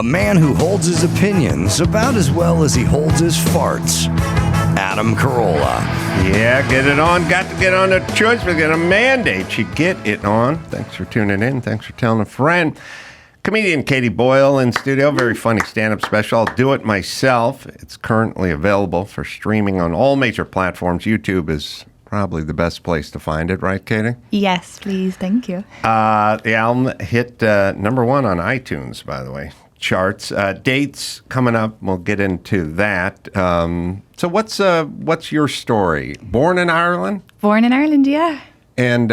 A man who holds his opinions about as well as he holds his farts. Adam Carolla. Yeah, get it on. Got to get on the choice. We're going to mandate you get it on. Thanks for tuning in. Thanks for telling a friend. Comedian Katie Boyle in studio. Very funny stand-up special. I'll do it myself. It's currently available for streaming on all major platforms. YouTube is probably the best place to find it, right, Katie? Yes, please. Thank you. The album hit number one on iTunes, by the way. Charts. Dates coming up. We'll get into that. So what's your story? Born in Ireland? Born in Ireland, yeah. And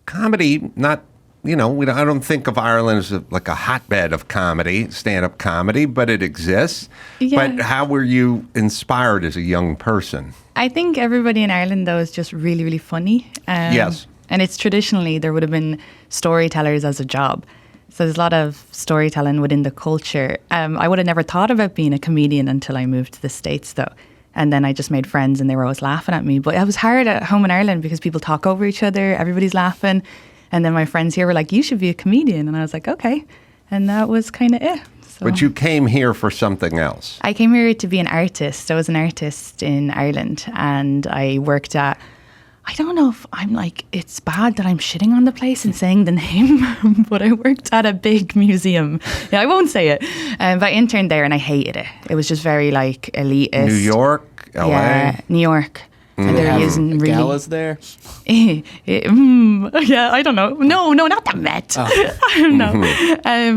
comedy, not, I don't think of Ireland as like a hotbed of comedy, stand-up comedy, but it exists. Yeah. But how were you inspired as a young person? I think everybody in Ireland, though, is just really, really funny. Yes. And it's traditionally, there would have been storytellers as a job. So there's a lot of storytelling within the culture. I would have never thought about being a comedian until I moved to the States, though. And then I just made friends and they were always laughing at me. But it was hard at home in Ireland because people talk over each other, everybody's laughing. And then my friends here were like, you should be a comedian. And I was like, okay. And that was kind of it. So But you came here for something else. I came here to be an artist. I was an artist in Ireland and I worked at, I don't know if I'm like, it's bad that I'm shitting on the place and saying the name, but I worked at a big museum. Yeah, I won't say it. But I interned there and I hated it. It was just very like elitist. New York, LA? Yeah, New York. And they were using really... Galas there? Yeah, I don't know. No, not the Met. Oh. No.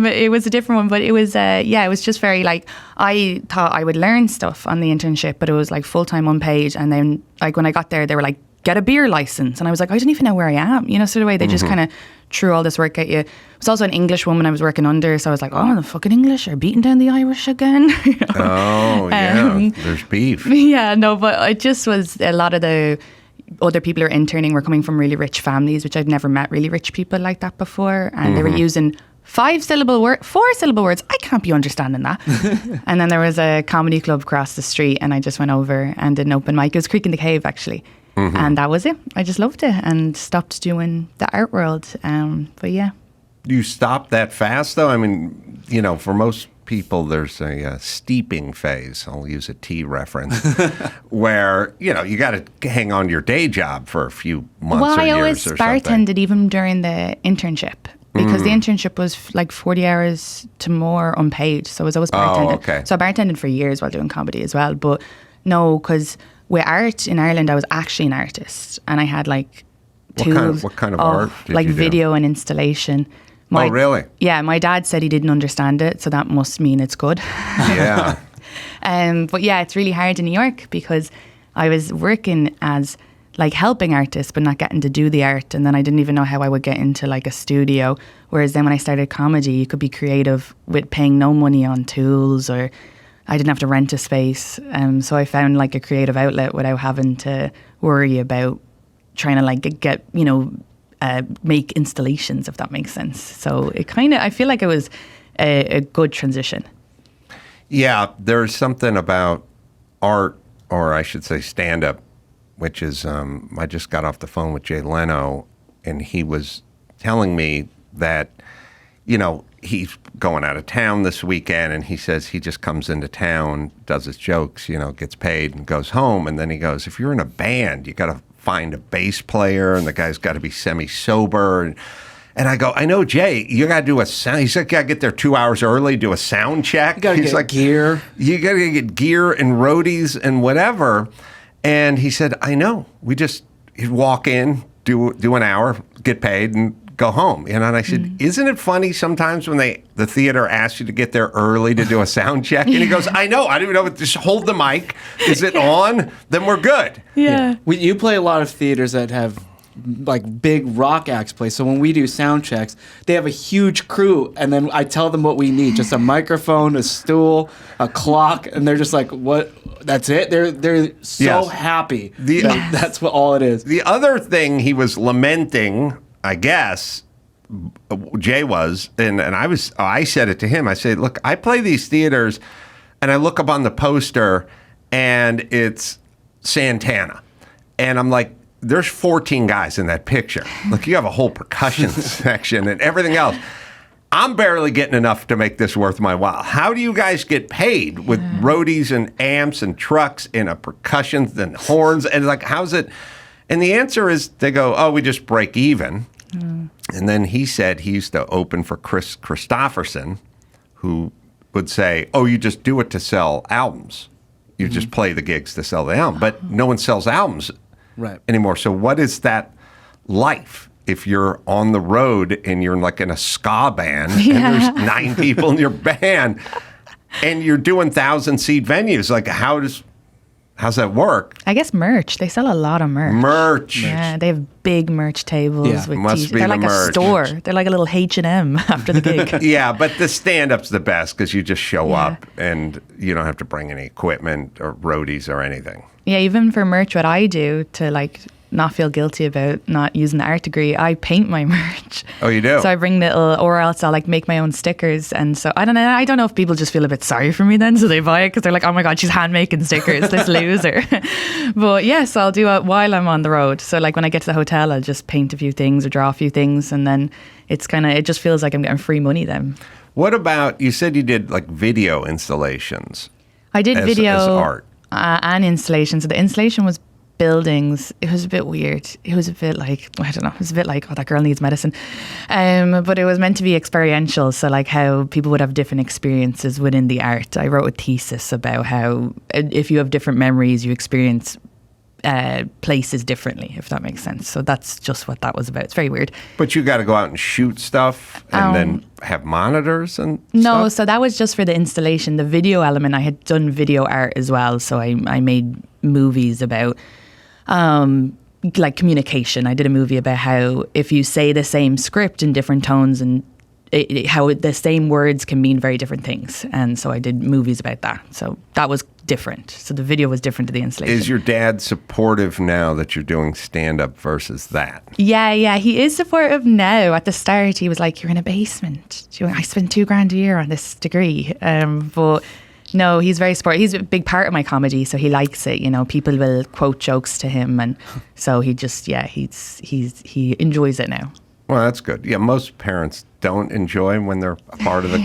It was a different one, but it was, it was just very like, I thought I would learn stuff on the internship, but it was like full-time unpaid. And then like when I got there, they were like, get a beer license. And I was like, I don't even know where I am. Sort of way they just kind of threw all this work at you. It was also an English woman I was working under. So I was like, oh, the fucking English are beating down the Irish again. Oh, yeah. There's beef. Yeah, no, but it just was a lot of the other people who were interning were coming from really rich families, which I'd never met really rich people like that before. And they were using 4-syllable words. I can't be understanding that. And then there was a comedy club across the street and I just went over and did an open mic. It was Creek in the Cave, actually. And that was it. I just loved it and stopped doing the art world. But yeah. You stopped that fast, though? I mean, for most people, there's a steeping phase. I'll use a tea reference where, you got to hang on to your day job for a few months or years or something. Well, I always bartended even during the internship because the internship was like 40 hours to more unpaid. So I was always bartending. Oh, okay. So I bartended for years while doing comedy as well. But no, because with art in Ireland, I was actually an artist, and I had like tools. What kind of art did like you do? video and installation. Oh, really? Yeah, my dad said he didn't understand it, so that must mean it's good. Yeah. But yeah, it's really hard in New York because I was working as like helping artists, but not getting to do the art, and then I didn't even know how I would get into like a studio. Whereas then when I started comedy, you could be creative with paying no money on tools or. I didn't have to rent a space. So I found like a creative outlet without having to worry about trying to like get, make installations, if that makes sense. So it I feel like it was a good transition. Yeah, there's something about art, or I should say stand-up, which is, I just got off the phone with Jay Leno, and he was telling me that, he's going out of town this weekend, and he says he just comes into town, does his jokes, gets paid, and goes home. And then he goes, if you're in a band, you got to find a bass player, and the guy's got to be semi-sober. And I go, I know, Jay, you got to do a sound. He's like, got to get there 2 hours early, do a sound check. You got to get gear. You got to get gear and roadies and whatever. And he said, I know. You'd walk in, do an hour, get paid, and go home. And I said, isn't it funny sometimes when the theater asks you to get there early to do a sound check? And he goes, I know. I don't even know. Just hold the mic. Is it on? Then we're good. Yeah. You play a lot of theaters that have like big rock acts play. So when we do sound checks, they have a huge crew, and then I tell them what we need: just a microphone, a stool, a clock, and they're just like, "What? That's it?" They're so happy. That's what all it is. The other thing he was lamenting, I guess, Jay was, and I said it to him. I said, "Look, I play these theaters, and I look up on the poster, and it's Santana, and I'm like." There's 14 guys in that picture. Look, you have a whole percussion section and everything else. I'm barely getting enough to make this worth my while. How do you guys get paid with roadies and amps and trucks and percussions and horns? And like, how's it? And the answer is they go, oh, we just break even. And then he said he used to open for Chris Christopherson, who would say, oh, you just do it to sell albums. You just play the gigs to sell the album. But no one sells albums anymore. So what is that life? If you're on the road and you're like in a ska band and there's 9 people in your band and you're doing 1,000-seat venues, like how's that work? I guess merch. They sell a lot of merch. Yeah, they have big merch tables with Must be They're the like merch. a store. They're like a little H&M after the gig. Yeah, but the stand-up's the best because you just show up and you don't have to bring any equipment or roadies or anything. Yeah, even for merch, what I do to like not feel guilty about not using the art degree, I paint my merch. Oh, you do? So I bring or else I'll like make my own stickers. And so I don't know if people just feel a bit sorry for me then, so they buy it because they're like, oh my God, she's hand making stickers, this loser. But yes, I'll do it while I'm on the road. So like when I get to the hotel, I'll just paint a few things or draw a few things, and then it just feels like I'm getting free money then. What about, you said you did like video installations. I did video as art. And installation. So the installation was buildings. It was a bit weird. It was a bit like, I don't know, it was a bit like, oh, that girl needs medicine. But it was meant to be experiential. So like how people would have different experiences within the art. I wrote a thesis about how if you have different memories, you experience places differently, if that makes sense. So that's just what that was about. It's very weird. But you got to go out and shoot stuff and then have monitors and No, stuff? so that was just for the installation. The video element, I had done video art as well. So I made movies about like communication. I did a movie about how if you say the same script in different tones and how the same words can mean very different things. And so I did movies about that. So that was different. So the video was different to the installation. Is your dad supportive now that you're doing stand-up versus that? Yeah, he is supportive now. At the start, he was like, you're in a basement. I spent $2,000 a year on this degree. But no, he's very supportive. He's a big part of my comedy, so he likes it. You know, people will quote jokes to him. And so he just, he enjoys it now. Well, that's good. Yeah, most parents don't enjoy when they're a part of the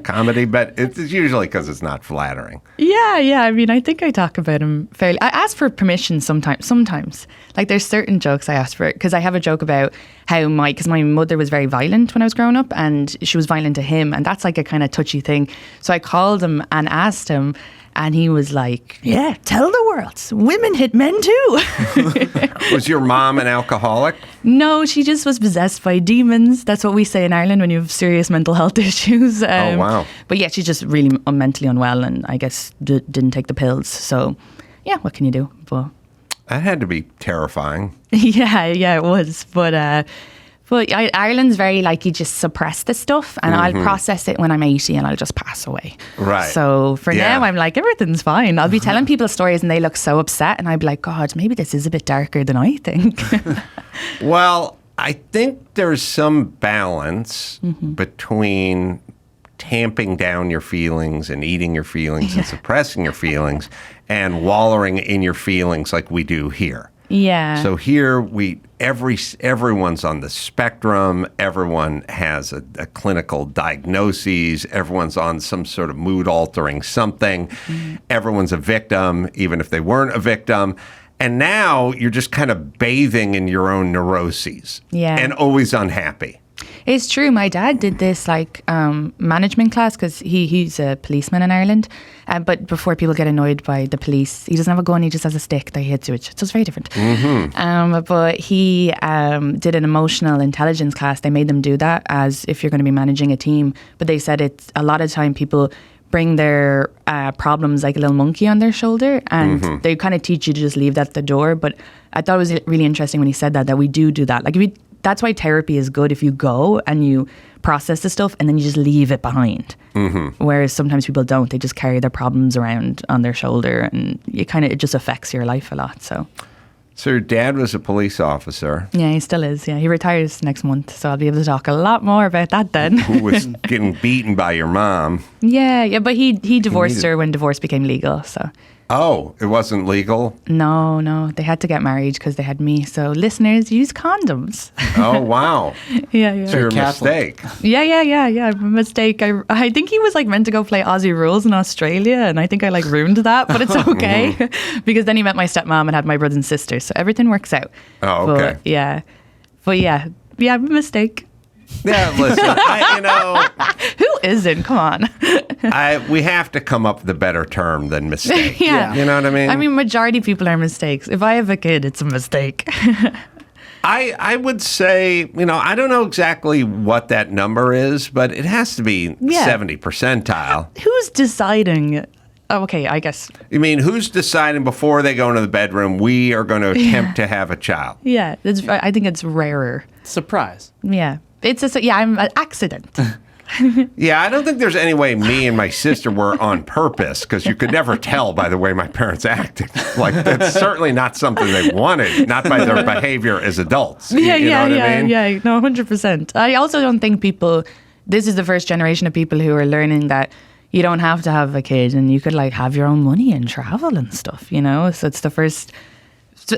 comedy, but it's usually because it's not flattering. Yeah. I mean, I think I talk about him fairly. I ask for permission sometimes. Like there's certain jokes I ask for, because I have a joke about how because my mother was very violent when I was growing up, and she was violent to him, and that's like a kind of touchy thing. So I called him and asked him, and he was like, yeah, tell the world, women hit men too. Was your mom an alcoholic? No, she just was possessed by demons. That's what we say in Ireland when you have serious mental health issues. Oh, wow. But yeah, she's just really mentally unwell, and I guess didn't take the pills. So yeah, what can you do? But That had to be terrifying. yeah, it was. But Ireland's very like, you just suppress the stuff, and I'll process it when I'm 80 and I'll just pass away. Right. So for now, I'm like, everything's fine. I'll be telling people stories and they look so upset, and I'd be like, God, maybe this is a bit darker than I think. Well, I think there's some balance between tamping down your feelings and eating your feelings and suppressing your feelings and wallowing in your feelings like we do here. Yeah. So here everyone's on the spectrum. Everyone has a clinical diagnosis. Everyone's on some sort of mood altering something. Everyone's a victim, even if they weren't a victim. And now you're just kind of bathing in your own neuroses. Yeah. And always unhappy. It's true. My dad did this management class because he's a policeman in Ireland. But before people get annoyed by the police, he doesn't have a gun, he just has a stick that he hits with. So it's very different. But he did an emotional intelligence class. They made them do that as if you're going to be managing a team. But they said it's a lot of time people bring their problems like a little monkey on their shoulder, and they kind of teach you to just leave that at the door. But I thought it was really interesting when he said that we do that. Like that's why therapy is good, if you go and you process the stuff and then you just leave it behind. Whereas sometimes people don't. They just carry their problems around on their shoulder, and it just affects your life a lot. So your dad was a police officer. Yeah, he still is. Yeah, he retires next month, so I'll be able to talk a lot more about that then. Who was getting beaten by your mom. Yeah, but he divorced her when divorce became legal. So Oh, it wasn't legal? No, they had to get married because they had me. So listeners, use condoms. Oh, wow. Yeah. So your Catholic. mistake. Yeah. Mistake. I think he was like meant to go play Aussie rules in Australia, and I think I like ruined that, but it's okay because then he met my stepmom and had my brothers and sisters, so everything works out. Oh, okay. But yeah, mistake. Yeah, listen, Who isn't? Come on. we have to come up with a better term than mistake. Yeah. You know what I mean? I mean, majority of people are mistakes. If I have a kid, it's a mistake. I would say, I don't know exactly what that number is, but it has to be 70 percentile. Who's deciding? Oh, okay, I guess. You mean who's deciding before they go into the bedroom, we are going to attempt to have a child? Yeah, I think it's rarer. Surprise. Yeah. I'm an accident. Yeah, I don't think there's any way me and my sister were on purpose, because you could never tell by the way my parents acted. Like, that's certainly not something they wanted, not by their behavior as adults. You know what I mean? Yeah. No, 100%. I also don't think this is the first generation of people who are learning that you don't have to have a kid and you could like have your own money and travel and stuff, So it's the first,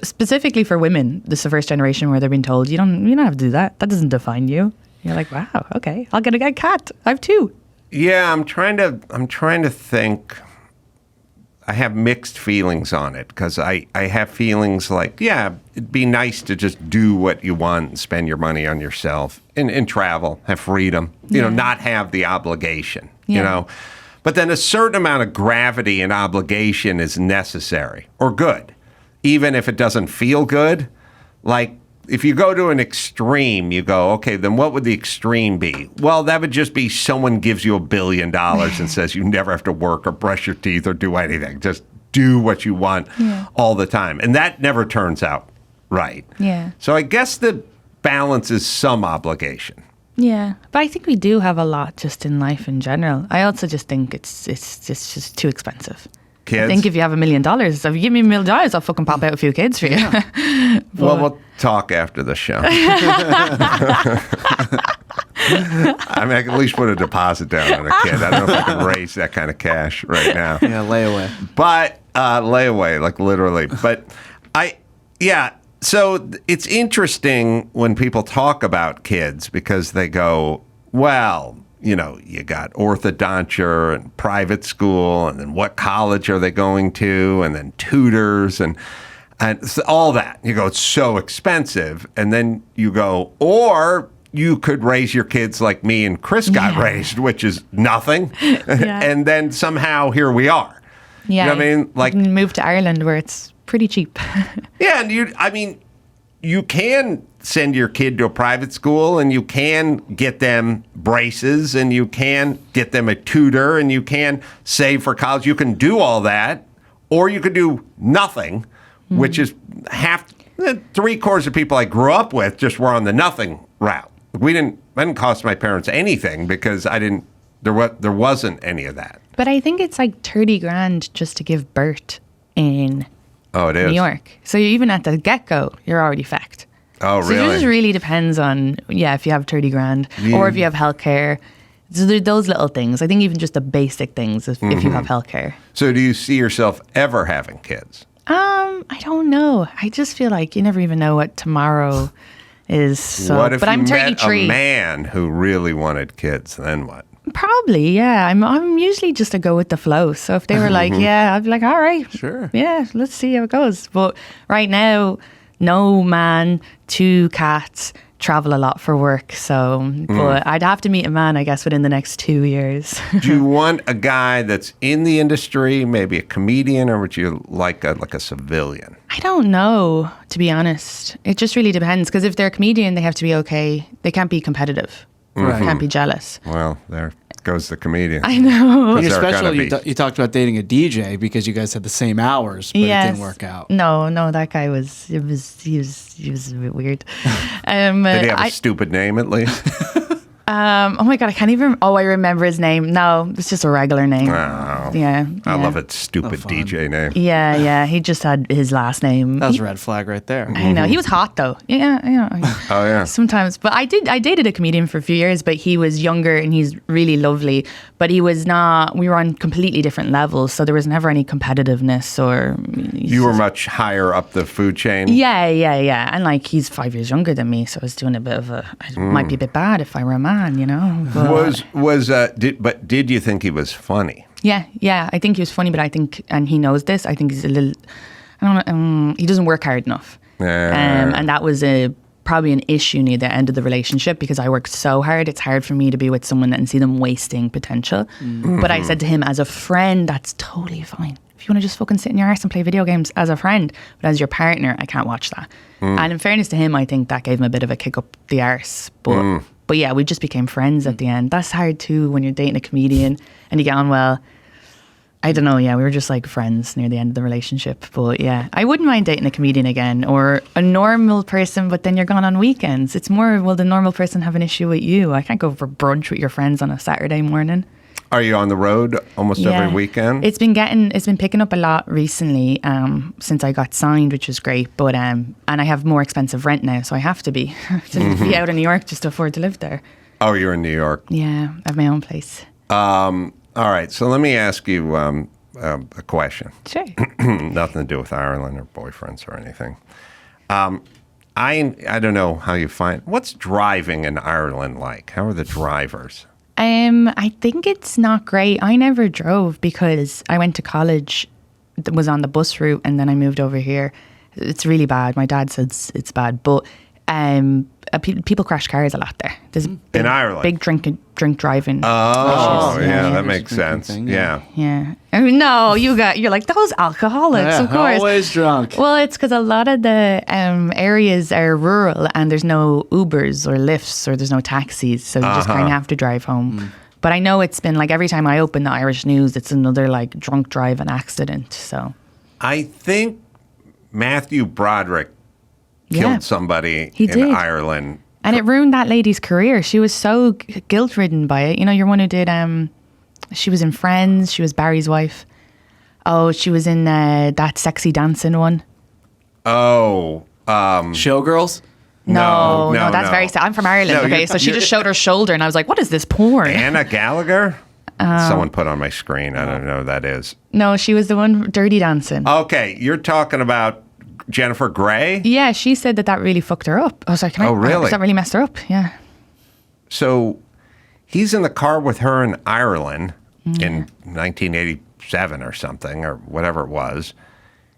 specifically for women, this is the first generation where they're being told you don't have to do that. That doesn't define you. You're like, wow, okay, I'll get a cat. I have 2. Yeah, I'm trying to think. I have mixed feelings on it, because I have feelings like, yeah, it'd be nice to just do what you want and spend your money on yourself and travel, have freedom, not have the obligation, But then a certain amount of gravity and obligation is necessary or good, even if it doesn't feel good. Like, if you go to an extreme, you go, okay, then what would the extreme be? Well, that would just be someone gives you $1 billion and says you never have to work or brush your teeth or do anything. Just do what you want all the time. And that never turns out right. Yeah. So I guess the balance is some obligation. Yeah, but I think we do have a lot just in life in general. I also just think it's just too expensive. Kids? I think if you have $1 million, if you give me $1 million, I'll fucking pop out a few kids for you. Well, we'll talk after the show. I mean, I can at least put a deposit down on a kid. I don't know if I can raise that kind of cash right now. Yeah, layaway. But layaway, like literally. But so it's interesting when people talk about kids, because they go, well, you got orthodonture and private school, and then what college are they going to, and then tutors and all that. You go, it's so expensive. And then you go, or you could raise your kids like me and Chris got raised, which is nothing. And then somehow here we are. Yeah. You know what I mean? Like, move to Ireland where it's pretty cheap. Yeah, and you can send your kid to a private school, and you can get them braces, and you can get them a tutor, and you can save for college. You can do all that, or you could do nothing, which is three-quarters of people I grew up with just were on the nothing route. I didn't cost my parents anything, because there wasn't any of that. But I think it's like 30 grand just to give birth in it is New York. So even at the get-go, you're already fecked. Oh, So really? it just really depends on, if you have 30 grand or if you have healthcare. So there are those little things. I think even just the basic things if you have healthcare. So do you see yourself ever having kids? I don't know. I just feel like you never even know what tomorrow is. So, What if but I'm you met 33. a man who really wanted kids? Then what? Probably, yeah. I'm usually just a go with the flow. So if they were like, yeah, I'd be like, all right. Sure. Yeah, let's see how it goes. But right now, no man, 2 cats, travel a lot for work. So, but I'd have to meet a man, I guess, within the next 2 years. Do you want a guy that's in the industry, maybe a comedian, or would you like a civilian? I don't know, to be honest. It just really depends. Because if they're a comedian, they have to be okay. They can't be competitive. Right. Can't be jealous. Well, there goes the comedian. I know. In your There gotta special, be. you talked about dating a DJ because you guys had the same hours, but it didn't work out. No, that guy he was a bit weird. Did he have a stupid name at least? Oh my God, I can't even. Oh, I remember his name. No, it's just a regular name. Oh, Yeah. I yeah. love it. Stupid fun. DJ name. Yeah. He just had his last name. That was a red flag right there. I know. He was hot though. Yeah. Oh, yeah. Sometimes. But I dated a comedian for a few years, but he was younger and he's really lovely. But he was not, we were on completely different levels. So there was never any competitiveness or. You were much higher up the food chain. Yeah. And like he's 5 years younger than me. So I was doing a bit of it might be a bit bad if I were a man, you know. But, did you think he was funny? Yeah. I think he was funny, but I think, and he knows this, I think he's a little, I don't know, he doesn't work hard enough. And that was probably an issue near the end of the relationship because I worked so hard. It's hard for me to be with someone and see them wasting potential. But I said to him, as a friend, that's totally fine. If you want to just fucking sit in your arse and play video games as a friend, but as your partner, I can't watch that. And in fairness to him, I think that gave him a bit of a kick up the arse. But yeah, we just became friends at the end. That's hard too when you're dating a comedian and you get on well. I don't know, yeah, we were just like friends near the end of the relationship. But yeah, I wouldn't mind dating a comedian again or a normal person, but then you're gone on weekends. It's more, will the normal person have an issue with you? I can't go for brunch with your friends on a Saturday morning. Are you on the road almost every weekend? It's been picking up a lot recently since I got signed, which is great. But and I have more expensive rent now, so I have to be be out in New York just to afford to live there. Oh, you're in New York. Yeah, I have my own place. All right, so let me ask you a question. Sure. Nothing to do with Ireland or boyfriends or anything. I don't know how you find what's driving in Ireland like. How are the drivers? I think it's not great. I never drove because I went to college, was on the bus route, and then I moved over here. It's really bad. My dad said it's bad, but people crash cars a lot there. There's in Ireland, big drink driving. Oh, issues. yeah, that makes sense. Thing, yeah. I mean, no, you're like those alcoholics, of course. Always drunk. Well, it's because a lot of the areas are rural and there's no Ubers or Lyfts or there's no taxis, so you just kind of have to drive home. But I know it's been like every time I open the Irish news, it's another like drunk driving accident. So I think Matthew Broderick killed somebody in Ireland. And it ruined that lady's career. She was so guilt-ridden by it. You know, you're one who did, she was in Friends. She was Barry's wife. Oh, she was in that sexy dancing one. Oh. Showgirls? No, that's very sad. I'm from Ireland, okay? So she just showed her shoulder and I was like, what is this porn? Anna Gallagher? Someone put on my screen. I don't know who that is. No, she was the one Dirty Dancing. Okay, you're talking about Jennifer Grey? Yeah, she said that really fucked her up. I was like, really? That really messed her up, yeah. So he's in the car with her in Ireland in 1987 or something, or whatever it was.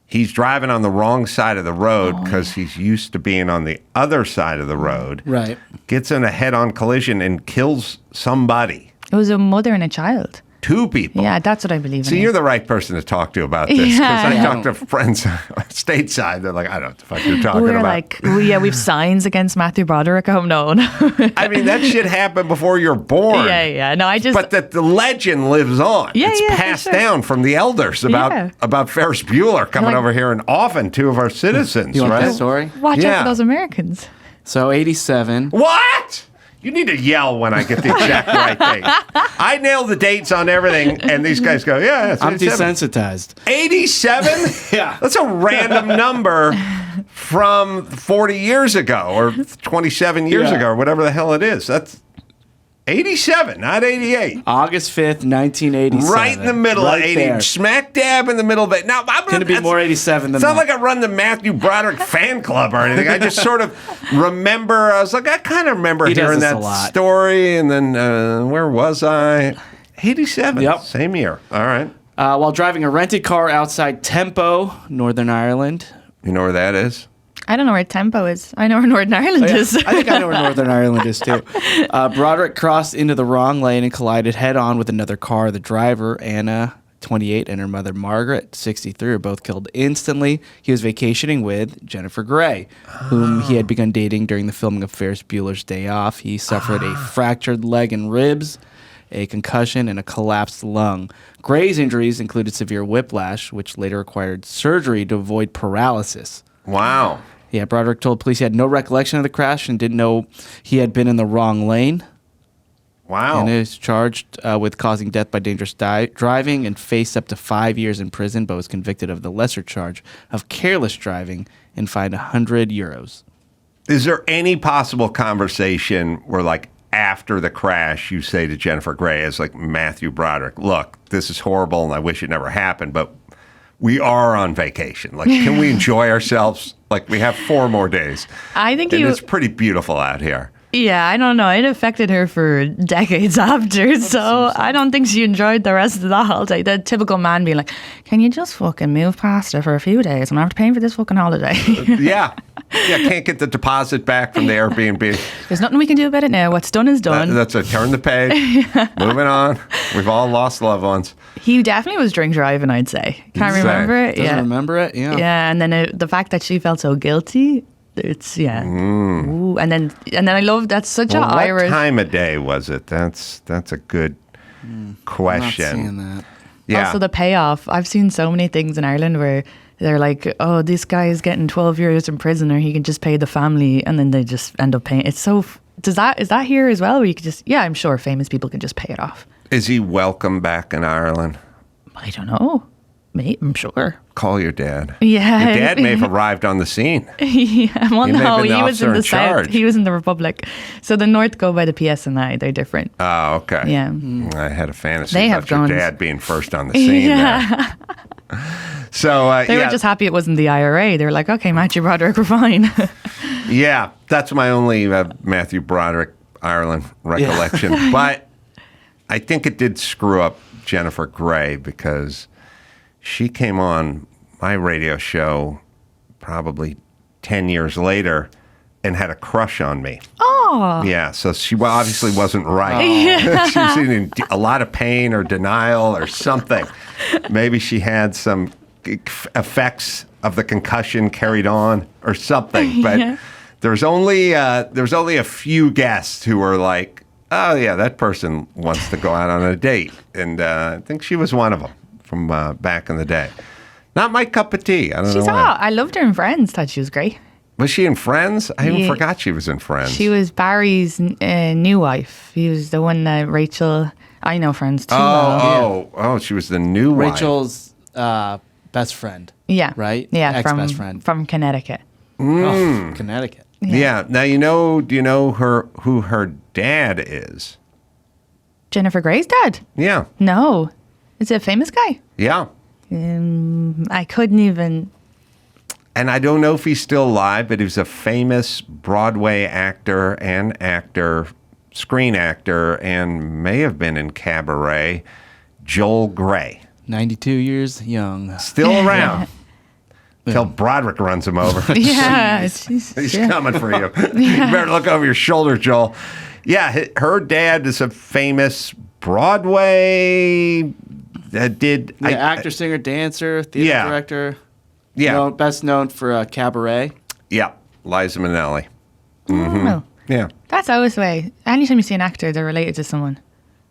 He's driving on the wrong side of the road because he's used to being on the other side of the road. Right. Gets in a head-on collision and kills somebody. It was a mother and a child. 2 people. Yeah, that's what I believe in. See, you're the right person to talk to about this. Because I Yeah. talk to friends stateside. They're like, I don't know what the fuck you're talking We're about. like, we've signs against Matthew Broderick. Oh, no. I mean, that shit happened before you're born. Yeah. No, I just... But that the legend lives on. Yeah, it's yeah, for passed sure. down from the elders about Ferris Bueller coming Like- over here and offing 2 of our citizens, You want right? that story? Watch out Yeah. for those Americans. So 87. What? You need to yell when I get the exact right date. I nail the dates on everything, and these guys go, yeah, it's I'm 87. desensitized. 87? Yeah. That's a random number from 40 years ago or 27 years Yeah. ago or whatever the hell it is. That's 87, not 88. August 5th, 1987. Right in the middle Right of 80. there. Smack dab in the middle of it. Now, I'm Couldn't be more 87 than It's not that. like I run the Matthew Broderick fan club or anything. I just sort of remember, I was like, I kind of remember He does hearing this that a lot. story. And then where was I? 87. Yep. Same year. All right. While driving a rented car outside Tempo, Northern Ireland. You know where that is? I don't know where Tempo is. I know where Northern Ireland is. I think I know where Northern Ireland is too. Broderick crossed into the wrong lane and collided head-on with another car. The driver, Anna, 28, and her mother, Margaret, 63, are both killed instantly. He was vacationing with Jennifer Grey, whom he had begun dating during the filming of Ferris Bueller's Day Off. He suffered a fractured leg and ribs, a concussion, and a collapsed lung. Grey's injuries included severe whiplash, which later required surgery to avoid paralysis. Wow. Yeah, Broderick told police he had no recollection of the crash and didn't know he had been in the wrong lane. Wow. And is charged with causing death by dangerous driving and faced up to 5 years in prison, but was convicted of the lesser charge of careless driving and fined €100. Is there any possible conversation where, like, after the crash, you say to Jennifer Grey as, like, Matthew Broderick, look, this is horrible and I wish it never happened, but we are on vacation. Like, can we enjoy ourselves? Like, we have 4 more days. I think and it's pretty beautiful out here. Yeah, I don't know. It affected her for decades after, so I don't think she enjoyed the rest of the holiday. The typical man being like, can you just fucking move past it for a few days? I'm going to have to pay for this fucking holiday. Yeah. Yeah, can't get the deposit back from the Airbnb. There's nothing we can do about it now. What's done is done. That's a turn the page. Moving on. We've all lost loved ones. He definitely was drink driving, I'd say. Can't remember it. Doesn't remember it? Yeah. Yeah, and then the fact that she felt so guilty, it's, yeah. Ooh, and then I love, that's such Well, a what Irish. time of day was it? That's a good question. I'm not seeing that. Yeah. Also the payoff. I've seen so many things in Ireland where they're like, oh, this guy is getting 12 years in prison, or he can just pay the family, and then they just end up paying. It's so, is that here as well, where you could just, yeah, I'm sure famous people can just pay it off. Is he welcome back in Ireland? I don't know. Mate, I'm sure. Call your dad. Yeah. Your dad may have arrived on the scene. Yeah, well, He may have no, been the he was in officer the in South. charge. He was in the Republic. So the North go by the PSNI. They're different. Oh, okay. Yeah. I had a fantasy They about have your guns. dad being first on the scene Yeah. there. So, They yeah. were just happy it wasn't the IRA. They were like, okay, Matthew Broderick, we're fine. Yeah, that's my only Matthew Broderick Ireland recollection. But I think it did screw up Jennifer Grey, because she came on my radio show probably 10 years later and had a crush on me. Oh. Yeah, so she obviously wasn't right. She was in a lot of pain or denial or something. Maybe she had some effects of the concussion carried on or something. But Yeah. there's only a few guests who were like, oh yeah, that person wants to go out on a date, and I think she was one of them from back in the day. Not my cup of tea. I don't She's know why. hot. I loved her in Friends. Thought she was great. Was she in Friends? I even Yeah. forgot she was in Friends. She was Barry's new wife. He was the one that Rachel. I know Friends too. well. Oh, she was the new wife. Rachel's best friend. Yeah. Right? Yeah. Ex-best friend. From Connecticut. Oh, Connecticut. Yeah. Now do you know who her dad is? Jennifer Grey's dad? Yeah. No. Is it a famous guy? Yeah. I couldn't even. And I don't know if he's still alive, but he was a famous Broadway actor, screen actor, and may have been in Cabaret. Joel Grey. 92 years young. Still around. Till Broderick runs him over. Yeah. He's yeah. coming for you. You better look over your shoulder, Joel. Yeah, her dad is a famous Broadway. Actor, singer, dancer, theater director. Yeah. Best known for Cabaret. Yeah, Liza Minnelli. Oh. Yeah. That's always the way. Anytime you see an actor, they're related to someone.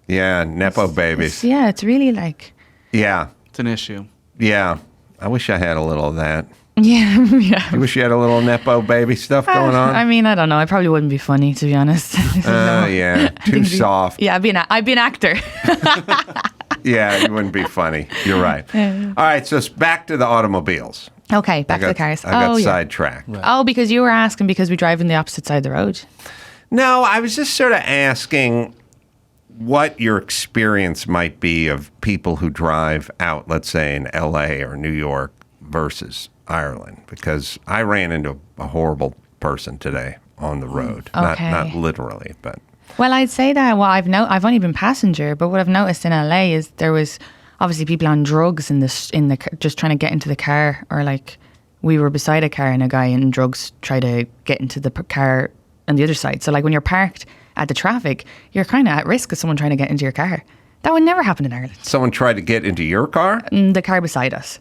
Yeah, Nepo babies. Yeah, it's really like. Yeah. It's an issue. Yeah. I wish I had a little of that. Yeah, yeah. You wish you had a little Nepo baby stuff going on? I mean, I don't know. I probably wouldn't be funny, to be honest. Oh, yeah. Too soft. Yeah, I'd be an actor. Yeah, you wouldn't be funny. You're right. All right, so back to the automobiles. Okay, back to the cars. I got yeah. sidetracked. Right. Oh, because you were asking because we drive on the opposite side of the road. No, I was just sort of asking what your experience might be of people who drive out, let's say, in L.A. or New York versus Ireland, because I ran into a horrible person today on the road. Okay. Not literally, but... Well, I'd say that. Well, I've only been passenger, but what I've noticed in LA is there was obviously people on drugs in the just trying to get into the car, or like we were beside a car and a guy in drugs tried to get into the car on the other side. So like when you're parked at the traffic, you're kind of at risk of someone trying to get into your car. That would never happen in Ireland. Someone tried to get into your car? The car beside us.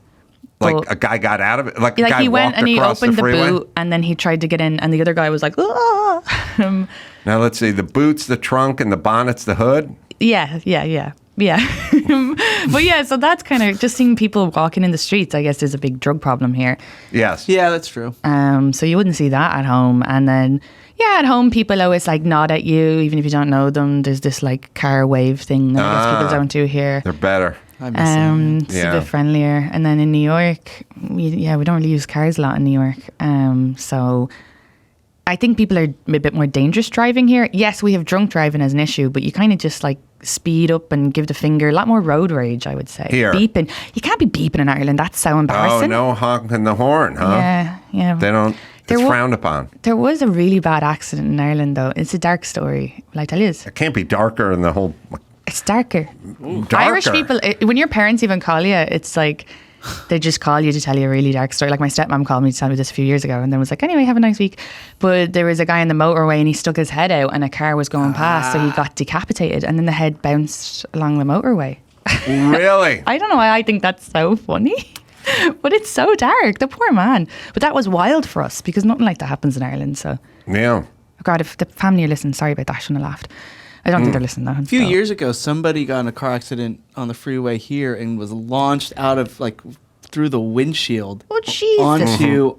Like But- a guy got out of it? Like a Like guy he went walked and he across opened the the freeway? boot and then he tried to get in and the other guy was like, ah. Now let's see, the boot's the trunk and the bonnet's the hood? Yeah. But yeah, so that's kind of just seeing people walking in the streets, I guess, is a big drug problem here. Yes. Yeah, that's true. So you wouldn't see that at home. And then, Yeah, at home people always like nod at you, even if you don't know them. There's this like car wave thing that I guess people don't do here. They're better. I miss that. It's a bit friendlier. And then in New York, we don't really use cars a lot in New York. So I think people are a bit more dangerous driving here. Yes, we have drunk driving as an issue, but you kind of just like speed up and give the finger. A lot more road rage, I would say. Here. Beeping. You can't be beeping in Ireland. That's so embarrassing. Oh, no honking the horn, huh? Yeah. They don't, it's frowned upon. There was a really bad accident in Ireland, though. It's a dark story. Will I tell you? It can't be darker in the whole... It's darker. Darker. Irish people, when your parents even call you, it's like they just call you to tell you a really dark story. Like my stepmom called me to tell me this a few years ago and then was like, anyway, have a nice week. But there was a guy on the motorway and he stuck his head out and a car was going past, so he got decapitated and then the head bounced along the motorway. Really? I don't know why I think that's so funny. But it's so dark. The poor man. But that was wild for us because nothing like that happens in Ireland. So, Yeah. oh God, if the family are listening, sorry about that. I shouldn't have laughed. I don't think they're listening though. A few years ago, somebody got in a car accident on the freeway here and was launched out of like through the windshield Oh, Jesus.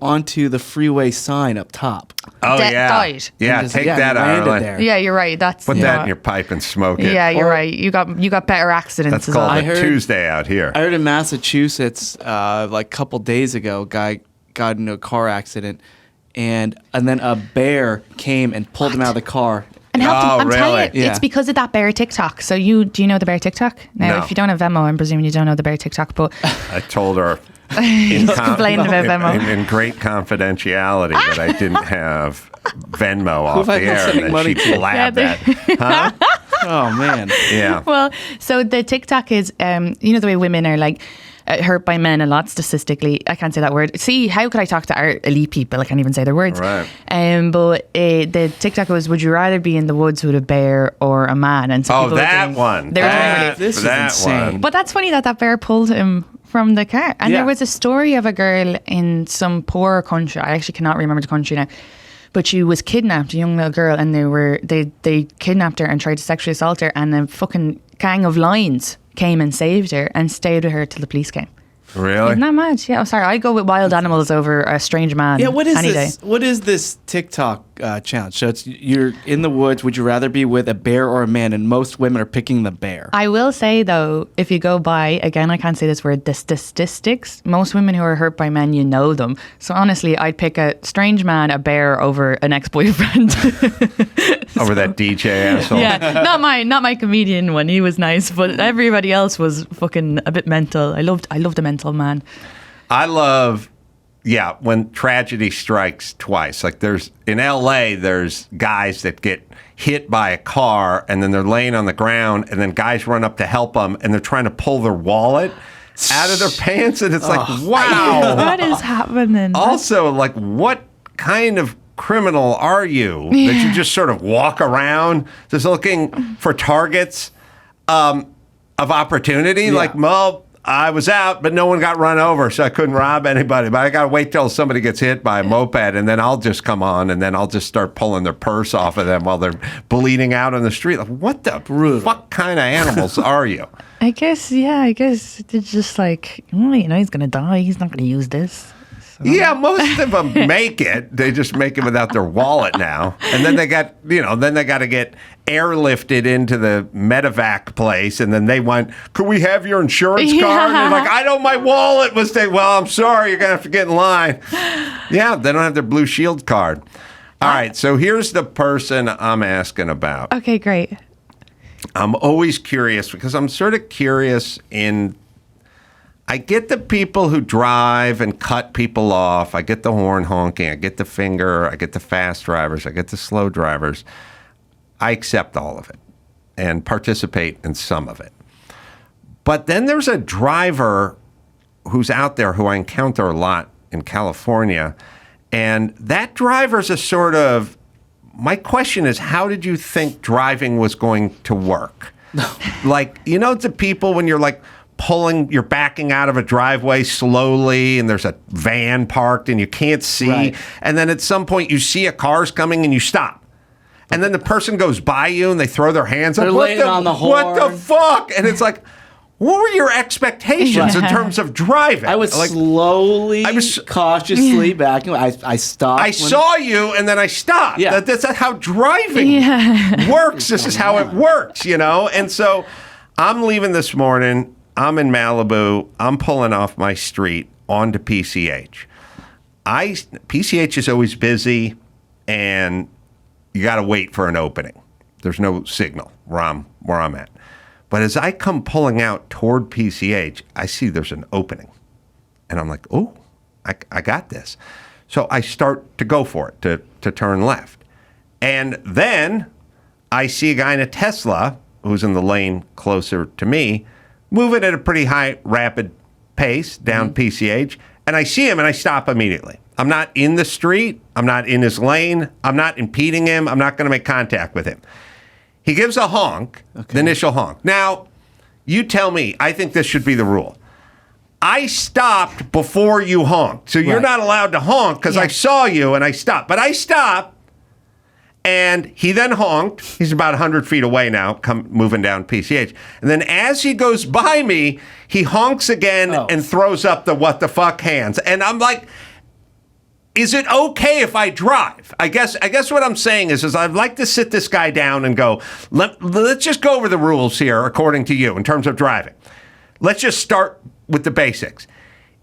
onto the freeway sign up top. Oh, yeah. Died. Yeah, And just, take yeah, that, landed Ireland. there. Yeah, you're right. That's Put that in your pipe and smoke it. Yeah, you're Or- right. You got better accidents. That's as called well. a heard- Tuesday out here. I heard in Massachusetts, like a couple days ago, a guy got into a car accident, and then a bear came and pulled him out of the car. And help them. Oh, I'm telling really? you, Yeah. it's because of that bear TikTok. So do you know the bear TikTok? Now, No. if you don't have Venmo, I'm presuming you don't know the bear TikTok. But I told her complaining about Venmo. in great confidentiality that I didn't have Venmo off have the I been air sending and money that she to? blabbed Yeah, that. Oh man! Yeah. Well, so the TikTok is, you know, the way women are like hurt by men a lot statistically. I can't say that word. See, how could I talk to our elite people? I can't even say their words. Right. But the TikTok was, would you rather be in the woods with a bear or a man? And so Oh, people were that doing- one. They were doing That, really, This is that insane. one. but that's funny that bear pulled him from the car. And Yeah. there was a story of a girl in some poor country. I actually cannot remember the country now. But she was kidnapped, a young little girl, and they kidnapped her and tried to sexually assault her, and a fucking gang of lions came and saved her and stayed with her till the police came. Really? Isn't that mad? Yeah, I'm sorry. I go with wild animals over a strange man. Yeah, what is any this? day. What is this TikTok challenge? So it's you're in the woods. Would you rather be with a bear or a man? And most women are picking the bear. I will say though, if you go by, again, I can't say this word, the statistics, most women who are hurt by men, you know them. So honestly, I'd pick a strange man, a bear over an ex-boyfriend. Over that DJ asshole. Yeah, not my comedian one. He was nice, but everybody else was fucking a bit mental. I loved a mental man. I love, when tragedy strikes twice. Like in LA, there's guys that get hit by a car and then they're laying on the ground and then guys run up to help them and they're trying to pull their wallet out of their pants. And it's like, wow. What is happening? Also, like, what kind of criminal are you that you just sort of walk around just looking for targets of opportunity? Yeah. Like, well, I was out, but no one got run over, so I couldn't rob anybody. But I got to wait till somebody gets hit by a moped, and then I'll just come on, and then I'll just start pulling their purse off of them while they're bleeding out on the street. Like, what the fuck kind of animals are you? I guess it's just like, he's gonna die. He's not gonna use this. Yeah, most of them make it. They just make it without their wallet now. And then they got, to get airlifted into the medevac place. And then they went, could we have your insurance card? And they're like, I know my wallet was taken. Well, I'm sorry. You're going to have to get in line. Yeah, they don't have their Blue Shield card. All right. So here's the person I'm asking about. Okay, great. I'm always curious because I'm sort of curious I get the people who drive and cut people off. I get the horn honking. I get the finger. I get the fast drivers. I get the slow drivers. I accept all of it and participate in some of it. But then there's a driver who's out there who I encounter a lot in California. And that driver's a sort of, my question is, how did you think driving was going to work? Like, the people when you're like, you're backing out of a driveway slowly and there's a van parked and you can't see. Right. And then at some point you see a car's coming and you stop. And then the person goes by you and they throw their hands up. They're laying on the What the horn. fuck? And it's like, what were your expectations in terms of driving? I was slowly, cautiously backing. I stopped. I saw you, and then I stopped. Yeah. That's how driving works. This is how it works, you know? And so I'm leaving this morning. I'm in Malibu. I'm pulling off my street onto PCH. PCH is always busy, and you got to wait for an opening. There's no signal where I'm at. But as I come pulling out toward PCH, I see there's an opening. And I'm like, oh, I got this. So I start to go for it, to turn left. And then I see a guy in a Tesla who's in the lane closer to me, moving at a pretty high, rapid pace down PCH. And I see him and I stop immediately. I'm not in the street. I'm not in his lane. I'm not impeding him. I'm not going to make contact with him. He gives a honk, the initial honk. Now, you tell me, I think this should be the rule. I stopped before you honked. So you're not allowed to honk because I saw you and I stopped. But I stopped, and he then honked. He's about 100 feet away now, moving down PCH. And then as he goes by me, he honks again and throws up the what the fuck hands. And I'm like, is it okay if I drive? I guess what I'm saying is I'd like to sit this guy down and go, let's just go over the rules here according to you in terms of driving. Let's just start with the basics.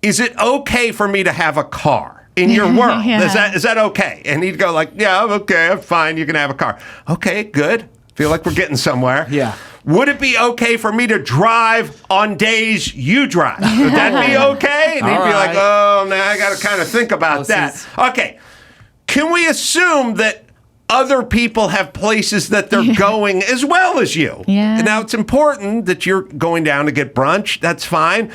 Is it okay for me to have a car in your world? Is that okay? And he'd go like, yeah, okay, fine, you can have a car. Okay, good. Feel like we're getting somewhere. Yeah. Would it be okay for me to drive on days you drive? Would that be okay? And he'd be like, oh, now I got to kind of think about that. Okay. Can we assume that other people have places that they're going as well as you? Yeah. Now, it's important that you're going down to get brunch. That's fine.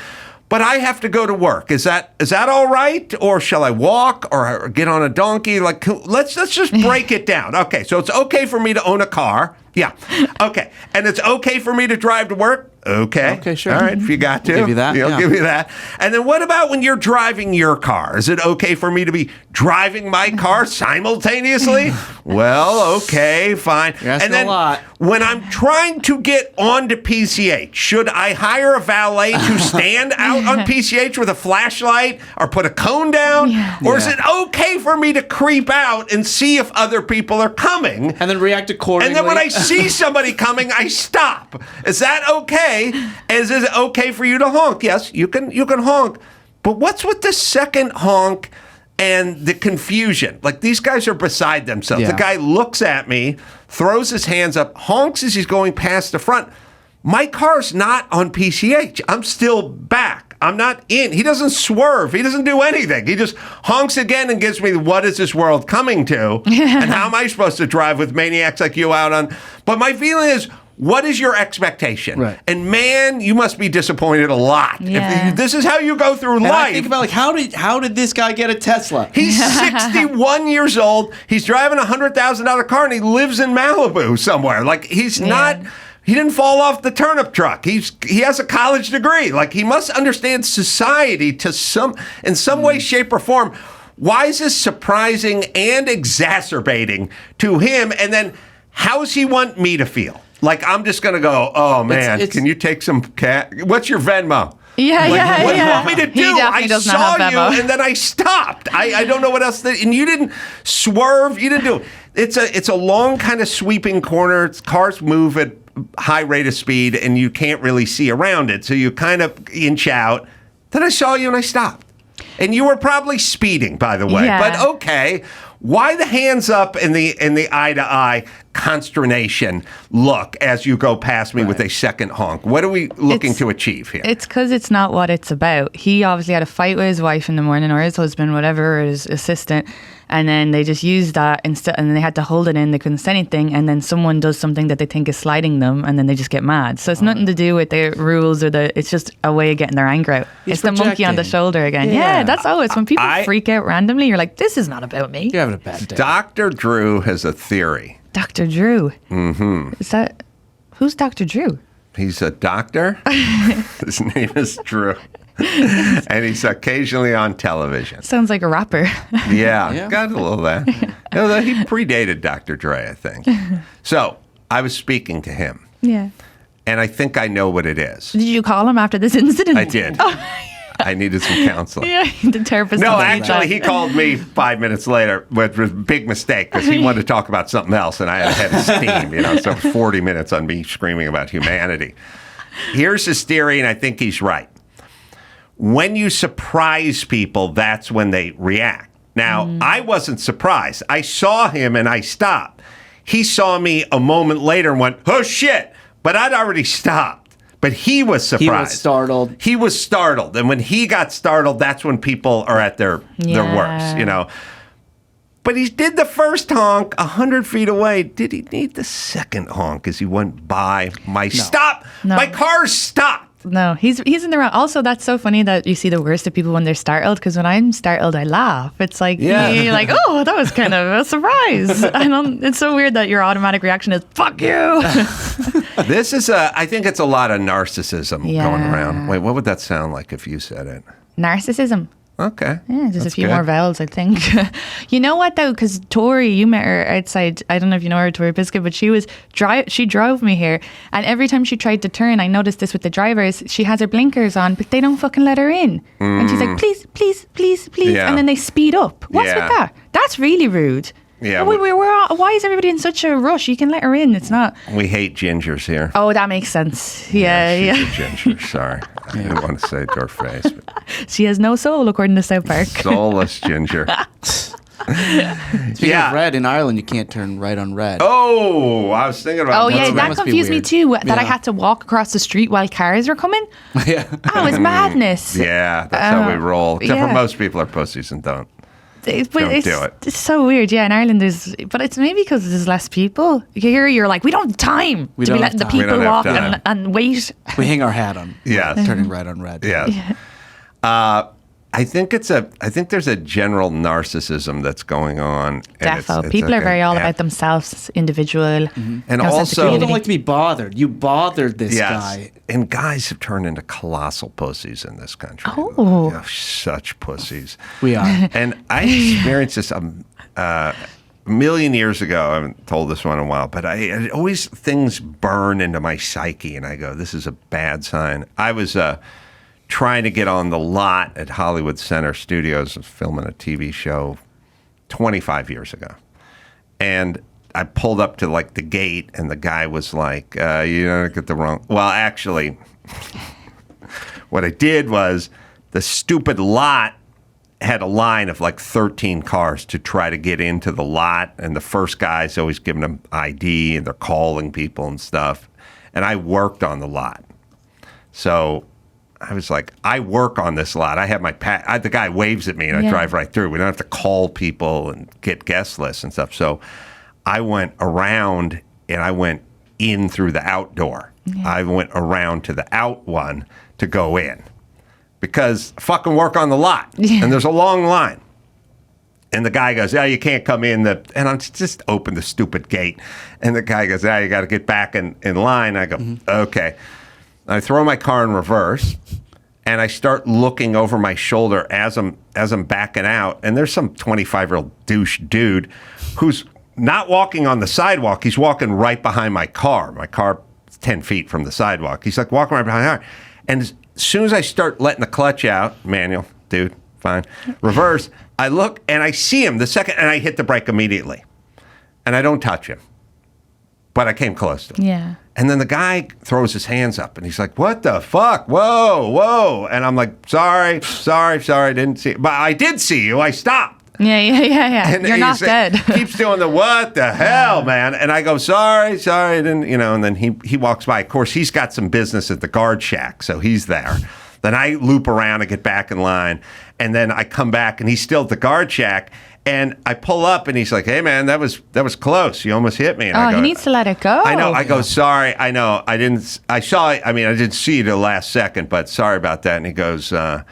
But I have to go to work. Is that all right? Or shall I walk or get on a donkey? Like, let's just break it down. Okay, so it's okay for me to own a car. Yeah. Okay. And it's okay for me to drive to work? Okay. Okay, sure. All right, if you got to. We'll give you that. I'll give you that. And then what about when you're driving your car? Is it okay for me to be driving my car simultaneously? Well, okay, fine. You're asking and then a lot. when I'm trying to get onto PCH, should I hire a valet to stand out on PCH with a flashlight or put a cone down? Yeah. Or is it okay for me to creep out and see if other people are coming? And then react accordingly. And then when I see somebody coming, I stop. Is that okay? Is it okay for you to honk? Yes, you can honk. But what's with the second honk and the confusion? Like, these guys are beside themselves. Yeah. The guy looks at me, throws his hands up, honks as he's going past the front. My car's not on PCH. I'm still back. I'm not in. He doesn't swerve. He doesn't do anything. He just honks again and gives me, what is this world coming to? And how am I supposed to drive with maniacs like you out on? But my feeling is, what is your expectation? Right. And man, you must be disappointed a lot. Yeah. If this is how you go through And life. I think about, like, how did this guy get a Tesla? He's 61 years old. He's driving a $100,000 car, and he lives in Malibu somewhere. Like, he's not. He didn't fall off the turnip truck. He has a college degree. Like, he must understand society in some way, shape, or form. Why is this surprising and exacerbating to him? And then how does he want me to feel? Like, I'm just going to go, oh, man, can you take some what's your Venmo? Yeah, What do you want me to He do? definitely I does not saw have you, Venmo. and then I stopped. I don't know what else. And you didn't swerve. You didn't do it. It's a long kind of sweeping corner. Cars move at high rate of speed, and you can't really see around it. So you kind of inch out. Then I saw you, and I stopped. And you were probably speeding, by the way. Yeah. But okay. Why the hands up and the eye-to-eye consternation look as you go past me with a second honk? What are we looking to achieve here? It's because it's not what it's about. He obviously had a fight with his wife in the morning, or his husband, whatever, or his assistant, and then they just used that instead, and they had to hold it in. They couldn't say anything, and then someone does something that they think is slighting them, and then they just get mad. So it's nothing to do with the rules it's just a way of getting their anger out. He's it's the monkey on the projecting. shoulder again. Yeah. Yeah, that's always when people freak out randomly. You're like, this is not about me. You're having a bad day. Dr. Drew has a theory. Dr. Drew. Mm-hmm. Who's Dr. Drew? He's a doctor. His name is Drew. And he's occasionally on television. Sounds like a rapper. Yeah, got a little of that. Although he predated Dr. Dre, I think. So I was speaking to him. Yeah. And I think I know what it is. Did you call him after this incident? I did. I needed some counseling. Yeah, the therapist. No, told you actually, that. he called me 5 minutes later, which was a big mistake because he wanted to talk about something else, and I had a head of steam, so 40 minutes on me screaming about humanity. Here's his theory, and I think he's right. When you surprise people, that's when they react. Now, I wasn't surprised. I saw him, and I stopped. He saw me a moment later and went, oh, shit, but I'd already stopped. But he was surprised. He was startled. He was startled. And when he got startled, that's when people are at their worst, But he did the first honk 100 feet away. Did he need the second honk as he went by my stop? No. My car stopped. No, he's in the wrong. Also, that's so funny that you see the worst of people when they're startled, because when I'm startled, I laugh. It's like, you're like, oh, that was kind of a surprise. It's so weird that your automatic reaction is, fuck you. This is I think it's a lot of narcissism going Yeah. around. Wait, what would that sound like if you said it? Narcissism. Okay. Yeah, just That's a few good. more vowels, I think. You know what, though? Because Tori, you met her outside. I don't know if you know her, Tori Biscuit, but she drove me here. And every time she tried to turn, I noticed this with the drivers, she has her blinkers on, but they don't fucking let her in. And she's like, please, please, please, please. Yeah. And then they speed up. What's with that? That's really rude. Yeah, Why is everybody in such a rush? You can let her in. It's not. We hate gingers here. Oh, that makes sense. Yeah. She's a ginger. Sorry. I didn't want to say it to her face. But She has no soul, according to South Park. soulless ginger. Speaking of red, in Ireland, you can't turn right on red. Oh, I was thinking about Oh, yeah, that that must be confused me weird. too, that I Yeah. had to walk across the street while cars were coming. Yeah. Oh, it's madness. Yeah, that's how we roll. Except for yeah. most people are pussies and don't. But Don't do it. It's so weird. Yeah, in Ireland, but it's maybe because there's less people. Here, you're like, we don't have time We to don't be have letting the time. We people don't have walk time. and wait. We hang our hat on. Yes. Turning red on red. Yeah. I think there's a general narcissism that's going on. And Defo. People are very all about themselves, individual. And no sense of also- People community. don't like to be bothered. You bothered this Yes. guy. And guys have turned into colossal pussies in this country. Oh. Yeah, such pussies. We are. And I experienced this a million years ago. I haven't told this one in a while, but I always things burn into my psyche, and I go, "This is a bad sign." I was trying to get on the lot at Hollywood Center Studios, filming a TV show 25 years ago, and I pulled up to like the gate, and the guy was like, "You don't get the wrong." Well, actually, what I did was the stupid lot had a line of like 13 cars to try to get into the lot, and the first guy's always giving them ID, and they're calling people and stuff. And I worked on the lot, so I was like, I work on this lot. I have my the guy waves at me, and I Yeah. drive right through. We don't have to call people and get guest lists and stuff. So I went around, and I went in through the outdoor. I went around to the out one to go in. Because fucking work on the lot. And there's a long line. And the guy goes, you can't come in. And I'm just open the stupid gate. And the guy goes, you got to get back in line. I go, okay. I throw my car in reverse, and I start looking over my shoulder as I'm backing out. And there's some 25-year-old douche dude who's not walking on the sidewalk. He's walking right behind my car. My car is 10 feet from the sidewalk. He's like walking right behind her. And as soon as I start letting the clutch out, manual, dude, fine, reverse, I look and I see him the second, and I hit the brake immediately. And I don't touch him. But I came close to him. Yeah. And then the guy throws his hands up, and he's like, what the fuck? Whoa. And I'm like, sorry, I didn't see you. But I did see you. I stopped. Yeah. And You're not dead. Keeps doing the what the hell, man. And I go, sorry, I didn't, and then he walks by. Of course, he's got some business at the guard shack, so he's there. Then I loop around and get back in line. And then I come back, and he's still at the guard shack. And I pull up, and he's like, hey, man, that was close. You almost hit me. And I go, he needs to let it go. I know. I go, sorry. I know. I didn't see you the last second, but sorry about that. And he goes, yeah,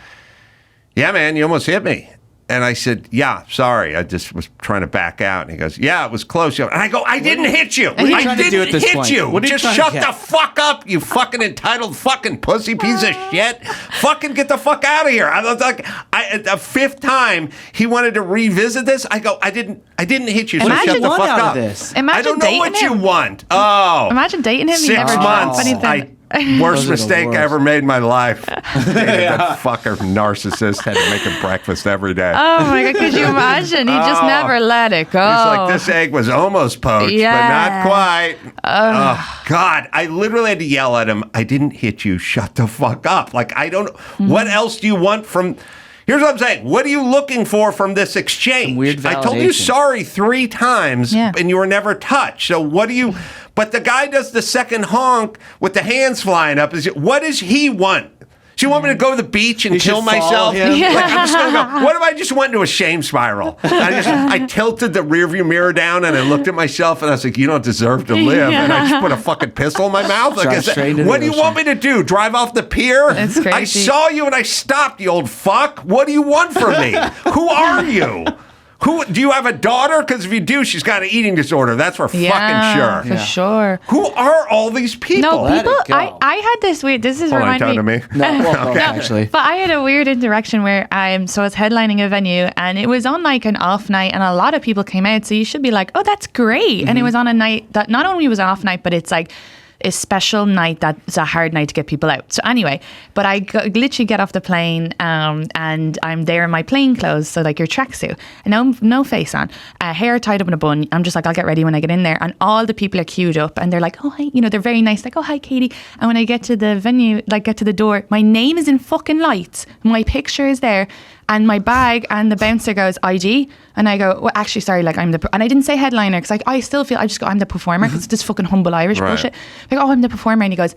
man, you almost hit me. And I said, yeah, sorry. I just was trying to back out. And he goes, yeah, it was close. And I go, I didn't hit you. are you I trying to do at didn't this hit point? you. What are you Just trying to shut get? the fuck up, you fucking entitled fucking pussy piece of shit. Fucking get the fuck out of here. I was like, a fifth time he wanted to revisit this. I go, I didn't hit you. So Imagine shut the one fuck out of up. this. Imagine I don't know what dating you him. want. Oh. Imagine dating him. 6 You never months. drop anything. Worst Those are the mistake I worst. ever made in my life. That fucker narcissist had to make him breakfast every day. Oh my God, could you imagine? He just Oh. never let it go. He's like, this egg was almost poached, Yeah. but not quite. Oh, God. I literally had to yell at him, I didn't hit you. Shut the fuck up. Like, I don't... What else do you want from... Here's what I'm saying. What are you looking for from this exchange? Some weird I told you validation. sorry 3 times, Yeah. and you were never touched. So what do you... But the guy does the second honk with the hands flying up. What does he want? Do you want me to go to the beach and You should kill follow myself? him. Yeah. Like, I'm just gonna go, what if I just went into a shame spiral? I tilted the rearview mirror down and I looked at myself and I was like, you don't deserve to live. And I just put a fucking pistol in my mouth. Like, Drive straight into what the do you want me to do? Drive off the pier? It's I crazy. saw you and I stopped, you old fuck. What do you want from me? Who are you? Who do you have a daughter? Because if you do, she's got an eating disorder. That's for Yeah, fucking sure. for sure. Who are all these people? No, Let people. it go. I had this weird. This is Hold on, reminding talking me. to me. No, well, no, actually. But I had a weird interaction where so I was headlining a venue and it was on like an off night and a lot of people came out. So you should be like, oh, that's great. And it was on a night that not only was an off night, but it's like a special night that's a hard night to get people out. So anyway, but I literally get off the plane and I'm there in my plain clothes, so like your tracksuit, and no face on, hair tied up in a bun. I'm just like, I'll get ready when I get in there, and all the people are queued up and they're like, oh hi, they're very nice, like, oh hi Katie. And when I get to the venue, like get to the door, my name is in fucking lights, my picture is there, and my bag, and the bouncer goes, ID. And I go, well, actually, sorry, like and I didn't say headliner because I still feel, I just go, I'm the performer, because it's this fucking humble Irish Right. bullshit. Like, oh, I'm the performer. And he goes,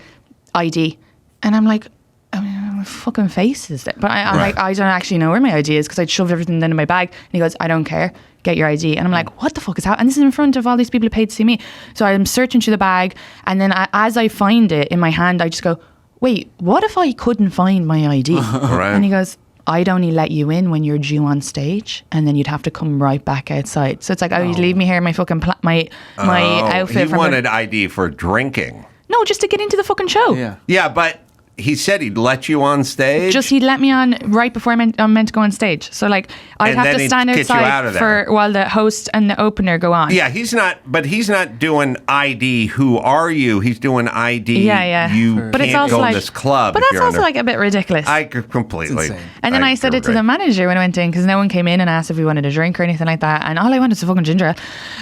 ID. And I'm like, I mean, my fucking face is there. But I'm Right. like, I don't actually know where my ID is because I'd shoved everything in my bag. And he goes, I don't care. Get your ID. And I'm like, what the fuck is happening? And this is in front of all these people who paid to see me. So I'm searching through the bag. And then as I find it in my hand, I just go, wait, what if I couldn't find my ID? Right. And he goes, I'd only let you in when you're due on stage, and then you'd have to come right back outside. So it's like, you'd leave me here in my fucking my outfit. He from wanted ID for drinking. no, just to get into the fucking show. Yeah. Yeah, but he said he'd let you on stage. Just he'd let me on right before I'm meant to go on stage. So like I'd And have then to he'd stand get you out outside of there. for while the host and the opener go on. Yeah, he's not doing ID. Who are you? He's doing ID. Yeah. You But can't it's also go like, in this club. but if that's you're also under- like a bit ridiculous. I completely. It's insane. And then I said it to the manager when I went in, because no one came in and asked if we wanted a drink or anything like that. And all I wanted was a fucking ginger ale.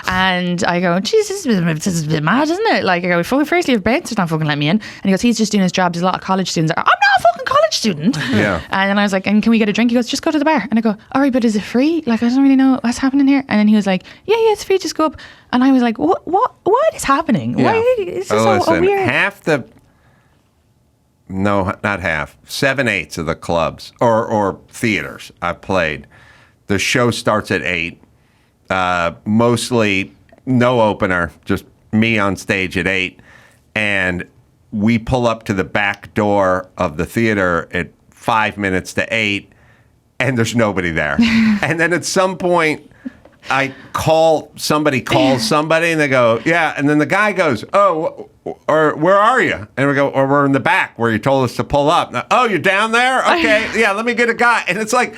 And I go, Jesus, this is a bit mad, isn't it? Like, I go, firstly, if Bouncer's not fucking let me in. And he goes, he's just doing his job. There's a lot of college students there. I'm not a fucking college student. Yeah. And then I was like, and can we get a drink? He goes, just go to the bar. And I go, all right, but is it free? Like, I don't really know what's happening here. And then he was like, yeah, it's free. Just go up. And I was like, what is happening? Yeah. Why is this so Listen, weird? no, not half, 7/8 of the clubs or theaters I've played, the show starts at 8. Mostly no opener, just me on stage at 8. And we pull up to the back door of the theater at 5 minutes to 8, and there's nobody there. And then at some point, somebody calls somebody, and they go, yeah. And then the guy goes, oh, or where are you? And we go, or we're in the back where you told us to pull up. Oh, you're down there? Okay, yeah, let me get a guy. And it's like,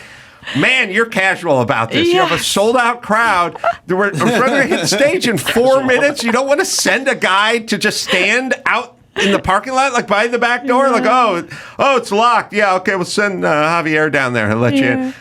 man, you're casual about this. You have a sold-out crowd. We're ready to hit the stage in 4 minutes. You don't want to send a guy to just stand out in the parking lot, like by the back door? Like, oh, it's locked. Yeah, okay, we'll send Javier down there. He'll let you in.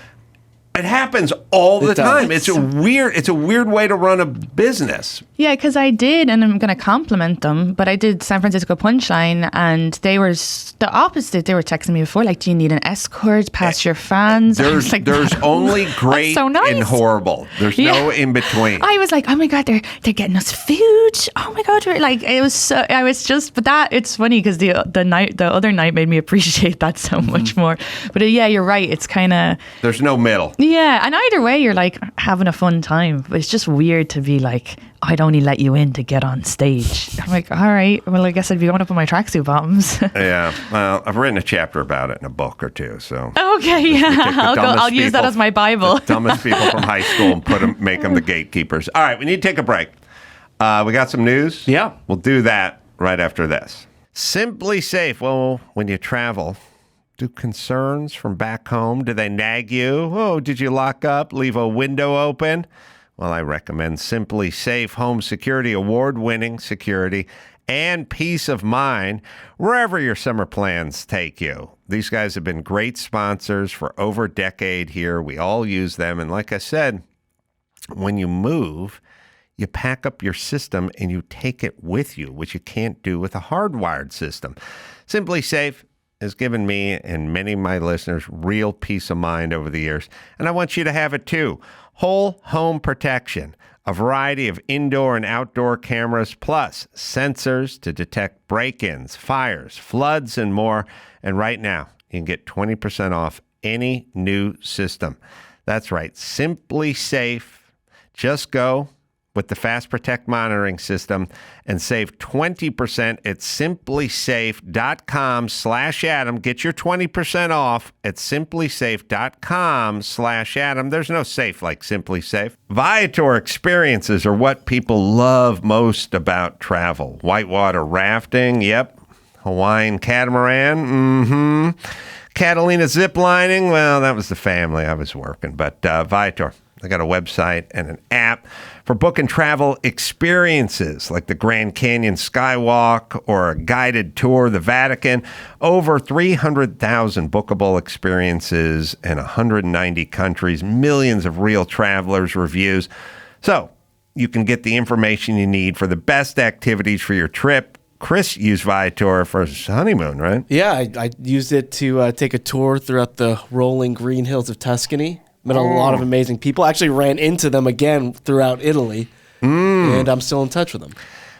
It happens all the time. does. It's a weird way to run a business. Yeah, because I did, and I'm going to compliment them, but I did San Francisco Punchline, and they were the opposite. They were texting me before, like, do you need an escort past your fans? I was like, There's only great so nice. and horrible. There's no in between. I was like, oh my God, they're getting us food. Oh my God. Like, it was so, I was just, but that, it's funny because the other night made me appreciate that so much more. But yeah, you're right. It's kind of. There's no middle. Yeah, and either way, you're like having a fun time. But it's just weird to be like, I'd only let you in to get on stage. I'm like, all right, well, I guess I'd be going up in my tracksuit bottoms. Yeah, well, I've written a chapter about it in a book or two, so. Okay, yeah, I'll use that as my Bible. The dumbest people from high school and make them the gatekeepers. All right, we need to take a break. We got some news. Yeah. We'll do that right after this. Simply Safe. Well, when you travel, do concerns from back home, do they nag you? Oh, did you lock up, leave a window open? Well, I recommend Simply Safe Home Security, award-winning security and peace of mind wherever your summer plans take you. These guys have been great sponsors for over a decade here. We all use them. And like I said, when you move, you pack up your system and you take it with you, which you can't do with a hardwired system. Simply Safe has given me and many of my listeners real peace of mind over the years, and I want you to have it too. Whole home protection, a variety of indoor and outdoor cameras, plus sensors to detect break-ins, fires, floods, and more. And right now, you can get 20% off any new system. That's right, Simply Safe. Just go with the Fast Protect monitoring system and save 20% at simplysafe.com/Adam. Get your 20% off at simplysafe.com/Adam. There's no safe like Simply Safe. Viator experiences are what people love most about travel. Whitewater rafting, yep. Hawaiian catamaran, Catalina zip lining, well, that was the family. I was working, but Viator. They got a website and an app for booking travel experiences like the Grand Canyon Skywalk or a guided tour of the Vatican. Over 300,000 bookable experiences in 190 countries, millions of real travelers' reviews. So you can get the information you need for the best activities for your trip. Chris used Viator for his honeymoon, right? Yeah, I used it to take a tour throughout the rolling green hills of Tuscany. Met a lot of amazing people. I actually ran into them again throughout Italy, and I'm still in touch with them.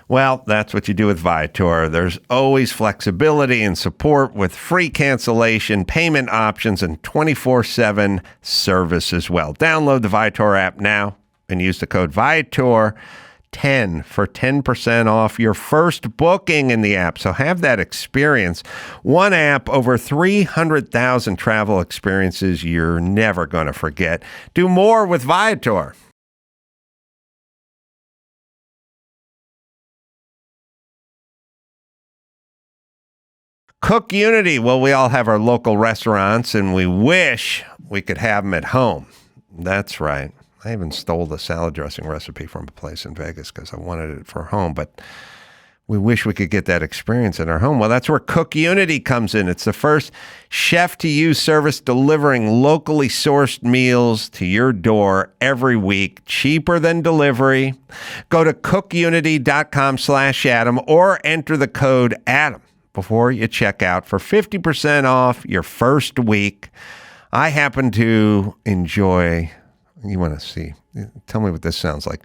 Well, that's what you do with Viator. There's always flexibility and support with free cancellation, payment options, and 24/7 service as well. Download the Viator app now and use the code Viator10 for 10% off your first booking in the app. So have that experience. One app, over 300,000 travel experiences you're never going to forget. Do more with Viator. Cook Unity. Well, we all have our local restaurants, and we wish we could have them at home. That's right. I even stole the salad dressing recipe from a place in Vegas because I wanted it for home, but we wish we could get that experience in our home. Well, that's where Cook Unity comes in. It's the first chef-to-you service delivering locally sourced meals to your door every week, cheaper than delivery. Go to cookunity.com/Adam or enter the code Adam before you check out for 50% off your first week. I happen to enjoy... You want to see? Tell me what this sounds like.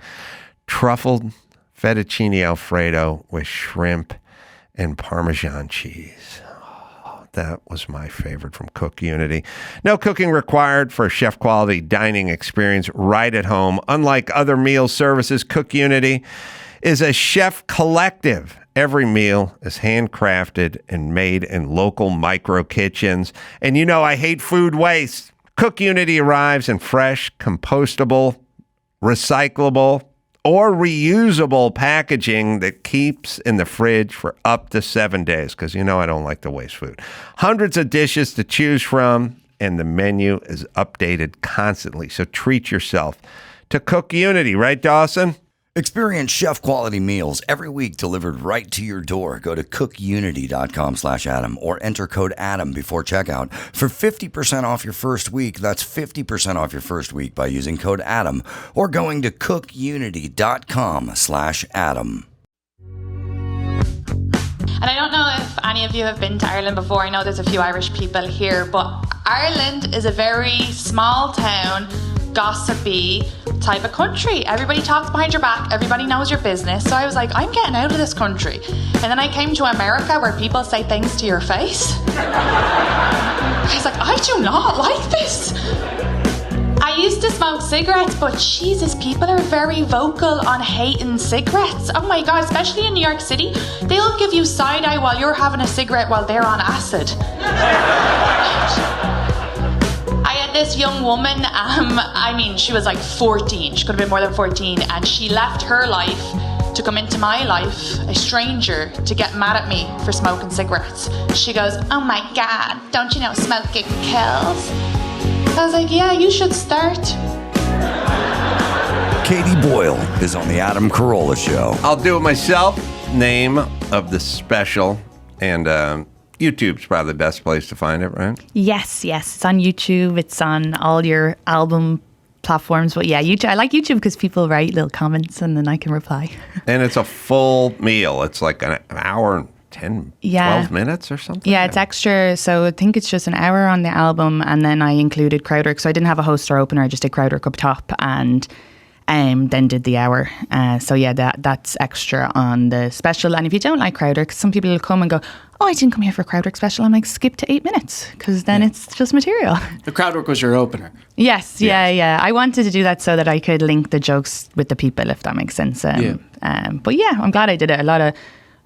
Truffled fettuccine Alfredo with shrimp and Parmesan cheese. Oh, that was my favorite from Cook Unity. No cooking required for a chef-quality dining experience right at home. Unlike other meal services, Cook Unity is a chef collective. Every meal is handcrafted and made in local micro kitchens. And you know I hate food waste. Cook Unity arrives in fresh, compostable, recyclable, or reusable packaging that keeps in the fridge for up to 7 days, because you know I don't like to waste food. Hundreds of dishes to choose from, and the menu is updated constantly, so treat yourself to Cook Unity, right, Dawson? Experience chef-quality meals every week delivered right to your door. Go to cookunity.com/Adam or enter code Adam before checkout for 50% off your first week. That's 50% off your first week by using code Adam or going to cookunity.com/Adam. And I don't know if any of you have been to Ireland before. I know there's a few Irish people here, but Ireland is a very small town, gossipy type of country. Everybody talks behind your back. Everybody knows your business. So I was like, I'm getting out of this country. And then I came to America where people say things to your face. I was like, I do not like this. I smoke cigarettes, but Jesus, people are very vocal on hating cigarettes. Oh my God, especially in New York City. They'll give you side-eye while you're having a cigarette while they're on acid. I had this young woman, she was like 14. She could have been more than 14, and she left her life to come into my life, a stranger, to get mad at me for smoking cigarettes. She goes, oh my God, don't you know smoking kills? I was like, yeah, you should start. Katie Boyle is on the Adam Carolla Show. I'll do it myself. Name of the special, and YouTube's probably the best place to find it, right? Yes. It's on YouTube. It's on all your album platforms. But yeah, YouTube. I like YouTube because people write little comments and then I can reply. And it's a full meal. It's like an hour and 10, 12 minutes or something? Yeah, it's extra. So I think it's just an hour on the album, and then I included crowdwork. So I didn't have a host or opener. I just did crowdwork up top and then did the hour. So yeah, that's extra on the special. And if you don't like crowdwork, some people will come and go, oh, I didn't come here for a crowdwork special. I'm like, skip to 8 minutes, because then it's just material. The crowdwork was your opener. Yes. I wanted to do that so that I could link the jokes with the people, if that makes sense. But yeah, I'm glad I did it. A lot of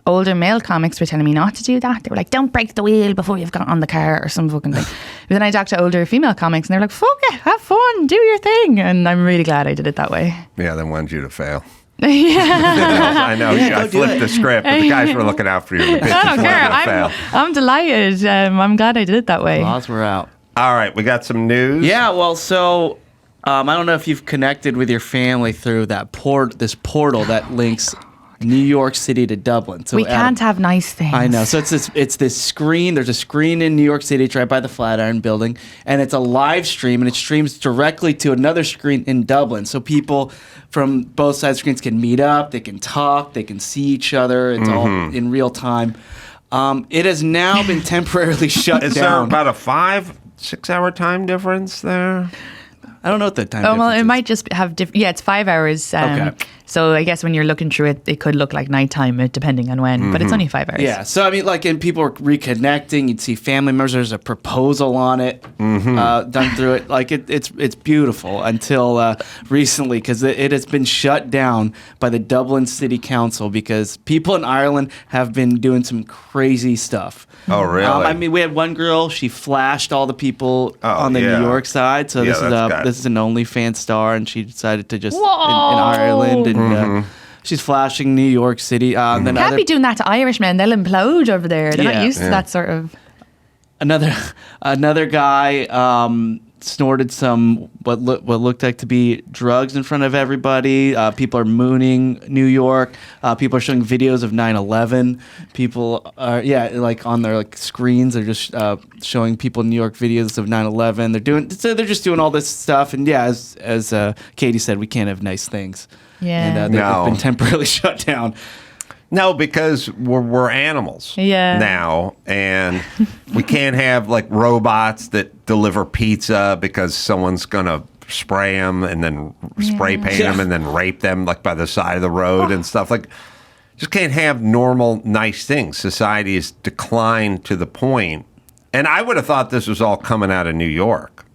older male comics were telling me not to do that. They were like, don't break the wheel before you've got on the car or some fucking thing. But then I talked to older female comics and they were like, fuck it, have fun, do your thing. And I'm really glad I did it that way. Yeah, they wanted you to fail. Yeah. I know. I flipped the script, but the guys were looking out for you. I don't care. I'm delighted. I'm glad I did it that way. Laws were out. All right, we got some news. Yeah, well, so I don't know if you've connected with your family through that this portal that links New York City to Dublin. So we can't have nice things. I know. So it's this screen. There's a screen in New York City. It's right by the Flatiron Building, and it's a live stream, and it streams directly to another screen in Dublin. So people from both sides of screens can meet up. They can talk. They can see each other. It's all in real time. It has now been temporarily shut down. Is there about a 5-6 hour time difference there? I don't know what the time well, difference it is. might just have different. Yeah, it's 5 hours. Okay. So I guess when you're looking through it, it could look like nighttime, depending on when. But it's only 5 hours. Yeah. So I mean, and people are reconnecting. You'd see family members. There's a proposal on it done through it. Like it's beautiful until recently, because it has been shut down by the Dublin City Council because people in Ireland have been doing some crazy stuff. Oh, really? I mean, we had one girl. She flashed all the people on the New York side. So this is an OnlyFans star, and she decided to just in Ireland, and she's flashing New York City. Then Can't be doing that to Irishmen. They'll implode over there. They're not used to that sort of. Another guy snorted some what looked like to be drugs in front of everybody. People are mooning New York. People are showing videos of 9/11. People are on their screens. They're just showing people in New York videos of 9/11. They're just doing all this stuff. And yeah, as Katie said, we can't have nice things. Yeah, and they've been temporarily shut down. No, because we're animals now, and we can't have robots that deliver pizza because someone's gonna spray them and then spray paint them and then rape them by the side of the road and stuff. Just can't have normal, nice things. Society has declined to the point, and I would have thought this was all coming out of New York.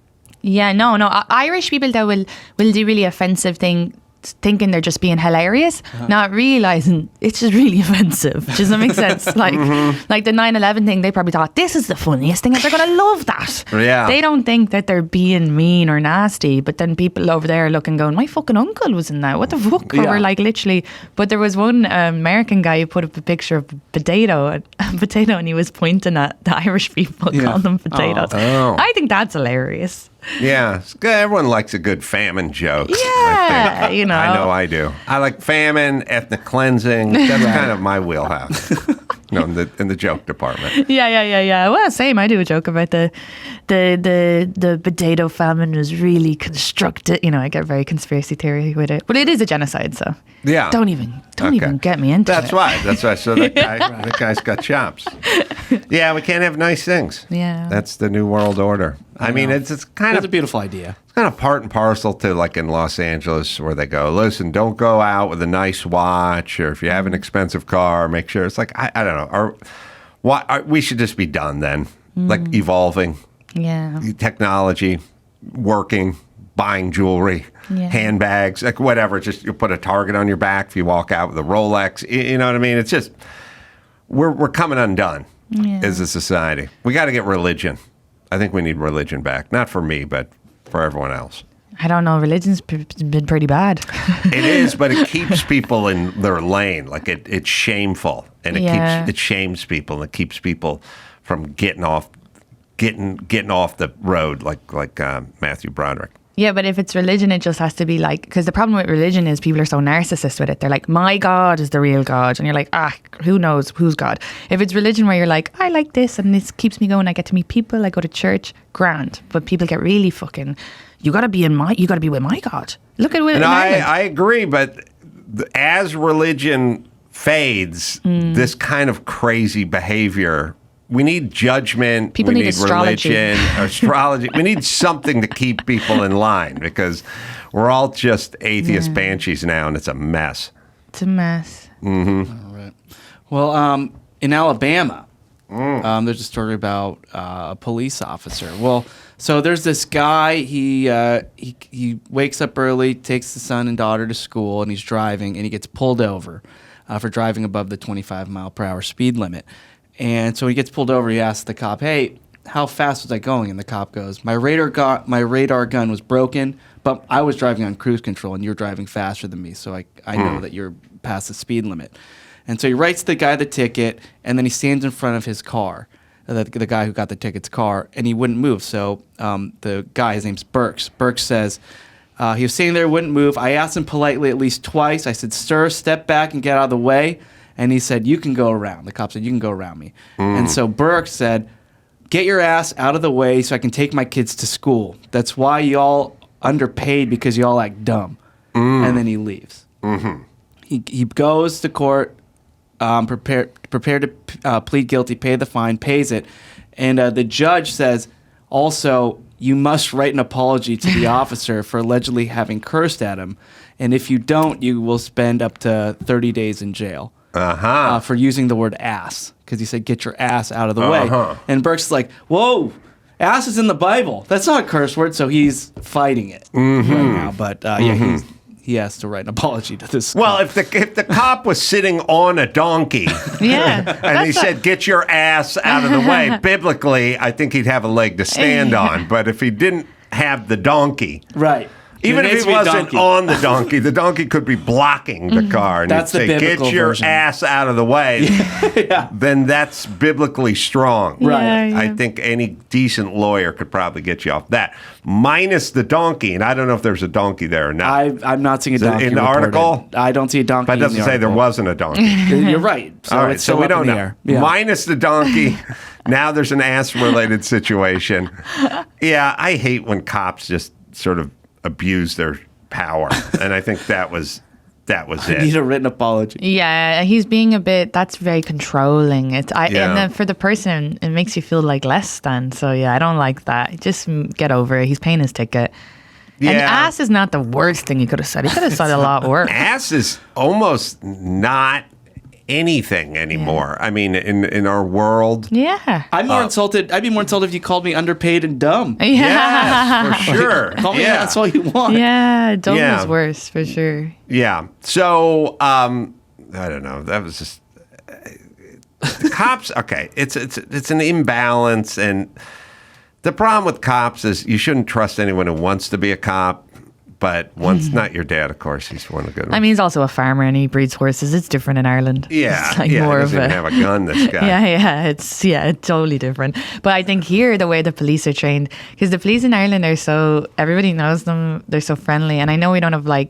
Yeah, no. Irish people though will do really offensive things, thinking they're just being hilarious, not realizing it's just really offensive. Does that make sense? Like the 9/11 thing, they probably thought this is the funniest thing and they're gonna love that. Yeah. They don't think that they're being mean or nasty, but then people over there looking going, my fucking uncle was in that. What the fuck? Or we're literally. But there was one American guy who put up a picture of a potato and he was pointing at the Irish people, calling them potatoes. Oh. I think that's hilarious. Yeah, everyone likes a good famine joke. Yeah, I know I do. I like famine, ethnic cleansing. That's kind of my wheelhouse. In the joke department. Yeah. Well, same. I do a joke about the potato famine was really constructed. I get very conspiracy theory with it, but it is a genocide. So yeah, don't even get me into That's it. Right. So that guy's got chops. Yeah, we can't have nice things. Yeah, that's the new world order. I mean, it's kind of a beautiful idea. It's kind of part and parcel to in Los Angeles where they go, listen, don't go out with a nice watch, or if you have an expensive car, make sure it's I don't know. We should just be done then, evolving. Yeah. Technology, working, buying jewelry, handbags, like whatever. Just you put a target on your back if you walk out with a Rolex. You know what I mean? It's just we're coming undone as a society. We got to get religion. I think we need religion back. Not for me, but for everyone else. I don't know. Religion's been pretty bad. It is, but it keeps people in their lane. Like it's shameful, and it shames people, and it keeps people from getting off the road, like Matthew Broderick. Yeah, but if it's religion, it just has to be like, because the problem with religion is people are so narcissist with it. They're like, my God is the real God. And you're like, who knows who's God? If it's religion where you're like, I like this and this keeps me going, I get to meet people, I go to church, grand. But people get really fucking, you got to be with my God. Look at it. And I agree, but as religion fades, this kind of crazy behavior, we need judgment. People need astrology. Religion, astrology. We need something to keep people in line because we're all just atheist banshees now, and it's a mess. It's a mess. Mm-hmm. All right. Well, in Alabama, there's a story about a police officer. Well, so there's this guy. He wakes up early, takes the son and daughter to school, and he's driving, and he gets pulled over for driving above the 25-mile-per-hour speed limit. And so when he gets pulled over, he asks the cop, "Hey, how fast was I going?" And the cop goes, my radar gun was broken, but I was driving on cruise control, and you're driving faster than me, so I know that you're past the speed limit." And so he writes the guy the ticket, and then he stands in front of his car, the guy who got the ticket's car, and he wouldn't move. So the guy, his name's Burks. Burks says, he was sitting there, wouldn't move. I asked him politely at least twice. I said, "Sir, step back and get out of the way." And he said, "You can go around." The cop said, "You can go around me." And so Burke said, "Get your ass out of the way so I can take my kids to school. That's why y'all underpaid, because y'all act dumb." And then he leaves. Mm-hmm. He goes to court, prepared to plead guilty, pay the fine, pays it. And the judge says, also, you must write an apology to the officer for allegedly having cursed at him. And if you don't, you will spend up to 30 days in jail. For using the word ass, because he said, "Get your ass out of the way." And Burke's is like, "Whoa, ass is in the Bible. That's not a curse word." So he's fighting it right now. But he has to write an apology to this. Well, cop. if the cop was sitting on a donkey, and he said, "Get your ass out of the way," biblically, I think he'd have a leg to stand on. But if he didn't have the donkey, right. Even if he wasn't on the donkey could be blocking the car. And that's the say, biblical "Get your version. ass out of the way." Then that's biblically strong. Right. I think any decent lawyer could probably get you off that. Minus the donkey, and I don't know if there's a donkey there or not. I'm not seeing a donkey in the reported. article. I don't see a donkey. But it doesn't say there wasn't a donkey. You're right. So all right, it's so still we up don't in the know. air. Yeah. Minus the donkey. Now there's an ass-related situation. Yeah, I hate when cops just sort of abuse their power, and I think that was it. Need a written apology. Yeah, he's being that's very controlling. And then for the person, it makes you feel like less than. So yeah, I don't like that. Just get over it. He's paying his ticket. Yeah. And ass is not the worst thing he could have said. He could have said a lot worse. Ass is almost not anything anymore. I mean, in our world. Yeah. I'm more insulted. I'd be more insulted if you called me underpaid and dumb. Yeah. Yes, for sure. Call me that's all you want. Yeah, dumb is worse for sure. Yeah. So, I don't know. That was just the cops. Okay, it's an imbalance, and the problem with cops is you shouldn't trust anyone who wants to be a cop. But once, not your dad, of course, he's one of the good ones. I mean, he's also a farmer and he breeds horses. It's different in Ireland. Yeah, it's like he more doesn't of even have a gun, this guy. It's totally different. But I think here, the way the police are trained, because the police in Ireland everybody knows them, they're so friendly. And I know we don't have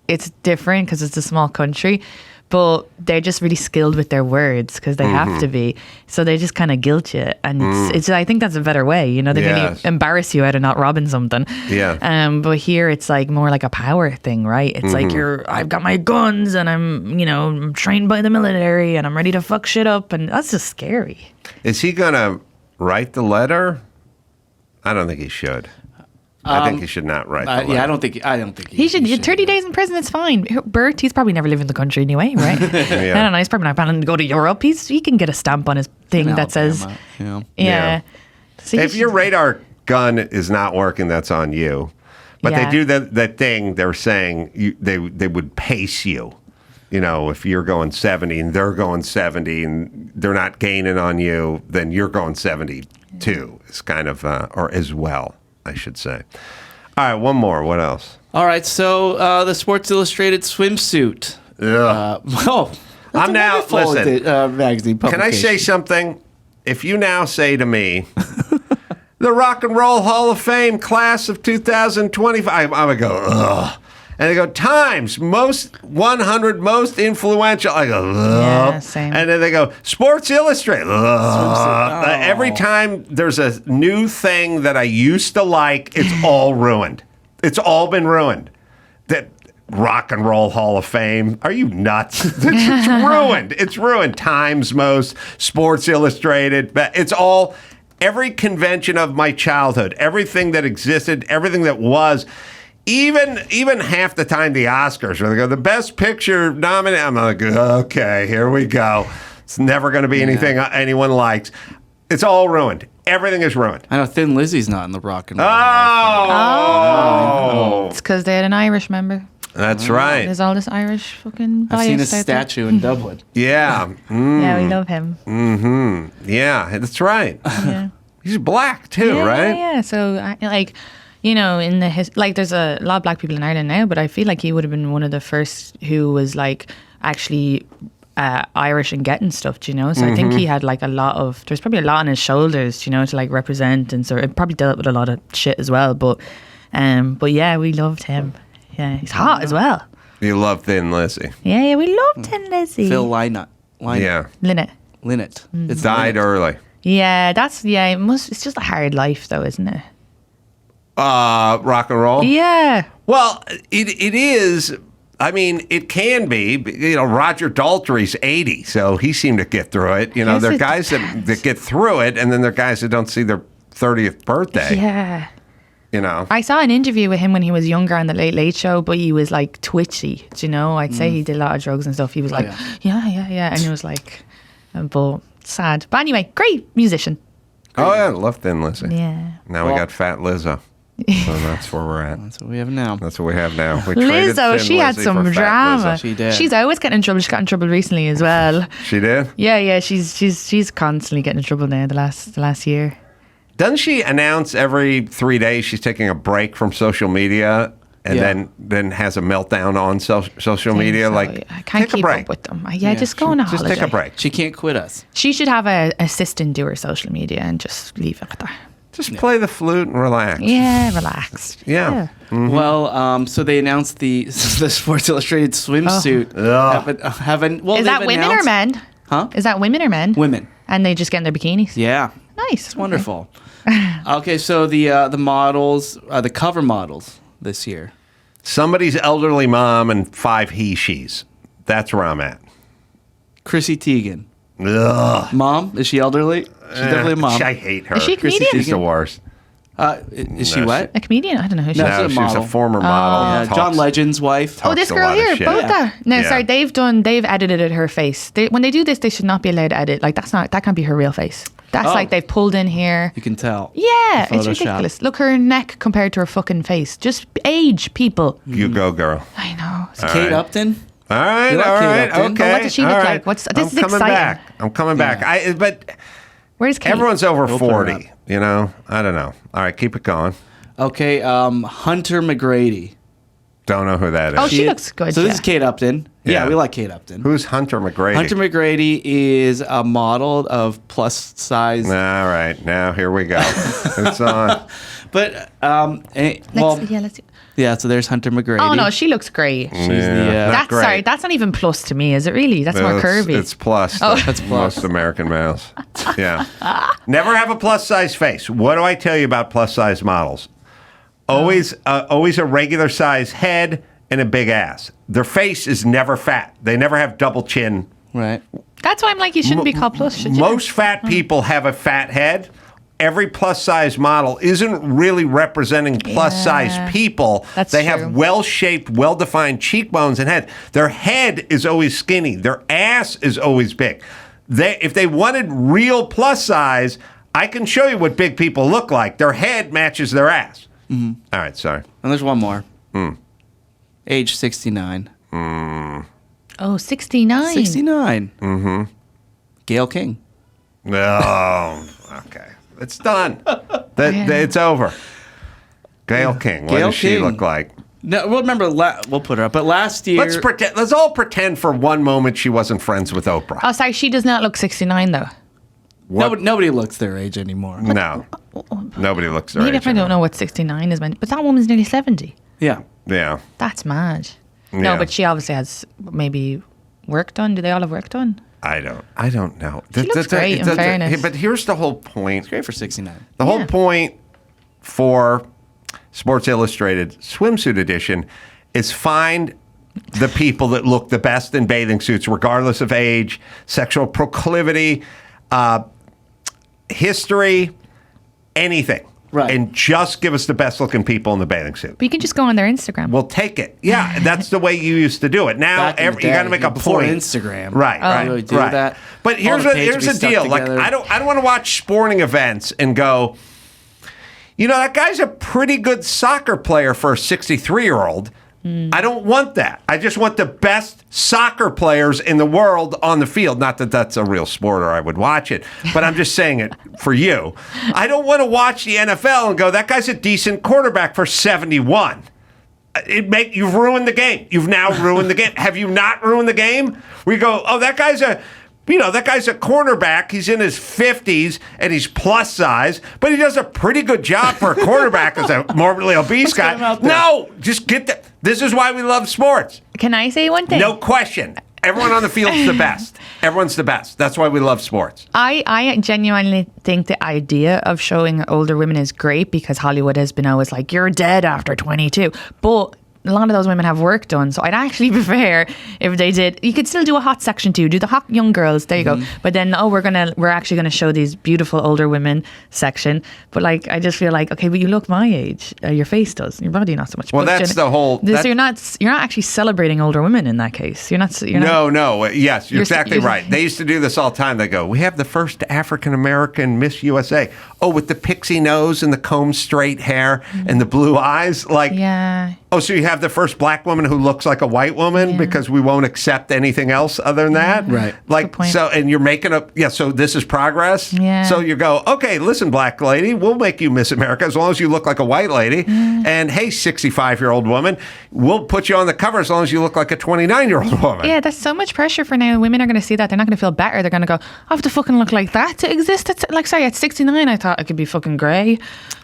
it's different because it's a small country, but they're just really skilled with their words because they have to be. So they just kind of guilt you. And I think that's a better way. They really embarrass you out of not robbing something. Yeah. But here it's more like a power thing, right? It's like I've got my guns and I'm trained by the military and I'm ready to fuck shit up. And that's just scary. Is he going to write the letter? I don't think he should. I think he should not write the letter. Yeah, I don't think he should. 30 days in prison, it's fine. Bert, he's probably never lived in the country anyway, right? I don't know. He's probably not planning to go to Europe. He can get a stamp on his thing that says, yeah. Yeah. So if your radar gun is not working, that's on you. But Yeah. they do that thing. They're saying they would pace you. If you're going 70 and they're going 70 and they're not gaining on you, then you're going 72. It's kind of, or as well, I should say. All right, one more. What else? All right, so the Sports Illustrated Swimsuit. That's I'm a now, wonderful listen, magazine can I publication. say something? If you now say to me, the Rock and Roll Hall of Fame class of 2025, I'm going to go, ugh. And they go, Times, 100 most influential. I go, ugh. Yeah, same. And then they go, Sports Illustrated. Ugh. Every time there's a new thing that I used to like, it's all ruined. It's all been ruined. That Rock and Roll Hall of Fame. Are you nuts? It's ruined. It's ruined. Times Most, Sports Illustrated. It's all, every convention of my childhood, everything that existed, everything that was, even half the time the Oscars, where they go, the best picture nominated. I'm like, okay, here we go. It's never going to be anything anyone likes. It's all ruined. Everything is ruined. I know Thin Lizzy's not in the Rock and Roll. Oh! It's because they had an Irish member. That's right. There's all this Irish fucking bias I've seen a out there. statue in Dublin. Yeah. Yeah, we love him. Yeah, that's right. Yeah. He's black too, Yeah, right? Yeah. So, in the there's a lot of black people in Ireland now, but I feel like he would have been one of the first who was actually Irish and getting stuff. So I think he had there's probably a lot on his shoulders, to represent, and so it probably dealt with a lot of shit as well. But yeah, we loved him. Yeah, he's hot as well. You love Thin Lizzy. Yeah, we loved Thin Lizzy. Phil Lynott. Yeah. Lynette. It's Died early. Yeah, it's just a hard life though, isn't it? Rock and roll? Yeah. Well, it is. I mean, it can be. Roger Daltrey's 80, so he seemed to get through it. There are it guys that get through it, and then there are guys that don't see their 30th birthday. Yeah. I saw an interview with him when he was younger on the Late Late Show, but he was twitchy. I'd say he did a lot of drugs and stuff. He was yeah, and it was but sad. But anyway, great musician. Oh yeah, love Thin Lizzy. Yeah. Now we got Fat Lizzo. So that's where we're at. That's what we have now. That's what we have now. We traded Lizzo, Thin she had Lizzy some for Fat drama. Lizzo. She did. She's always getting in trouble. She got in trouble recently as well. She did? Yeah. She's constantly getting in trouble now. The last year. Doesn't she announce every 3 days she's taking a break from social media and then has a meltdown on social media? So, I can't take a keep break. up with them. Just go on a Just holiday. take a break. She can't quit us. She should have an assistant do her social media and just leave it with her. Just play the flute and relax. Yeah, relaxed. Yeah. Mm-hmm. Well, so they announced the Sports Illustrated swimsuit. Is that women or men? Huh? Is that women or men? Women. And they just get in their bikinis? Yeah. Nice. It's wonderful. Okay, so the models, the cover models this year. Somebody's elderly mom and 5 he/she's. That's where I'm at. Chrissy Teigen. Ugh. Mom? Is she elderly? She's definitely a mom. I hate her. Is she a comedian? She's the worst. Is she No, what? A comedian? I don't know who she No, is. No, she's a she's a model. former model. Yeah, Talks- John Legend's wife. Oh, this talks a girl lot of here, shit. both that. No, Yeah. sorry, they've edited her face. When they do this, they should not be allowed to edit. That can't be her real face. That's Oh. they've pulled in here. You can tell. Yeah, it's Photoshop. ridiculous. Look, her neck compared to her fucking face. Just age, people. You go, girl. I know. Kate right. Upton. All right, You like all Kate right, Upton? okay. But what does she look all right. like? This is I'm coming exciting. back. I'm coming back. But Where's Kate? everyone's over We'll put her 40. I don't know. All right, keep it going. Okay, Hunter McGrady. Don't know who that is. Oh, she looks good. So this yeah. is Kate Upton. Yeah. Yeah, we like Kate Upton. Who's Hunter McGrady? Hunter McGrady is a model of plus size. All right, now here we go. It's on. But Let's see. yeah. So there's Hunter McGrady. Oh no, she looks great. She's the Not great. Sorry, that's not even plus to me, is it really? That's more curvy. It's plus. Oh. That's plus. Most American males. Yeah. Never have a plus size face. What do I tell you about plus size models? Always a regular size head and a big ass. Their face is never fat. They never have double chin. right. That's why I'm like, you shouldn't be called plus, should you? Most fat people have a fat head. Every plus size model isn't really representing plus size people. That's they true. have well shaped, well defined cheekbones and head. Their head is always skinny. Their ass is always big. If they wanted real plus size, I can show you what big people look like. Their head matches their ass. All right, sorry. And there's one more. Age 69. Oh, 69. 69. Mm-hmm. Gail King. No. Okay. It's done. It's over. Gail King. What Gail does she King. look like? No, we'll remember. We'll put her up. But last year, Let's pretend. Let's all pretend for one moment she wasn't friends with Oprah. Oh, sorry. She does not look 69, though. nobody looks their age anymore. No. Nobody looks their Maybe age if I don't know what 69 is, but that woman's nearly 70. Yeah. Yeah. That's mad. Yeah. No, but she obviously has maybe work done. Do they all have work done? I don't know. She looks great, in fairness. But here's the whole point. Great for 69. The whole point for Sports Illustrated Swimsuit Edition is find the people that look the best in bathing suits, regardless of age, sexual proclivity, history, anything. Right. And just give us the best looking people in the bathing suit. But you can just go on their Instagram. We'll take it. Yeah, that's the way you used to do it. Now Back in the you got to day, make a before point. Instagram. Right, right, really do right. that. But All here's the pages the be stuck deal. Like together. I don't want to watch sporting events and go, you know, that guy's a pretty good soccer player for a 63-year-old. I don't want that. I just want the best soccer players in the world on the field. Not that that's a real sport or I would watch it, but I'm just saying it for you. I don't want to watch the NFL and go, that guy's a decent quarterback for 71. You've ruined the game. You've now ruined the game. Have you not ruined the game? We go, oh, that guy's a cornerback. He's in his 50s and he's plus size, but he does a pretty good job for a quarterback as a morbidly obese guy. No, just get that. This is why we love sports. Can I say one thing? No question. Everyone on the field's the best. Everyone's the best. That's why we love sports. I genuinely think the idea of showing older women is great because Hollywood has been always like, you're dead after 22. But a lot of those women have work done, so I'd actually prefer if they did. You could still do a hot section too. Do the hot young girls. There you go. But then, we're actually gonna show these beautiful older women section. But like, I just feel like, okay, but you look my age. Your face does. Your body not so much. Well, but that's the whole. So you're not actually celebrating older women in that case. You're not. No. Yes, you're exactly you're- right. They used to do this all the time. They go, we have the first African American Miss USA. Oh, with the pixie nose and the comb straight hair and the blue eyes. Like, Yeah. oh, so you have the first black woman who looks like a white woman because we won't accept anything else other than that? Right. Like, Good point. so, and you're making so this is progress? Yeah. So you go, okay, listen, black lady, we'll make you Miss America as long as you look like a white lady. And hey, 65-year-old woman, we'll put you on the cover as long as you look like a 29-year-old woman. Yeah, that's so much pressure for now. Women are going to see that. They're not going to feel better. They're going to go, I have to fucking look like that to exist. It's like, sorry, at 69, I thought I could be fucking grey.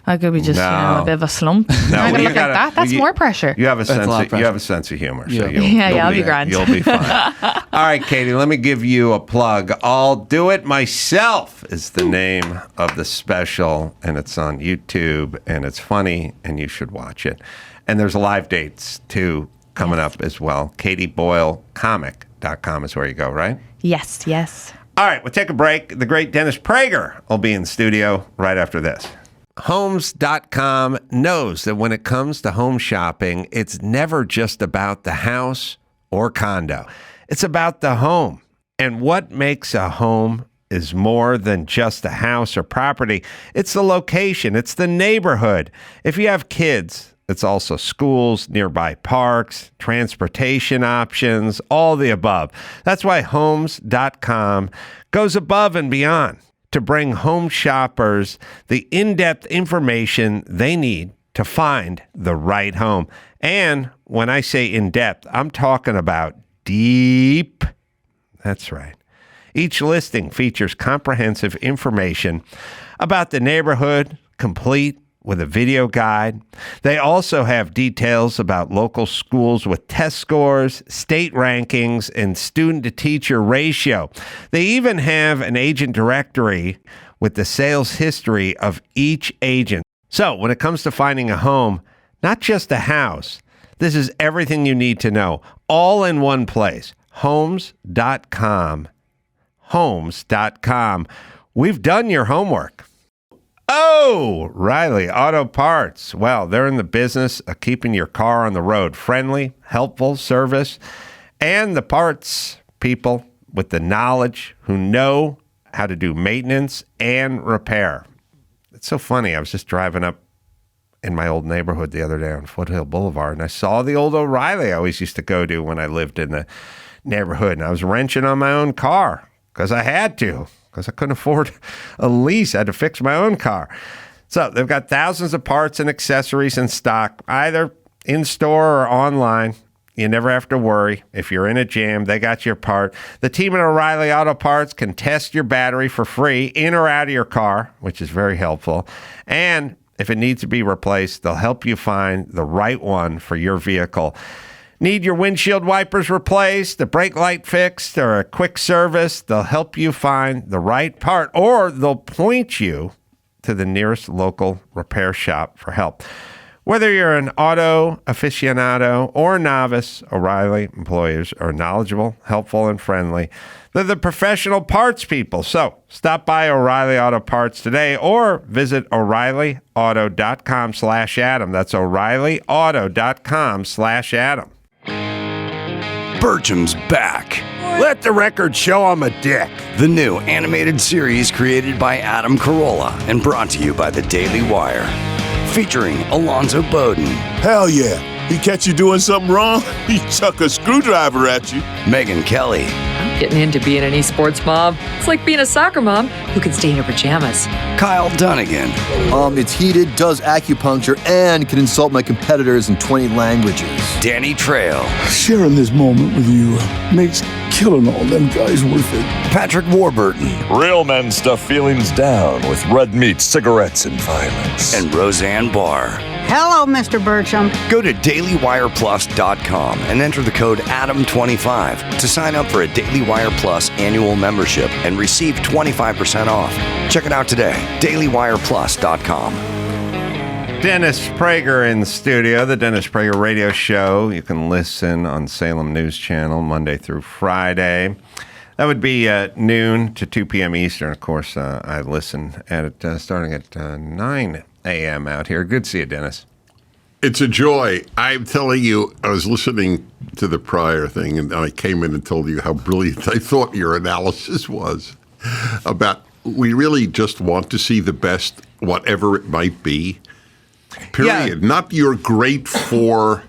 I could be just, a bit of a slump. No, I'm going to you look gotta- like that. That's more pressure. You have a sense. a lot of You have pressure. a sense of humor. So Yeah. you'll I'll be grand. You'll be fine. All right, Katie. Let me give you a plug. I'll do it myself is the name of the special, and it's on YouTube, and it's funny, and you should watch it. And there's live dates too coming up as well. KatieBoyleComic.com is where you go, right? Yes. All right, we'll take a break. The great Dennis Prager will be in the studio right after this. Homes.com knows that when it comes to home shopping, it's never just about the house or condo. It's about the home. And what makes a home is more than just a house or property. It's the location. It's the neighborhood. If you have kids, it's also schools, nearby parks, transportation options, all the above. That's why Homes.com goes above and beyond to bring home shoppers the in-depth information they need to find the right home. And when I say in-depth, I'm talking about deep. That's right. Each listing features comprehensive information about the neighborhood, complete with a video guide. They also have details about local schools with test scores, state rankings, and student-to-teacher ratio. They even have an agent directory with the sales history of each agent. So when it comes to finding a home, not just a house, this is everything you need to know, all in one place. Homes.com. Homes.com. We've done your homework. Oh, Riley Auto Parts. Well, they're in the business of keeping your car on the road. Friendly, helpful service, and the parts people with the knowledge who know how to do maintenance and repair. It's so funny. I was just driving up in my old neighborhood the other day on Foothill Boulevard, and I saw the old O'Reilly I always used to go to when I lived in the neighborhood, and I was wrenching on my own car because I had to, because I couldn't afford a lease. I had to fix my own car. So they've got thousands of parts and accessories in stock, either in store or online. You never have to worry. If you're in a jam, they got your part. The team at O'Reilly Auto Parts can test your battery for free in or out of your car, which is very helpful. And if it needs to be replaced, they'll help you find the right one for your vehicle. Need your windshield wipers replaced, the brake light fixed, or a quick service? They'll help you find the right part, or they'll point you to the nearest local repair shop for help. Whether you're an auto aficionado or novice, O'Reilly employees are knowledgeable, helpful, and friendly. They're the professional parts people. So stop by O'Reilly Auto Parts today or visit O'ReillyAuto.com/Adam. That's O'ReillyAuto.com/Adam. Bertram's back. Let the record show I'm a dick. The new animated series created by Adam Carolla and brought to you by the Daily Wire. Featuring Alonzo Bowden, Hell yeah. He catch you doing something wrong, he chuck a screwdriver at you. Megyn Kelly, Getting into being an esports mom, it's like being a soccer mom who can stay in her pajamas. Kyle Dunnigan, It's heated, does acupuncture, and can insult my competitors in 20 languages. Danny Trejo, Sharing this moment with you makes killing all them guys worth it. Patrick Warburton, Real men stuff feelings down with red meat, cigarettes, and violence. and Roseanne Barr. Hello, Mr. Bertram. Go to DailyWirePlus.com and enter the code ADAM25 to sign up for a Daily Wire Plus annual membership and receive 25% off. Check it out today, DailyWirePlus.com. Dennis Prager in the studio, the Dennis Prager Radio Show. You can listen on Salem News Channel Monday through Friday. That would be noon to 2 p.m. Eastern. Of course, I listen at it starting at 9 a.m. out here. Good to see you, Dennis. It's a joy. I'm telling you, I was listening to the prior thing, and I came in and told you how brilliant I thought your analysis was about we really just want to see the best, whatever it might be. Period. Yeah. Not you're great for.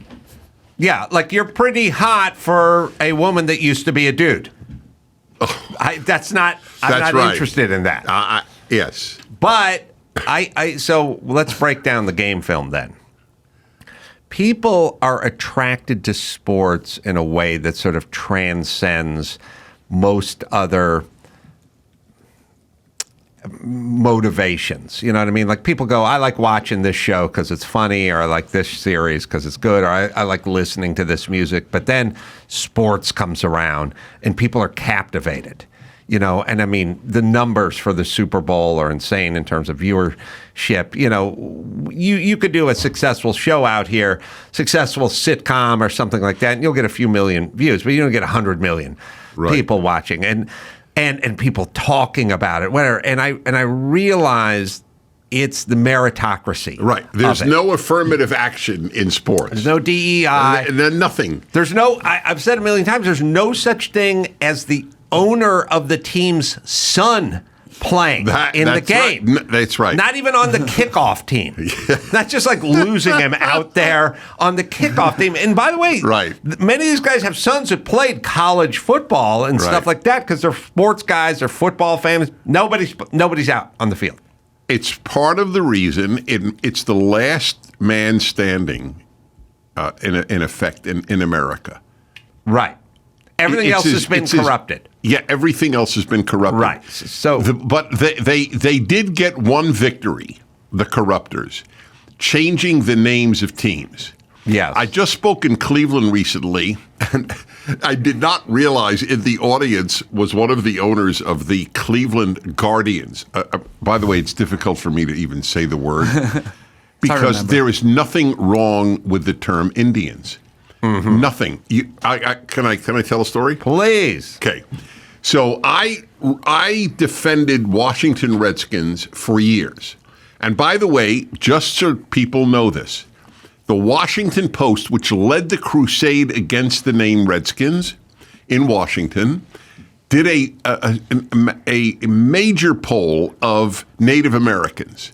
Yeah, like you're pretty hot for a woman that used to be a dude. I'm not right. interested in that. Yes. But so let's break down the game film then. People are attracted to sports in a way that sort of transcends most other motivations. You know what I mean? Like people go, I like watching this show because it's funny, or I like this series because it's good, or I like listening to this music. But then sports comes around and people are captivated. You know, and I mean, the numbers for the Super Bowl are insane in terms of viewership. You know, you could do a successful show out here, successful sitcom or something like that, and you'll get a few million views, but you don't get 100 million people watching and people talking about it. Whatever. And I realized it's the meritocracy. Right. There's no affirmative action in sports. There's no DEI. Nothing. There's no. I've said it a million times. There's no such thing as the owner of the team's son playing in the game. Right. That's right. Not even on the kickoff team. Not just like losing him out there on the kickoff team. And by the way, many of these guys have sons who played college football and stuff like that because they're sports guys, they're football fans. Nobody's out on the field. It's part of the reason. It's the last man standing, in effect, in America. Right. Everything else has been corrupted. Yeah, everything else has been corrupted. Right. So, but they did get one victory, the corruptors, changing the names of teams. Yes. I just spoke in Cleveland recently, and I did not realize in the audience was one of the owners of the Cleveland Guardians. By the way, it's difficult for me to even say the word because there is nothing wrong with the term Indians. Mm-hmm. Nothing. Can I tell a story? Please. Okay. So I defended Washington Redskins for years. And by the way, just so people know this, the Washington Post, which led the crusade against the name Redskins in Washington, did a major poll of Native Americans,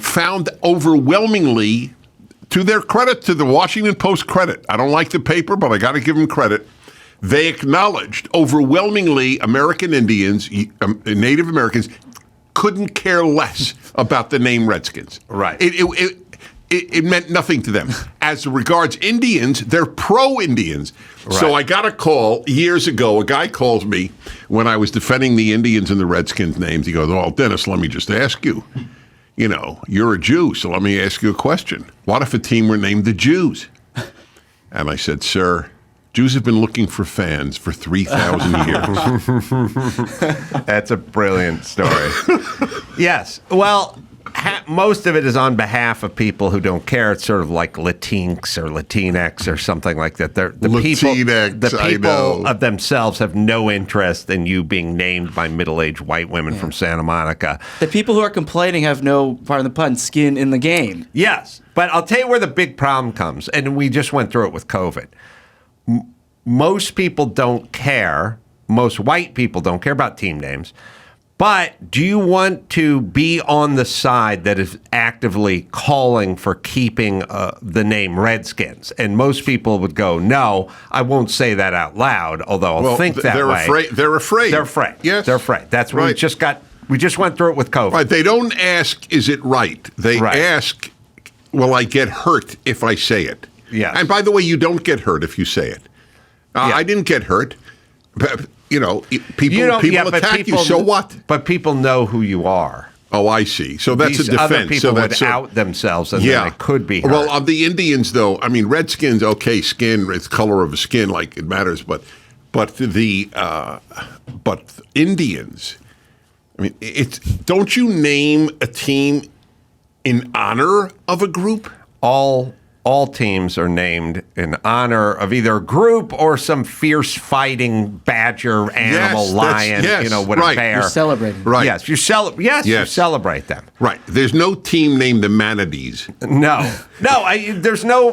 found overwhelmingly to their credit, to the Washington Post credit, I don't like the paper, but I got to give them credit. They acknowledged overwhelmingly American Indians, Native Americans, couldn't care less about the name Redskins. Right. It meant nothing to them. As regards Indians, they're pro-Indians. Right. So I got a call years ago. A guy calls me when I was defending the Indians and the Redskins names. He goes, "Oh, Dennis, let me just ask you. You know, you're a Jew, so let me ask you a question. What if a team were named the Jews?" And I said, "Sir, Jews have been looking for fans for 3,000 years." That's a brilliant story. Yes. Well, most of it is on behalf of people who don't care. It's sort of like Latinx or Latinx or something like that. The people of themselves have no interest in you being named by middle-aged white women from Santa Monica. The people who are complaining have no, pardon the pun, skin in the game. Yes. But I'll tell you where the big problem comes, and we just went through it with COVID. Most people don't care. Most white people don't care about team names. But do you want to be on the side that is actively calling for keeping the name Redskins? And most people would go, no, I won't say that out loud, although I'll think that way. They're afraid. They're afraid. Yes. They're afraid. That's what right. we just went through it with COVID. Right. They don't ask, is it right? They ask, will I get hurt if I say it? Yes. And by the way, you don't get hurt if you say it. I didn't get hurt. But, you know, people attack you, so what? But people know who you are. Oh, I see. So that's These a defense. Other people would out themselves, and then they could be hurt. Well, on the Indians, though, I mean, Redskins, okay, skin, it's color of the skin, like it matters, but Indians, I mean, don't you name a team in honor of a group? All teams are named in honor of either a group or some fierce fighting badger, animal, lion, with a bear. You're celebrating. Right. Yes, you celebrate them. Right. There's no team named the Manatees. No. There's no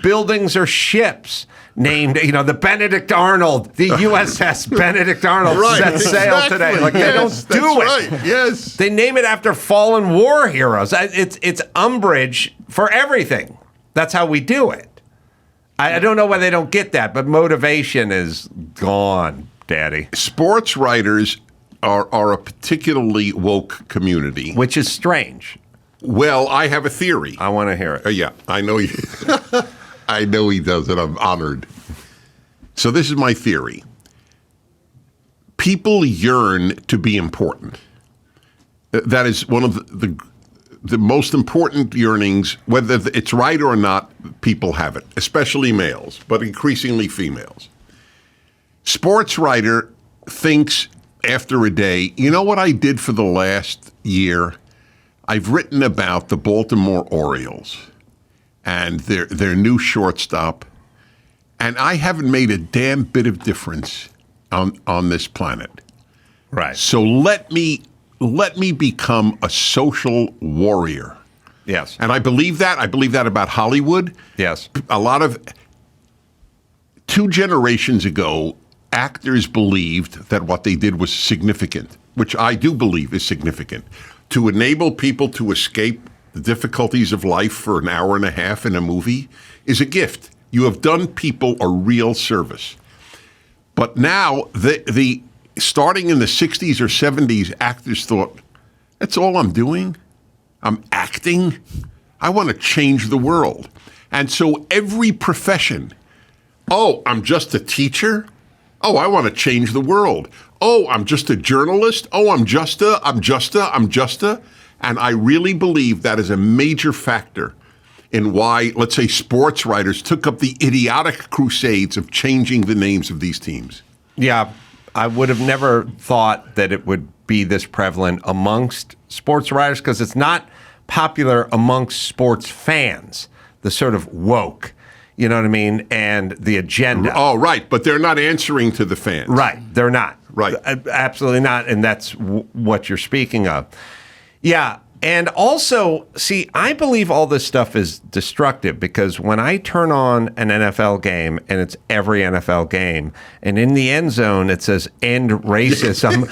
buildings or ships named, the Benedict Arnold, the USS Benedict Arnold set sail today. Like, they don't do it. Right. Yes. They name it after fallen war heroes. It's umbrage for everything. That's how we do it. I don't know why they don't get that, but motivation is gone, Daddy. Sports writers are a particularly woke community. Which is strange. Well, I have a theory. I want to hear it. Yeah, I know he I know he does, and I'm honored. So this is my theory. People yearn to be important. That is one of the most important yearnings, whether it's right or not, people have it, especially males, but increasingly females. Sports writer thinks after a day, you know what I did for the last year? I've written about the Baltimore Orioles and their new shortstop, and I haven't made a damn bit of difference on this planet. Right. So let me become a social warrior. Yes. And I believe that. I believe that about Hollywood. Yes. A lot of 2 generations ago, actors believed that what they did was significant, which I do believe is significant. To enable people to escape the difficulties of life for an hour and a half in a movie is a gift. You have done people a real service. But now, the starting in the 60s or 70s, actors thought, that's all I'm doing? I'm acting? I want to change the world. And so every profession, I'm just a teacher? Oh, I want to change the world. Oh, I'm just a journalist? Oh, I'm just a. And I really believe that is a major factor in why, let's say, sports writers took up the idiotic crusades of changing the names of these teams. Yeah. I would have never thought that it would be this prevalent amongst sports writers because it's not popular amongst sports fans, the sort of woke, you know what I mean, and the agenda. Oh, right, but they're not answering to the fans. Right, they're not. Right. Absolutely not, and that's what you're speaking of. Yeah, And also, see, I believe all this stuff is destructive because when I turn on an NFL game and it's every NFL game, and in the end zone it says end racism,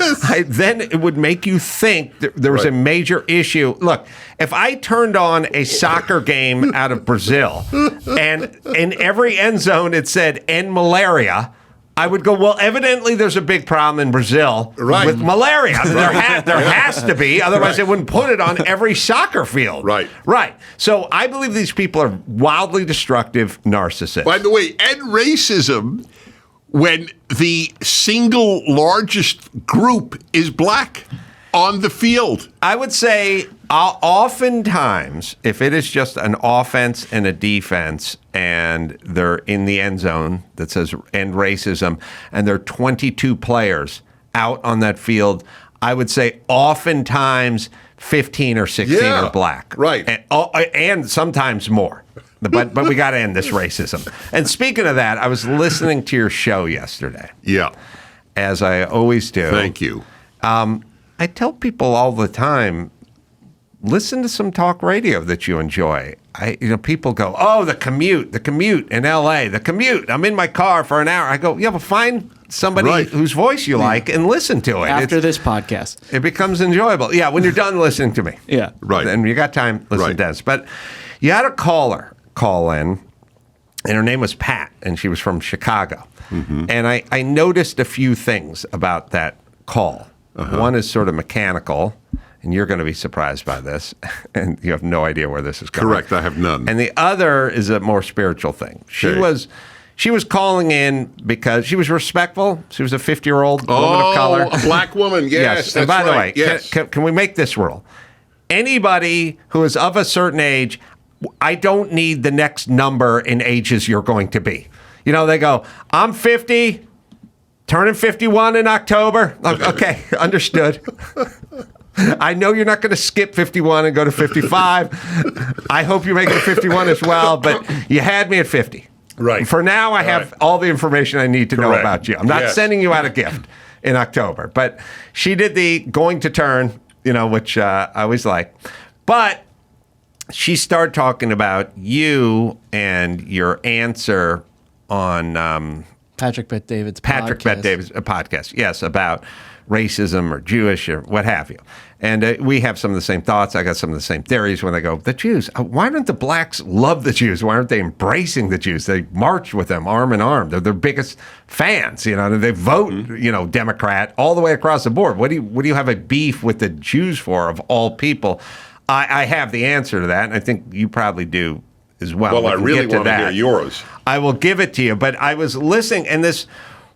then it would make you think there was a major issue. Look, if I turned on a soccer game out of Brazil and in every end zone it said end malaria, I would go, well, evidently there's a big problem in Brazil with malaria. There has to be. Otherwise, they wouldn't put it on every soccer field. Right. So I believe these people are wildly destructive narcissists. By the way, end racism when the single largest group is black on the field. I would say oftentimes, if it is just an offense and a defense and they're in the end zone that says end racism and there are 22 players out on that field, I would say oftentimes 15 or 16 are black. And sometimes more. But we got to end this racism. And speaking of that, I was listening to your show yesterday. Yeah. As I always do. Thank you. I tell people all the time, listen to some talk radio that you enjoy. People go, oh, the commute in L.A., the commute. I'm in my car for an hour. I go, yeah, but find somebody whose voice you like and listen to it. After this podcast. It becomes enjoyable. Yeah, when you're done listening to me. Yeah. Right. And you got time, listen to this. But you had a caller call in, and her name was Pat, and she was from Chicago. Mm-hmm. And I noticed a few things about that call. One is sort of mechanical, and you're going to be surprised by this, and you have no idea where this is going. Correct, I have none. And the other is a more spiritual thing. She was calling in because she was respectful. She was a 50-year-old woman of color. A black woman, yes. And by the way, yes. can we make this rule? Anybody who is of a certain age, I don't need the next number in ages you're going to be. They go, I'm 50, turning 51 in October. Okay, understood. I know you're not going to skip 51 and go to 55. I hope you make it 51 as well, but you had me at 50. Right. For now, I have all the information I need to know about you. I'm not sending you out a gift in October, but she did the going to turn, which I always like. But she started talking about you and your answer on Patrick Bet-David's podcast. Yes, about racism or Jewish or what have you. And we have some of the same thoughts. I got some of the same theories when they go, the Jews, why don't the blacks love the Jews? Why aren't they embracing the Jews? They march with them arm in arm. They're their biggest fans. They vote, Democrat all the way across the board. What do you have a beef with the Jews for, of all people? I have the answer to that, and I think you probably do as well. Well, I really want to hear yours. I will give it to you. But I was listening, and this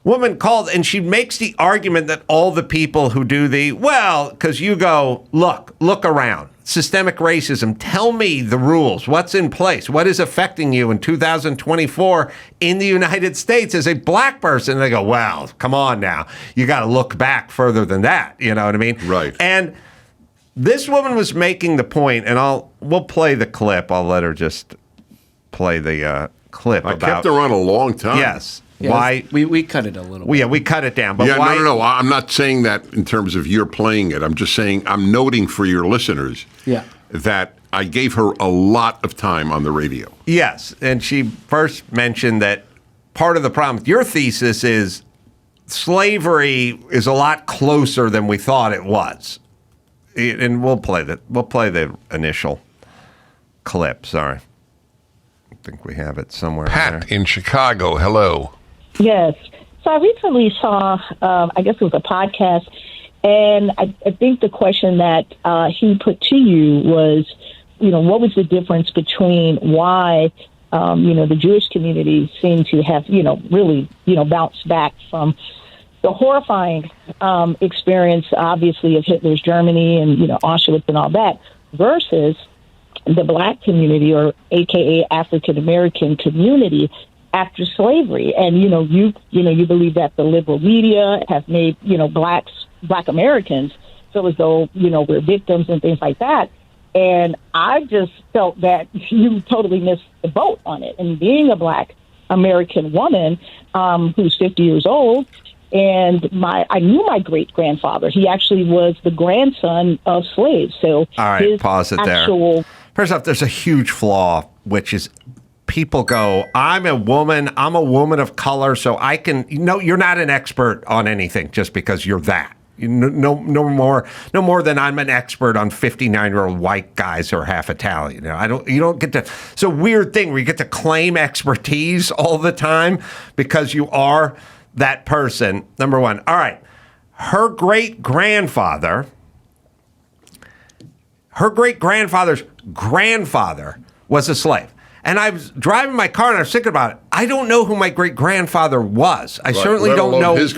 woman called, and she makes the argument that all the people who do because you go, look around. Systemic racism. Tell me the rules. What's in place? What is affecting you in 2024 in the United States as a black person? And they go, well, come on now. You got to look back further than that. You know what I mean? Right. And this woman was making the point, and we'll play the clip. I'll let her just play the clip. I kept her on a long time. Yes. Yeah, why we cut it a little bit. Yeah, we cut it down. But why? No. I'm not saying that in terms of you're playing it. I'm just saying I'm noting for your listeners that I gave her a lot of time on the radio. Yes, and she first mentioned that part of the problem with your thesis is slavery is a lot closer than we thought it was. And we'll play the initial clip. Sorry. I think we have it somewhere. Pat in Chicago, hello. Yes. So I recently saw, I guess it was a podcast, and I think the question that he put to you was, what was the difference between why, the Jewish community seemed to have, really, bounced back from the horrifying experience, obviously, of Hitler's Germany and, Auschwitz and all that, versus the black community, or AKA African American community, after slavery. And you believe that the liberal media have made black Americans feel as though we're victims and things like that. And I just felt that you totally missed the boat on it. And being a black American woman who's 50 years old, And I knew my great grandfather. He actually was the grandson of slaves. So all right, pause it there. First off, there's a huge flaw, which is people go, I'm a woman of color, so I can. No, you're not an expert on anything just because you're that. No more than I'm an expert on 59-year-old white guys who are half Italian. You don't get to. It's a weird thing where you get to claim expertise all the time because you are that person. Number one. All right. Her great-grandfather's grandfather was a slave. And I was driving my car and I was thinking about it. I don't know who my great-grandfather was. I certainly don't know his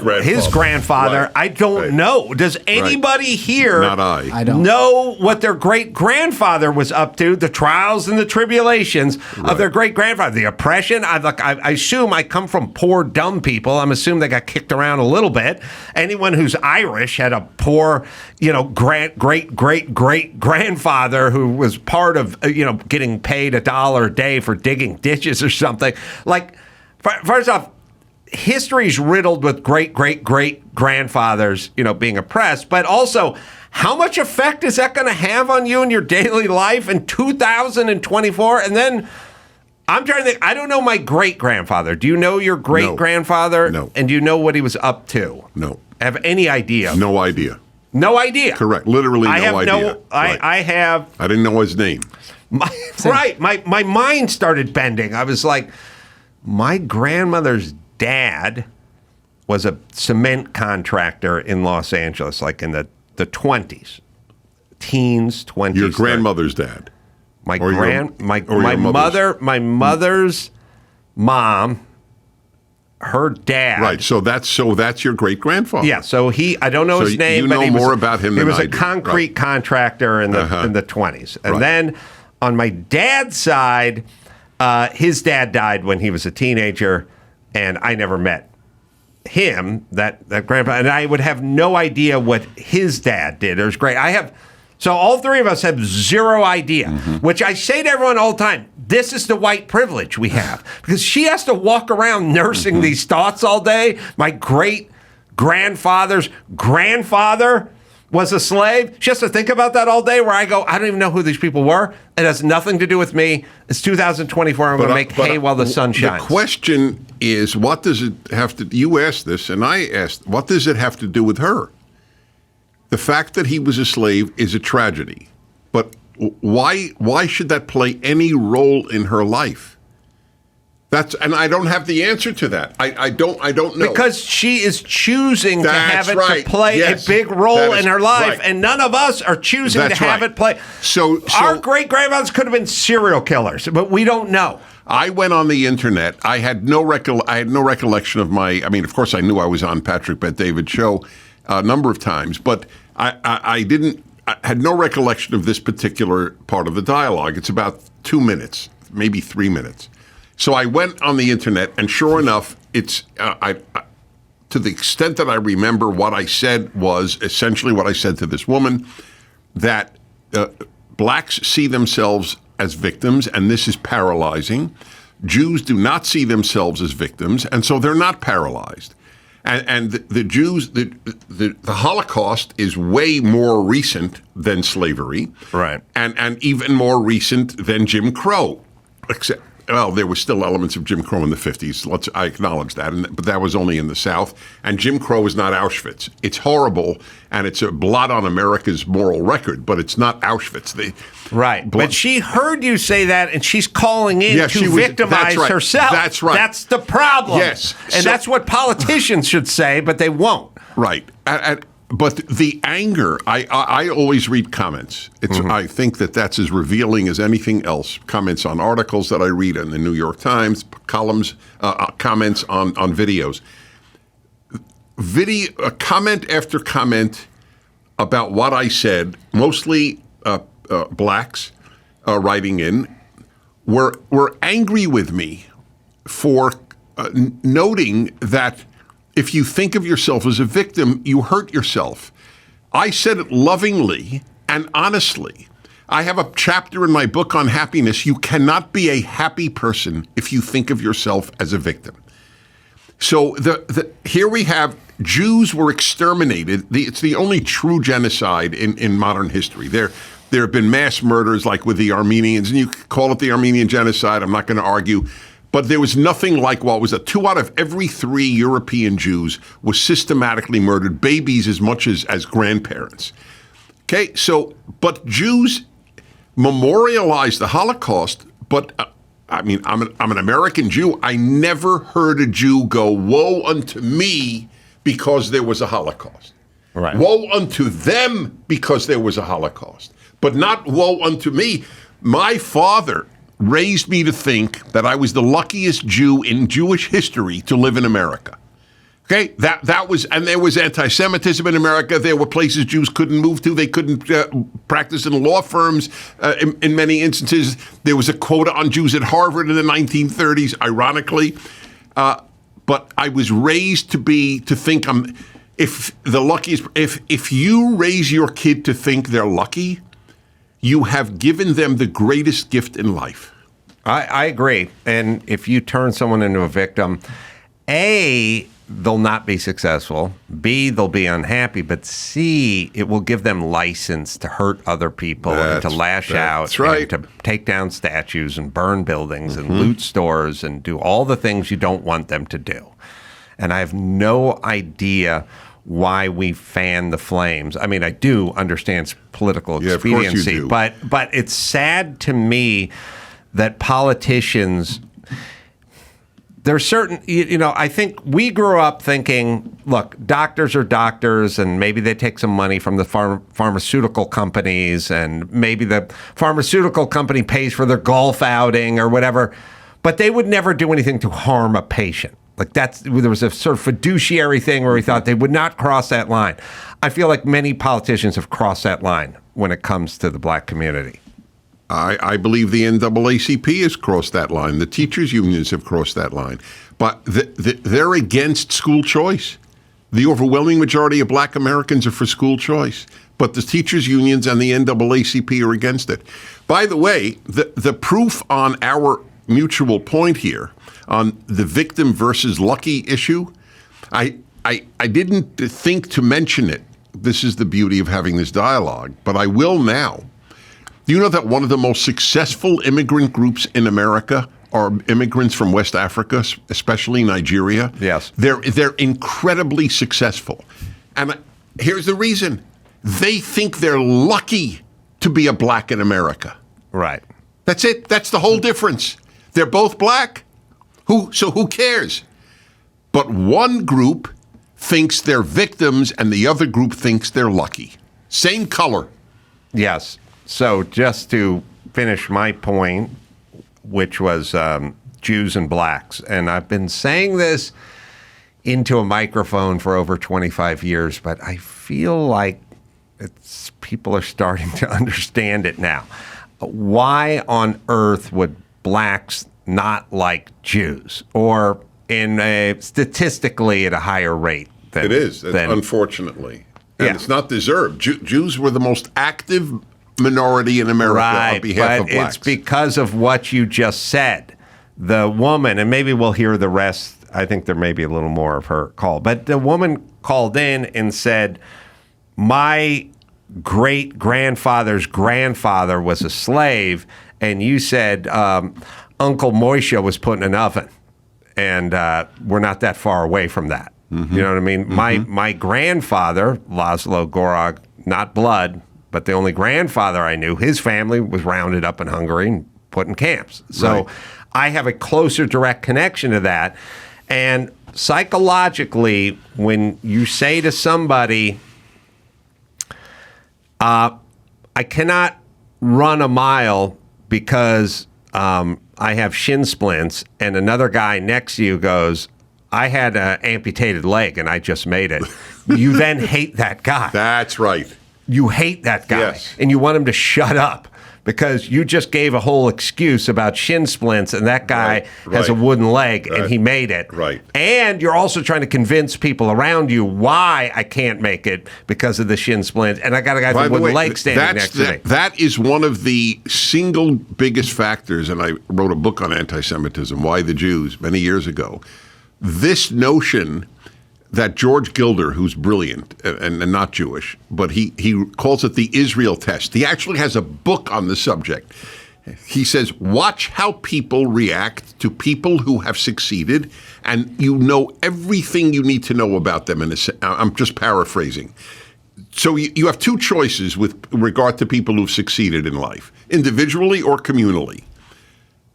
grandfather. Right. I don't know. Does anybody here know what their great-grandfather was up to, the trials and the tribulations of their great-grandfather, the oppression? I assume I come from poor, dumb people. I'm assuming they got kicked around a little bit. Anyone who's Irish had a poor, great-great-great-grandfather who was part of, getting paid $1 a day for digging ditches or something. First off, history's riddled with great-great-great-grandfathers, being oppressed, but also, how much effect is that going to have on you in your daily life in 2024? And then, I'm trying to think, I don't know my great-grandfather. Do you know your great-grandfather? No. And do you know what he was up to? No. Have any idea? No idea. No idea. Correct. Literally no idea. I didn't know his name. My mind started bending. I was like, my grandmother's dad was a cement contractor in Los Angeles, like in the 20s, teens, 20s. Your grandmother's dad. My mother's mom, her dad. Right. So that's your great grandfather. Yeah. So I don't know his name, but he know more about him than I do. He was a concrete contractor in the 20s, and then on my dad's side, his dad died when he was a teenager, and I never met him, that grandpa, and I would have no idea what his dad did. It was great. So all three of us have zero idea, which I say to everyone all the time, this is the white privilege we have, because she has to walk around nursing these thoughts all day. My great-grandfather's grandfather was a slave. She has to think about that all day, where I go, I don't even know who these people were. It has nothing to do with me. It's 2024. I'm going to make hay while the sun shines. The question is, what does it have to, you asked this, and I asked, what does it have to do with her? The fact that he was a slave is a tragedy. But why should that play any role in her life? And I don't have the answer to that. I don't know. Because she is choosing to have it to play a big role in her life, and none of us are choosing to have it play. So our great-grandmothers could have been serial killers, but we don't know. I went on the internet. I had no recollection of of course I knew I was on Patrick Bet-David show a number of times, but I had no recollection of this particular part of the dialogue. It's about 2 minutes, maybe 3 minutes. So I went on the internet, and sure enough, it's to the extent that I remember, what I said was essentially what I said to this woman, that blacks see themselves as victims, and this is paralyzing. Jews do not see themselves as victims, and so they're not paralyzed. And the Jews, the Holocaust is way more recent than slavery, right? And even more recent than Jim Crow, except. Well, there were still elements of Jim Crow in the 50s. I acknowledge that, but that was only in the South. And Jim Crow is not Auschwitz. It's horrible, and it's a blot on America's moral record, but it's not Auschwitz. Right. But she heard you say that, and she's calling in to victimize herself. That's right. That's the problem. Yes. And that's what politicians should say, but they won't. Right. But the anger, I always read comments. I think that's as revealing as anything else. Comments on articles that I read in the New York Times, columns, comments on videos. Comment after comment about what I said, mostly blacks writing in, were angry with me for noting that if you think of yourself as a victim, you hurt yourself. I said it lovingly and honestly. I have a chapter in my book on happiness. You cannot be a happy person if you think of yourself as a victim. So here we have Jews were exterminated. It's the only true genocide in modern history. There have been mass murders like with the Armenians, and you call it the Armenian genocide. I'm not going to argue. But there was nothing like what was 2 out of every 3 European Jews was systematically murdered, babies as much as grandparents. Okay, so, but Jews memorialized the Holocaust, but I mean, I'm an American Jew. I never heard a Jew go, woe unto me because there was a Holocaust. Right. Woe unto them because there was a Holocaust, but not woe unto me. My father raised me to think that I was the luckiest Jew in Jewish history to live in America. Okay, that was, and there was anti-Semitism in America. There were places Jews couldn't move to. They couldn't practice in law firms in many instances. There was a quota on Jews at Harvard in the 1930s, ironically. But I was raised to think I'm, if the luckiest, if you raise your kid to think they're lucky, you have given them the greatest gift in life. I agree. And if you turn someone into a victim, A, they'll not be successful. B, they'll be unhappy. But C, it will give them license to hurt other people and to lash out and to take down statues and burn buildings and loot stores and do all the things you don't want them to do. And I have no idea why we fan the flames. I mean, I do understand political expediency, but it's sad to me that politicians, there's certain, I think we grew up thinking, look, doctors are doctors, and maybe they take some money from the pharmaceutical companies, and maybe the pharmaceutical company pays for their golf outing or whatever, but they would never do anything to harm a patient. Like there was a sort of fiduciary thing where we thought they would not cross that line. I feel like many politicians have crossed that line when it comes to the black community. I believe the NAACP has crossed that line. The teachers' unions have crossed that line. But they're against school choice. The overwhelming majority of black Americans are for school choice. But the teachers' unions and the NAACP are against it. By the way, the proof on our mutual point here, on the victim versus lucky issue, I didn't think to mention it. This is the beauty of having this dialogue, but I will now. Do you know that one of the most successful immigrant groups in America are immigrants from West Africa, especially Nigeria? Yes. They're incredibly successful. And here's the reason. They think they're lucky to be a black in America. Right. That's it. That's the whole difference. They're both black. So who cares? But one group thinks they're victims and the other group thinks they're lucky. Same color. Yes. So just to finish my point, which was Jews and blacks, and I've been saying this into a microphone for over 25 years, but I feel like people are starting to understand it now. Why on earth would blacks not like Jews, or statistically at a higher rate than it is, unfortunately. And it's not deserved. Jews were the most active minority in America on behalf of blacks. It's because of what you just said. The woman, and maybe we'll hear the rest, I think there may be a little more of her call, but the woman called in and said, my great-grandfather's grandfather was a slave, and you said Uncle Moishe was put in an oven, and we're not that far away from that. Mm-hmm. You know what I mean? Mm-hmm. My grandfather, Laszlo Gorog, not blood, but the only grandfather I knew, his family was rounded up in Hungary and put in camps. So I have a closer direct connection to that. And psychologically, when you say to somebody, I cannot run a mile because I have shin splints, and another guy next to you goes, I had an amputated leg and I just made it. You then hate that guy. That's right. You hate that guy, and you want him to shut up because you just gave a whole excuse about shin splints, and that guy has a wooden leg, and he made it. Right. And you're also trying to convince people around you why I can't make it because of the shin splint, and I got a guy with a wooden leg standing next to me. That is one of the single biggest factors, and I wrote a book on anti-Semitism, Why the Jews, many years ago. this notion that George Gilder, who's brilliant and not Jewish, but he calls it the Israel test. He actually has a book on the subject. He says, watch how people react to people who have succeeded, and you know everything you need to know about them. I'm just paraphrasing. So you have two choices with regard to people who've succeeded in life, individually or communally.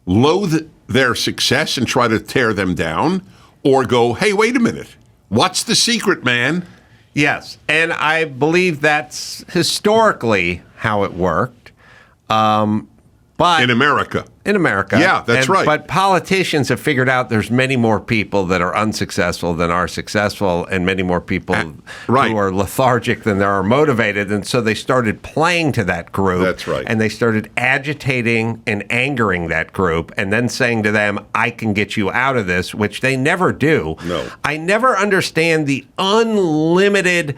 Loathe their success and try to tear them down, or go, hey, wait a minute. What's the secret, man? Yes, and I believe that's historically how it worked. But in America. Yeah, that's right. But politicians have figured out there's many more people that are unsuccessful than are successful, and many more people who are lethargic than there are motivated. And so they started playing to that group. That's right. And they started agitating and angering that group and then saying to them, I can get you out of this, which they never do. No. I never understand the unlimited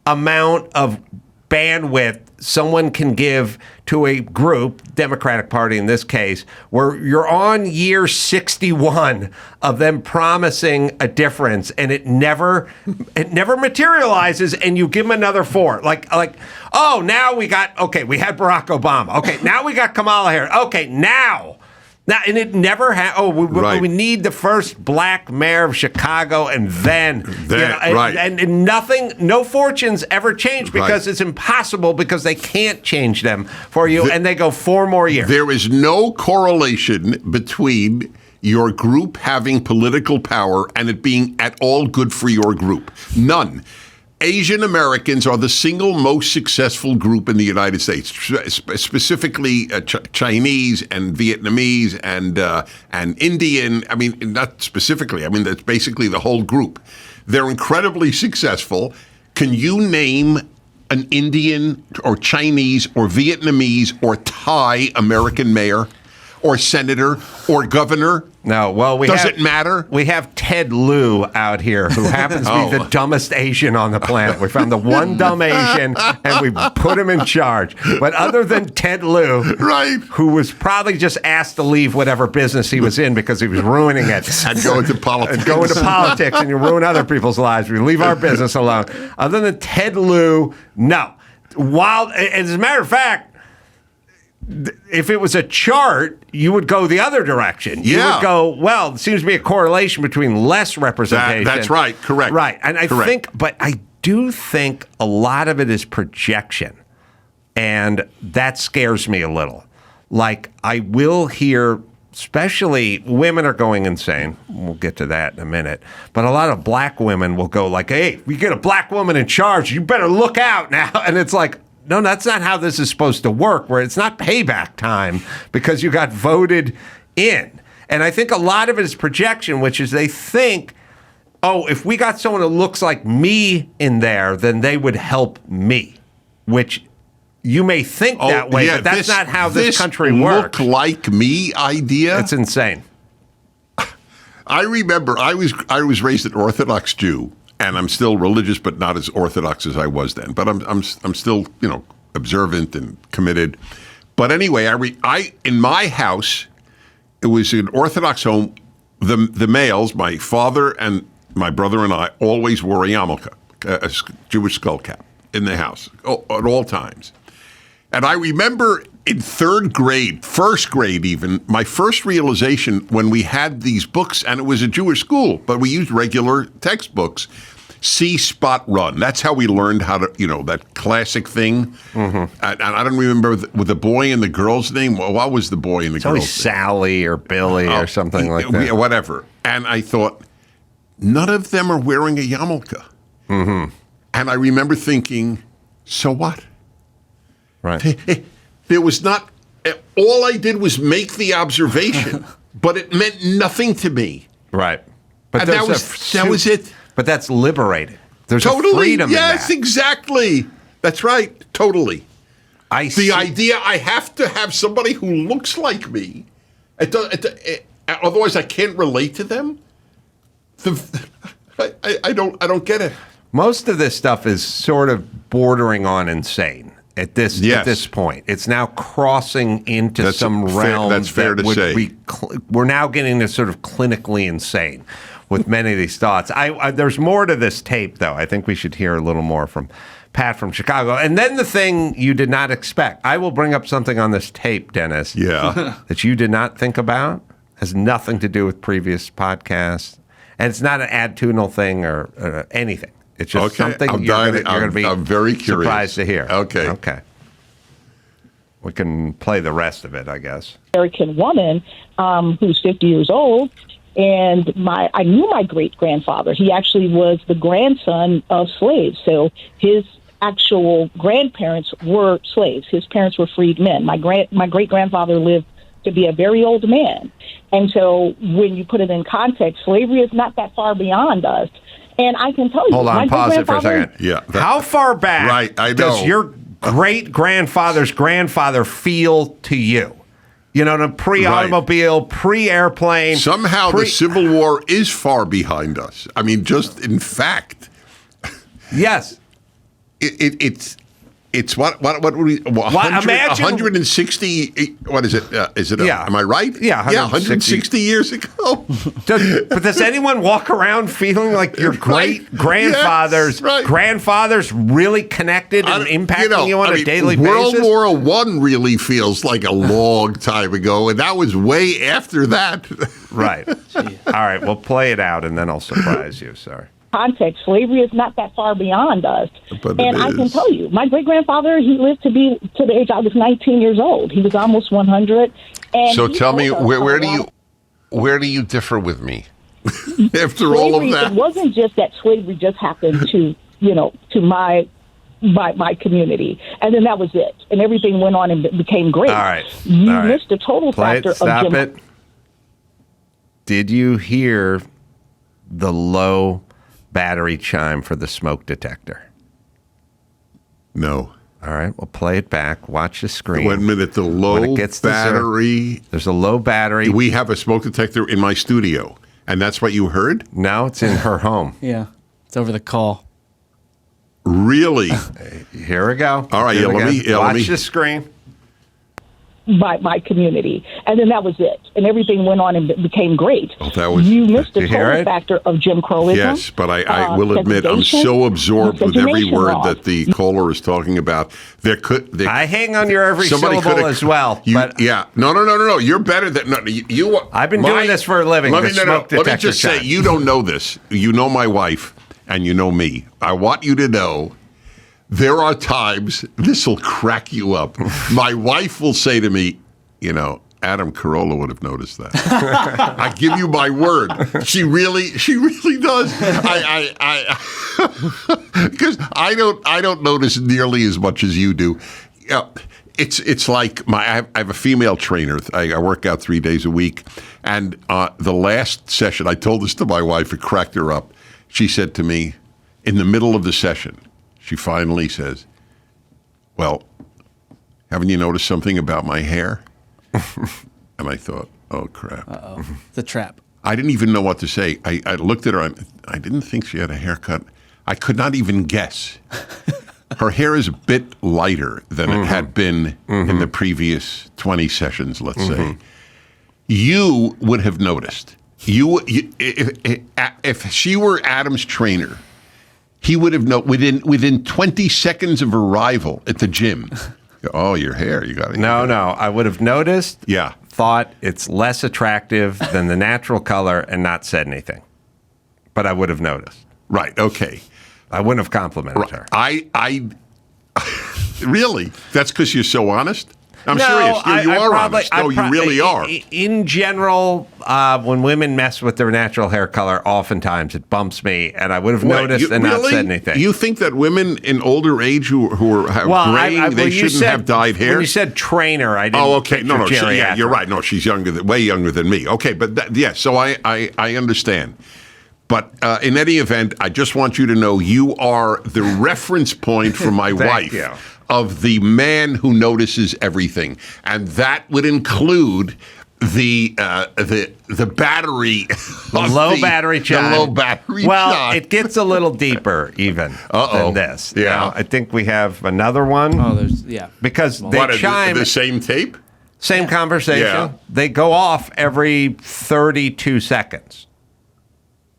amount of bandwidth someone can give to a group, Democratic Party in this case, where you're on year 61 of them promising a difference, and it never materializes, and you give them another 4. Like, oh, now we had Barack Obama. Okay, now we got Kamala Harris. Okay, now, and it never we need the first black mayor of Chicago, and then and nothing, no fortunes ever change because it's impossible, because they can't change them for you, and they go 4 more years. There is no correlation between your group having political power and it being at all good for your group. None. Asian Americans are the single most successful group in the United States, specifically Chinese and Vietnamese and Indian. I mean, not specifically. I mean, that's basically the whole group. They're incredibly successful. Can you name an Indian or Chinese or Vietnamese or Thai American mayor or senator or governor? No, well, does it matter? We have Ted Lieu out here, who happens to be the dumbest Asian on the planet. We found the one dumb Asian, and we put him in charge. But other than Ted Lieu, who was probably just asked to leave whatever business he was in because he was ruining it. And go into politics. And go into politics, and you ruin other people's lives. We leave our business alone. Other than Ted Lieu, no. As a matter of fact, if it was a chart, you would go the other direction. You would go, well, there seems to be a correlation between less representation. That's right. Correct. Right. And I do think a lot of it is projection. And that scares me a little. Like, I will hear, especially women are going insane. We'll get to that in a minute. But a lot of black women will go like, hey, we get a black woman in charge, you better look out now. And it's like, no, that's not how this is supposed to work, where it's not payback time because you got voted in. And I think a lot of it is projection, which is they think, oh, if we got someone who looks like me in there, then they would help me, which you may think that way, but that's not how this country works. Look like me idea? It's insane. I remember I was raised an Orthodox Jew. And I'm still religious, but not as orthodox as I was then. But I'm still, observant and committed. But anyway, I in my house, it was an Orthodox home. The males, my father and my brother and I, always wore a yarmulke, a Jewish skull cap, in the house at all times. And I remember in third grade, first grade even, my first realization when we had these books, and it was a Jewish school, but we used regular textbooks, See, Spot, Run. That's how we learned how to, that classic thing. Mm-hmm. And I don't remember with the boy and the girl's name. What was the boy and the girl's name? Sally or Billy or something like that. Whatever. And I thought, none of them are wearing a yarmulke. Mm-hmm. And I remember thinking, so what? Right. There was not, all I did was make the observation, but it meant nothing to me. Right. But that was it. But that's liberating. There's totally, a freedom in that. Yes, exactly. That's right. Totally. The idea I have to have somebody who looks like me, otherwise I can't relate to them. I don't get it. Most of this stuff is sort of bordering on insane at this point. It's now crossing into some realm that's fair to say. We're now getting to sort of clinically insane. with many of these thoughts. There's more to this tape, though. I think we should hear a little more from Pat from Chicago. And then the thing you did not expect. I will bring up something on this tape, Dennis, that you did not think about. Has nothing to do with previous podcasts. And it's not an attitudinal thing or anything. It's just something you're going to be I'm very curious. Surprised to hear. Okay. We can play the rest of it, I guess. American woman who's 50 years old. And I knew my great-grandfather. He actually was the grandson of slaves. So his actual grandparents were slaves. His parents were freed men. My great-grandfather lived to be a very old man. And so when you put it in context, slavery is not that far beyond us. And I can tell you. Hold on, pause it for a second. Yeah. How far back does your great-grandfather's grandfather feel to you? You know, the pre-automobile, pre-airplane. Somehow the Civil War is far behind us. I mean, just in fact. Yes. It's what would we, 160, what is it? Am I right? Yeah, 160 years ago. But does anyone walk around feeling like your great-grandfather's grandfather's really connected and impacting you on a daily basis? World War I really feels like a long time ago, and that was way after that. Right. All right, we'll play it out, and then I'll surprise you. Sorry. Context, slavery is not that far beyond us. And I can tell you, my great-grandfather, he lived to the age I was 19 years old. He was almost 100. And so tell me, where do you differ with me? After slavery, all of that? It wasn't just that slavery just happened to my community. And then that was it. And everything went on and became great. All right. You missed the total factor of Jim. Did you hear the low battery chime for the smoke detector? No. All right, we'll play it back. Watch the screen. 1 minute, the low battery. There's a low battery. We have a smoke detector in my studio, and that's what you heard? No, it's in her home. Yeah, it's over the call. Really? Here we go. All right, watch the screen. My community. And then that was it. And everything went on and became great. Oh, that was, you missed the total factor of Jim Crowism. Yes, but I will admit I'm so absorbed with every word that the caller is talking about. I hang on your every syllable as well. No. You're better than you. I've been doing this for a living. Let me just say, you don't know this. You know my wife, and you know me. I want you to know. There are times, this will crack you up. My wife will say to me, Adam Carolla would have noticed that. I give you my word. She really does. Because I don't notice nearly as much as you do. It's like I have a female trainer. I work out 3 days a week. And the last session, I told this to my wife, it cracked her up. She said to me, in the middle of the session, she finally says, well, haven't you noticed something about my hair? And I thought, oh, crap. Uh-oh. It's a trap. I didn't even know what to say. I looked at her. I didn't think she had a haircut. I could not even guess. Her hair is a bit lighter than it had been in the previous 20 sessions, let's say. You would have noticed. If she were Adam's trainer, he would have known within 20 seconds of arrival at the gym. Oh, your hair, you got it. No, I would have noticed. Yeah. Thought it's less attractive than the natural color and not said anything. But I would have noticed. Right, okay. I wouldn't have complimented her. I really? That's because you're so honest? I'm serious. You are honest. No, you really are. In general, when women mess with their natural hair color, oftentimes it bumps me, and I would have noticed and not said anything. You think that women in older age who are graying, they shouldn't have dyed hair? When you said trainer, I didn't. Oh, okay. No, yeah, you're right. No, she's way younger than me. Okay, but so I understand. But in any event, I just want you to know you are the reference point for my wife. Of the man who notices everything, and that would include the battery, the low battery chime. The low battery chime. It gets a little deeper even than this. Yeah, now, I think we have another one. Oh, because they chime the same tape, same conversation. Yeah. They go off every 32 seconds.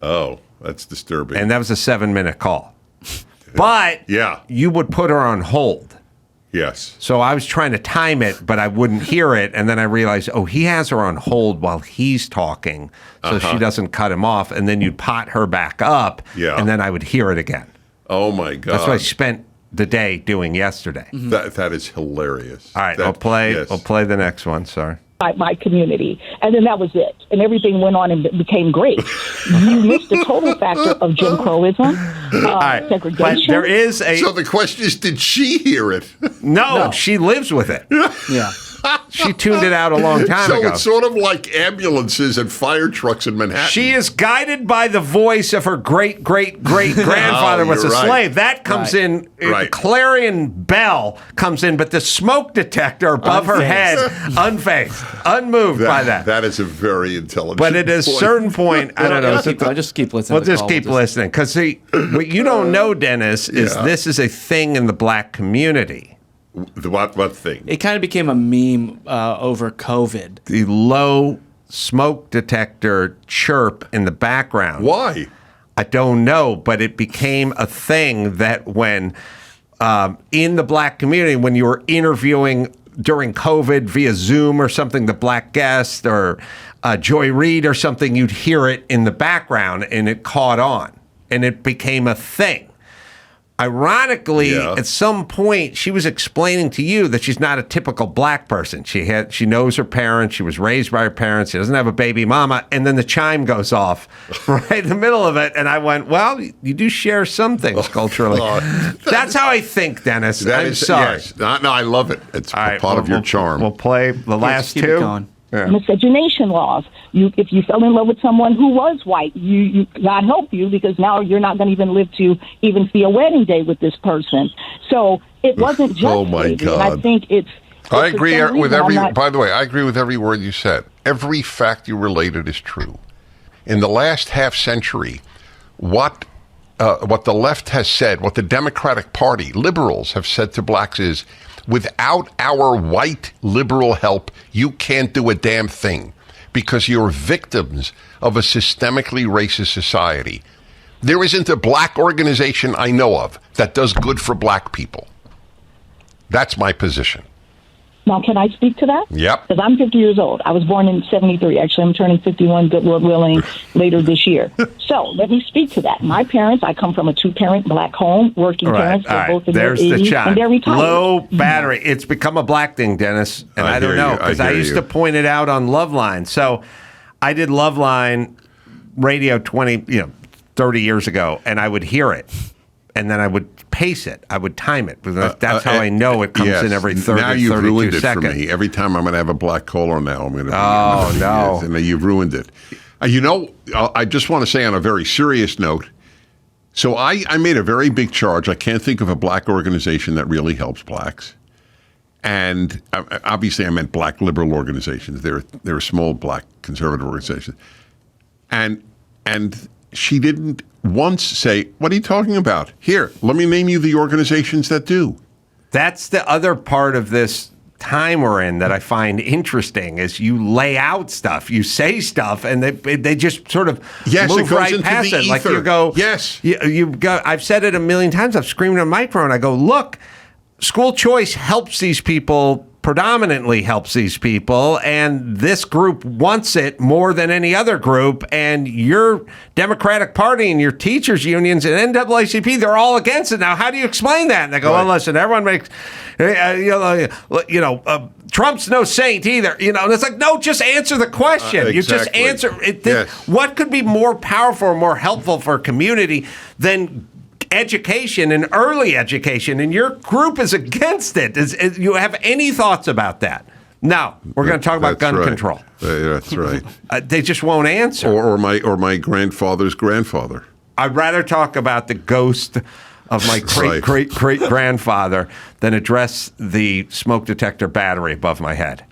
Oh, that's disturbing. And that was a 7-minute call. But you would put her on hold. Yes. So I was trying to time it, but I wouldn't hear it. And then I realized, he has her on hold while he's talking, so she doesn't cut him off. And then you'd pot her back up, and then I would hear it again. Oh, my God. That's what I spent the day doing yesterday. That is hilarious. All right, I'll play the next one. Sorry. My community. And then that was it. And everything went on and became great. You missed the total factor of Jim Crowism, segregation. But there is So the question is, did she hear it? No, she lives with it. Yeah. She tuned it out a long time ago. So it's sort of like ambulances and fire trucks in Manhattan. She is guided by the voice of her great-great-great-grandfather was a slave. That comes in, the clarion bell comes in, but the smoke detector above her head, unfazed, unmoved by that. That is a very intelligent But at a certain point, I don't know. I'll just keep listening. We'll just keep listening. Because what you don't know, Dennis, is this is a thing in the black community. What thing? It kind of became a meme over COVID. The low smoke detector chirp in the background. Why? I don't know, but it became a thing that when in the black community, when you were interviewing during COVID via Zoom or something, the black guest or Joy Reid or something, you'd hear it in the background and it caught on and it became a thing. Ironically, at some point, she was explaining to you that she's not a typical black person. She knows her parents. She was raised by her parents. She doesn't have a baby mama. And then the chime goes off right in the middle of it. And I went, well, you do share some things culturally. That's how I think, Dennis. I'm sorry. Yes. No, I love it. It's part of your charm. We'll play the last two. Miscegenation laws. If you fell in love with someone who was white, you God help you, because now you're not going to even live to even see a wedding day with this person. So it wasn't just. Oh my God! And I think it's I agree with by the way, I agree with every word you said. Every fact you related is true. In the last half century, what the left has said, what the Democratic Party, liberals have said to blacks is, without our white liberal help, you can't do a damn thing because you're victims of a systemically racist society. There isn't a black organization I know of that does good for black people. That's my position. Now, can I speak to that? Yep. Because I'm 50 years old. I was born in 73. Actually, I'm turning 51, good Lord willing, later this year. So let me speak to that. My parents, I come from a 2-parent black home, working parents. They're both in their 80s, and they're retired. Low battery. It's become a black thing, Dennis, and I don't know, because I used to point it out on Loveline. So I did Loveline radio 30 years ago, and I would hear it. And then I would pace it. I would time it. That's how I know it comes in every 30, now you've 32 ruined it seconds. for me. Every time I'm going to have a black caller now, I'm going to be... Oh, no. And you've ruined it. I just want to say on a very serious note, so I made a very big charge. I can't think of a black organization that really helps blacks. And obviously I meant black liberal organizations. They're small black conservative organizations. And she didn't once say, what are you talking about? Here, let me name you the organizations that do. That's the other part of this time we're in that I find interesting is you lay out stuff, you say stuff, and they just sort of move right past it. Like you go, you go. I've said it a million times. I've screamed on the microphone. I go, look, school choice helps these people. Predominantly helps these people, and this group wants it more than any other group, and your Democratic Party and your teachers unions and NAACP, they're all against it. Now, how do you explain that? And they go, well, listen, everyone makes, Trump's no saint either. And it's like, no, just answer the question. Exactly. You just answer it. What could be more powerful or more helpful for a community than education and early education, and your group is against it. You have any thoughts about that? No, we're going to talk about gun control. That's right. They just won't answer. Or my grandfather's grandfather. I'd rather talk about the ghost of my great-great-great-grandfather than address the smoke detector battery above my head.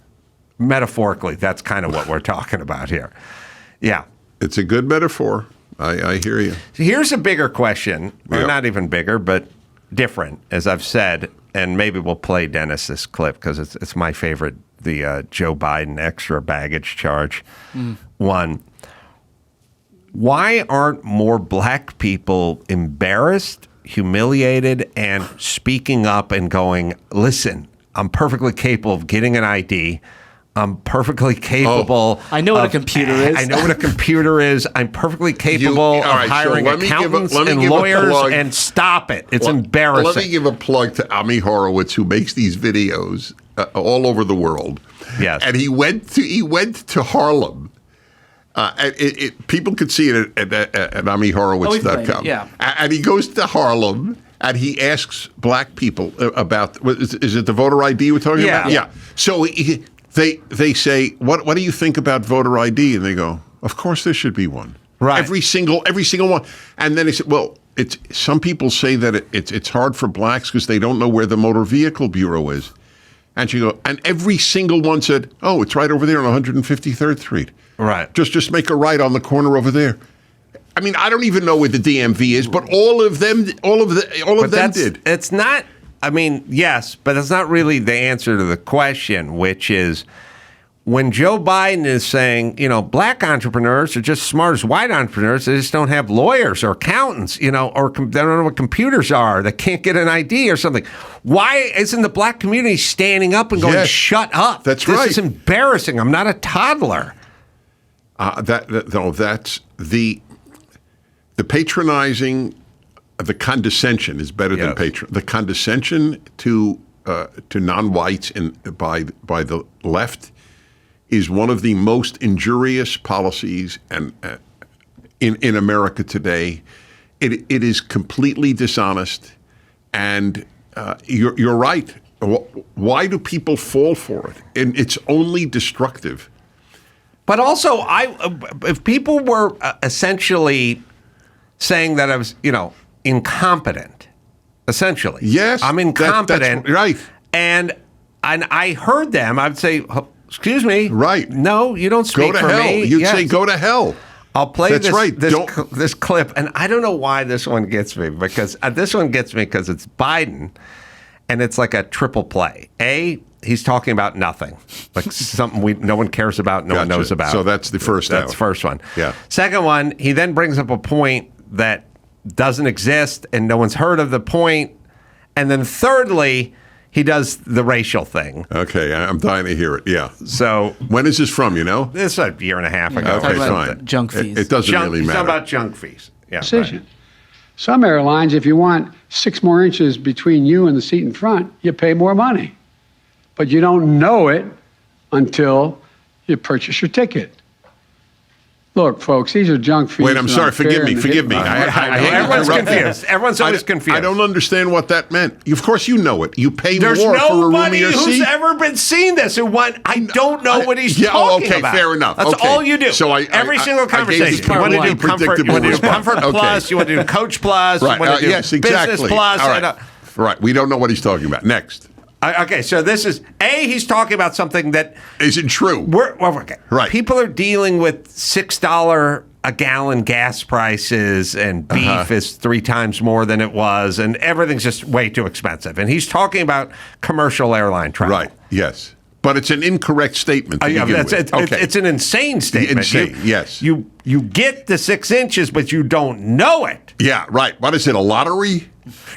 Metaphorically, that's kind of what we're talking about here. Yeah. It's a good metaphor. I hear you. Here's a bigger question, or not even bigger, but different, as I've said, and maybe we'll play Dennis this clip because it's my favorite, the Joe Biden extra baggage charge one. Why aren't more black people embarrassed, humiliated, and speaking up and going, listen, I'm perfectly capable of getting an ID. I'm perfectly capable. I know what a computer is. I know what a computer is. I'm perfectly capable of hiring accountants and lawyers, and stop it. It's embarrassing. Let me give a plug to Ami Horowitz, who makes these videos all over the world. Yes. And he went to Harlem. People could see it at AmiHorowitz.com. Yeah. And he goes to Harlem and he asks black people about, is it the voter ID we're talking about? Yeah. So they say, what do you think about voter ID? And they go, of course there should be one. Right. Every single one. And then he said, well, some people say that it's hard for blacks because they don't know where the Motor Vehicle Bureau is. And she go, and every single one said, oh, it's right over there on 153rd Street. Right. Just make a right on the corner over there. I mean, I don't even know where the DMV is, but all of them did. It's not, I mean, yes, but it's not really the answer to the question, which is when Joe Biden is saying, black entrepreneurs are just as smart as white entrepreneurs, they just don't have lawyers or accountants, or they don't know what computers are, they can't get an ID or something. Why isn't the black community standing up and going, shut up? That's right. This is embarrassing. I'm not a toddler. That's the patronizing, the condescension is better than patron. The condescension to non-whites by the left is one of the most injurious policies and in America today. It is completely dishonest, and you're right. Why do people fall for it? And it's only destructive. But also, if people were essentially saying that I was, incompetent, essentially. Yes. I'm incompetent. That's right. And I heard them, I would say, excuse me. Right. No, you don't speak for me. Go to hell. You'd say, go to hell. I'll play That's this clip. And I don't know why this one gets me, because it's Biden, and it's like a triple play. He's talking about nothing, like something no one cares about, no one knows about. So that's the first That's the first one. Yeah. Second one, he then brings up a point that doesn't exist and no one's heard of the point. And then thirdly, he does the racial thing. Okay, I'm dying to hear it. Yeah. So when is this from, This is a year and a half ago. Okay, fine. Junk fees. It doesn't really matter. It's about junk fees. Yeah. Decision. Right. Some airlines, if you want 6 more inches between you and the seat in front, you pay more money. But you don't know it until you purchase your ticket. Look, folks, these are junk fees. Wait, I'm sorry. Forgive me. Everyone's confused. Everyone's always confused. I don't understand what that meant. Of course you know it. You pay more for a roomier seat. There's nobody who's ever been seen this who went, I don't know what he's talking about. Fair enough. That's all you do. So every single conversation. You want to do Comfort Plus, you want to do Coach Plus, you want to do Business Plus. All right. Right. We don't know what he's talking about. Next. Okay, so this is he's talking about something that isn't true. Right. People are dealing with $6 a gallon gas prices, and beef is 3 times more than it was, and everything's just way too expensive. And he's talking about commercial airline travel. Right. Yes. But it's an incorrect statement. It's an insane statement. Yes. You get the 6 inches, but you don't know it. Yeah, right. What is it, a lottery?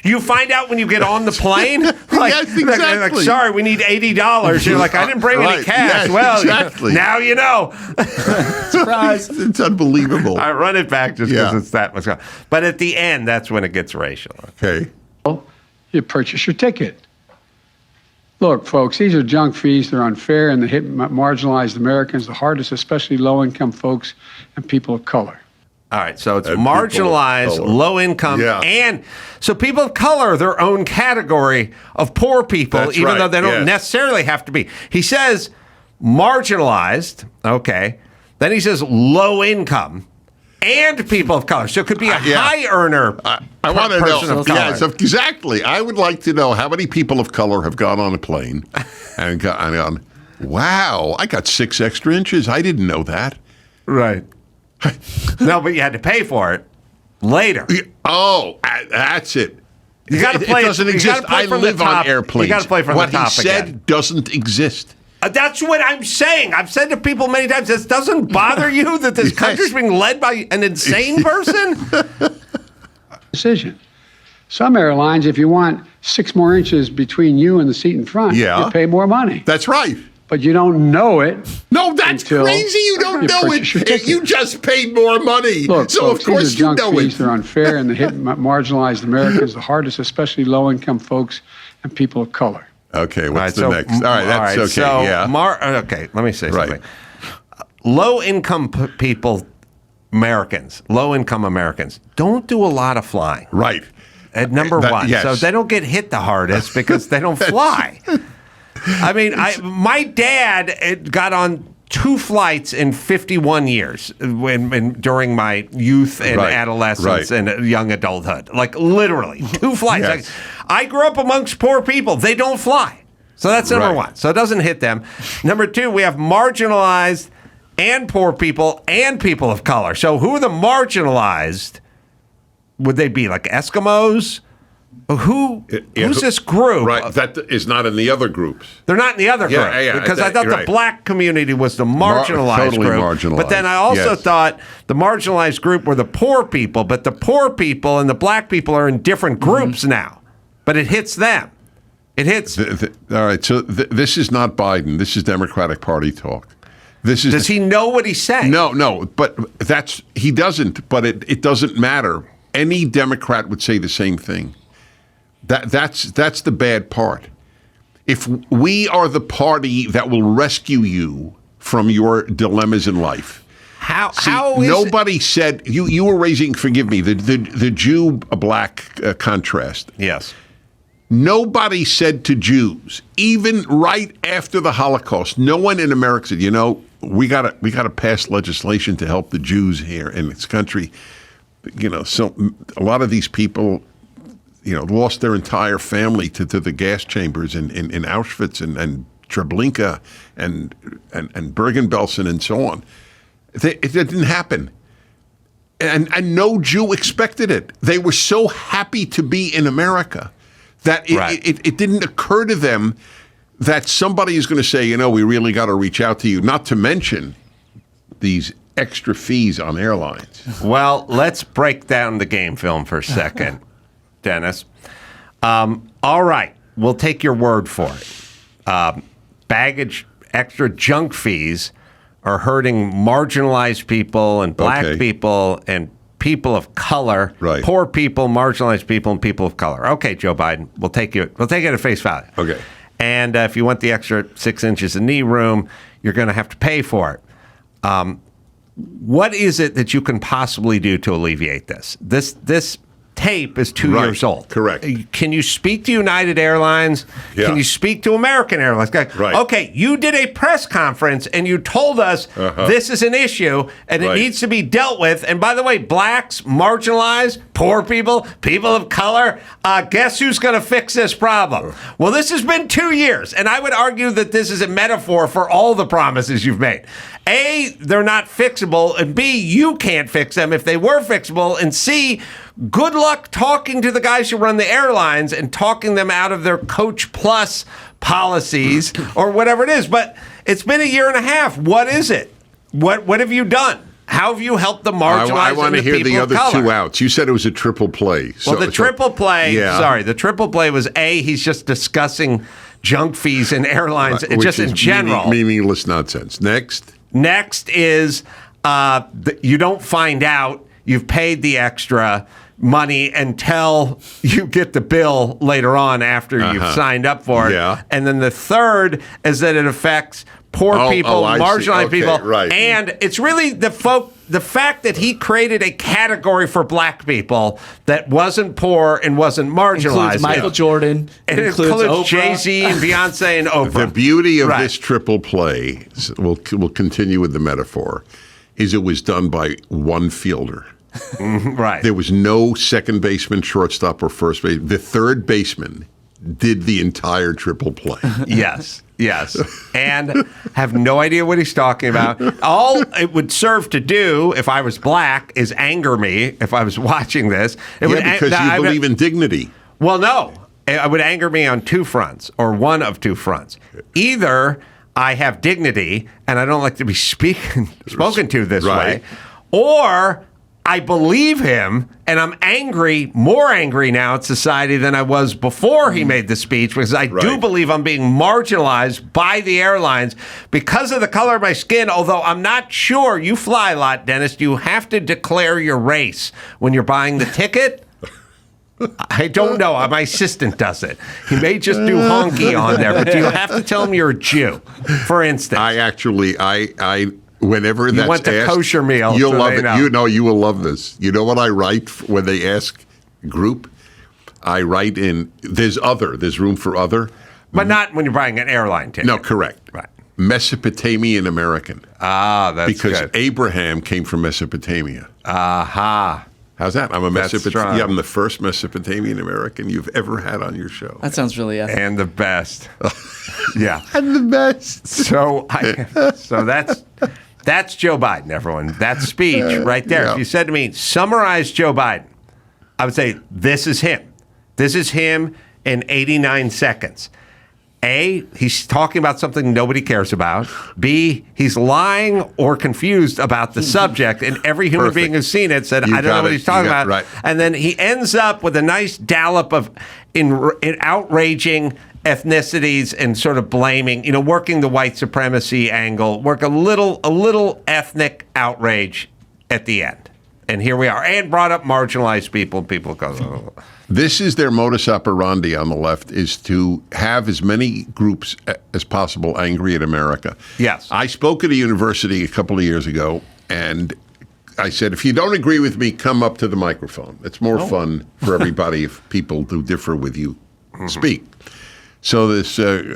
You find out when you get on the plane. Yes, exactly. Like, sorry, we need $80. You're like, I didn't bring any cash. Yes, exactly. Now you know. Surprise. It's unbelievable. I run it back just because it's that much. But at the end, that's when it gets racial. Okay. You purchase your ticket. Look, folks, these are junk fees. They're unfair, and they hit marginalized Americans the hardest, especially low-income folks and people of color. All right, so it's marginalized, low income, and so people of color are their own category of poor people, even though they don't necessarily have to be. He says marginalized, okay. Then he says low income and people of color. So it could be a high earner. I want to know. Yes, exactly. I would like to know how many people of color have gone on a plane and gone, wow, I got 6 extra inches. I didn't know that. Right. No, but you had to pay for it later. Oh, that's it. You got to play. It doesn't exist. I live on airplanes. You got to play from the top. What he said doesn't exist. That's what I'm saying. I've said to people many times, this doesn't bother you that this country's being led by an insane person? Decision. Some airlines, if you want 6 more inches between you and the seat in front, you pay more money. That's right. But you don't know it. No, that's crazy. You don't know it. You just paid more money. Look, so folks, of course these are junk you know fees. it. They're unfair and they hit marginalized Americans the hardest, especially low-income folks and people of color. Okay, what's the next? All right, that's okay. So yeah. Okay, let me say something. Low-income people, low-income Americans, don't do a lot of flying. Right. At number one. Yes. So they don't get hit the hardest because they don't fly. I mean, my dad got on 2 flights in 51 years during my youth and adolescence and young adulthood. Like literally 2 flights. Yes. I grew up amongst poor people. They don't fly. So that's number one. So it doesn't hit them. Number 2, we have marginalized and poor people and people of color. So who are the marginalized? Would they be like Eskimos? Who's this group? Right, that is not in the other groups. They're not in the other group. Because I thought the black community was the marginalized totally group. Marginalized. But then I also thought the marginalized group were the poor people. But the poor people and the black people are in different groups now. But it hits them. It hits. All right, so this is not Biden. This is Democratic Party talk. Does he know what he's saying? No, but he doesn't. But it doesn't matter. Any Democrat would say the same thing. That's the bad part. If we are the party that will rescue you from your dilemmas in life, how is nobody said you were raising? Forgive me, the Jew black contrast. Yes. Nobody said to Jews, even right after the Holocaust, no one in America said, we got to pass legislation to help the Jews here in this country. So a lot of these people, lost their entire family to the gas chambers in Auschwitz and Treblinka and Bergen-Belsen and so on. It didn't happen. And no Jew expected it. They were so happy to be in America that it didn't occur to them that somebody is going to say, we really got to reach out to you, not to mention these extra fees on airlines. Well, let's break down the game film for a second, Dennis. All right, we'll take your word for it. Baggage, extra junk fees are hurting marginalized people and black people and people of color, poor people, marginalized people, and people of color. Okay, Joe Biden, we'll take it at face value. Okay. And if you want the extra 6 inches of knee room, you're going to have to pay for it. What is it that you can possibly do to alleviate this? This tape is 2 years old. Correct. Can you speak to United Airlines? Yeah. Can you speak to American Airlines? Right. Okay, you did a press conference and you told us this is an issue and it needs to be dealt with. And by the way, blacks, marginalized, poor people, people of color, guess who's going to fix this problem? Well, this has been 2 years, and I would argue that this is a metaphor for all the promises you've made. A, they're not fixable, and B, you can't fix them if they were fixable, and C, good luck talking to the guys who run the airlines and talking them out of their Coach Plus policies or whatever it is. But it's been a year and a half. What is it? What have you done? How have you helped the marginalized? I want to hear the other 2 outs. You said it was a triple play. Well, the triple play, the triple play was A, he's just discussing junk fees in airlines, just in general. Meaningless nonsense. Next is you don't find out you've paid the extra money until you get the bill later on after you've signed up for it. Yeah. And then the third is that it affects poor people, marginalized people. Right. And it's really the fact that he created a category for black people that wasn't poor and wasn't marginalized. Includes Michael Jordan. It includes Jay-Z and Beyonce and Oprah. The beauty of this triple play, we'll continue with the metaphor, is it was done by one fielder. Right. There was no second baseman, shortstop, or first baseman. The third baseman did the entire triple play. Yes. And have no idea what he's talking about. All it would serve to do, if I was black, is anger me if I was watching this. Because you believe in dignity. Well, no. It would anger me on 2 fronts, or one of 2 fronts. Either I have dignity and I don't like to be spoken to this Right. way, or I believe him and I'm angry, more angry now at society than I was before he made the speech, because I do believe I'm being marginalized by the airlines because of the color of my skin, although I'm not sure. You fly a lot, Dennis. Do you have to declare your race when you're buying the ticket? I don't know. My assistant does it. He may just do honky on there, but do you have to tell him you're a Jew, for instance? I whenever you that's went to asked, kosher meal. You'll so love they it. know. You will love this. You know what I write when they ask group? I write in, there's room for other. But not when you're buying an airline ticket. No, correct. Right. Mesopotamian American. Ah, that's because good. Abraham came from Mesopotamia. Aha. How's that? I'm strong. I'm the first Mesopotamian American you've ever had on your show. That sounds really ethical. And the best. Yeah. I'm the best. So that's Joe Biden, everyone. That speech right there. Yeah. If you said to me, summarize Joe Biden, I would say, this is him. This is him in 89 seconds. A, he's talking about something nobody cares about. B, he's lying or confused about the subject, and every human being who's seen it said, I don't know what he's talking about. Right. And then he ends up with a nice dollop of in outraging ethnicities and sort of blaming, working the white supremacy angle, work a little ethnic outrage at the end. And here we are. And brought up marginalized people, and people go, oh. This is their modus operandi on the left, is to have as many groups as possible angry at America. Yes. I spoke at a university a couple of years ago, and I said, if you don't agree with me, come up to the microphone. It's more fun for everybody if people who differ with you speak. So this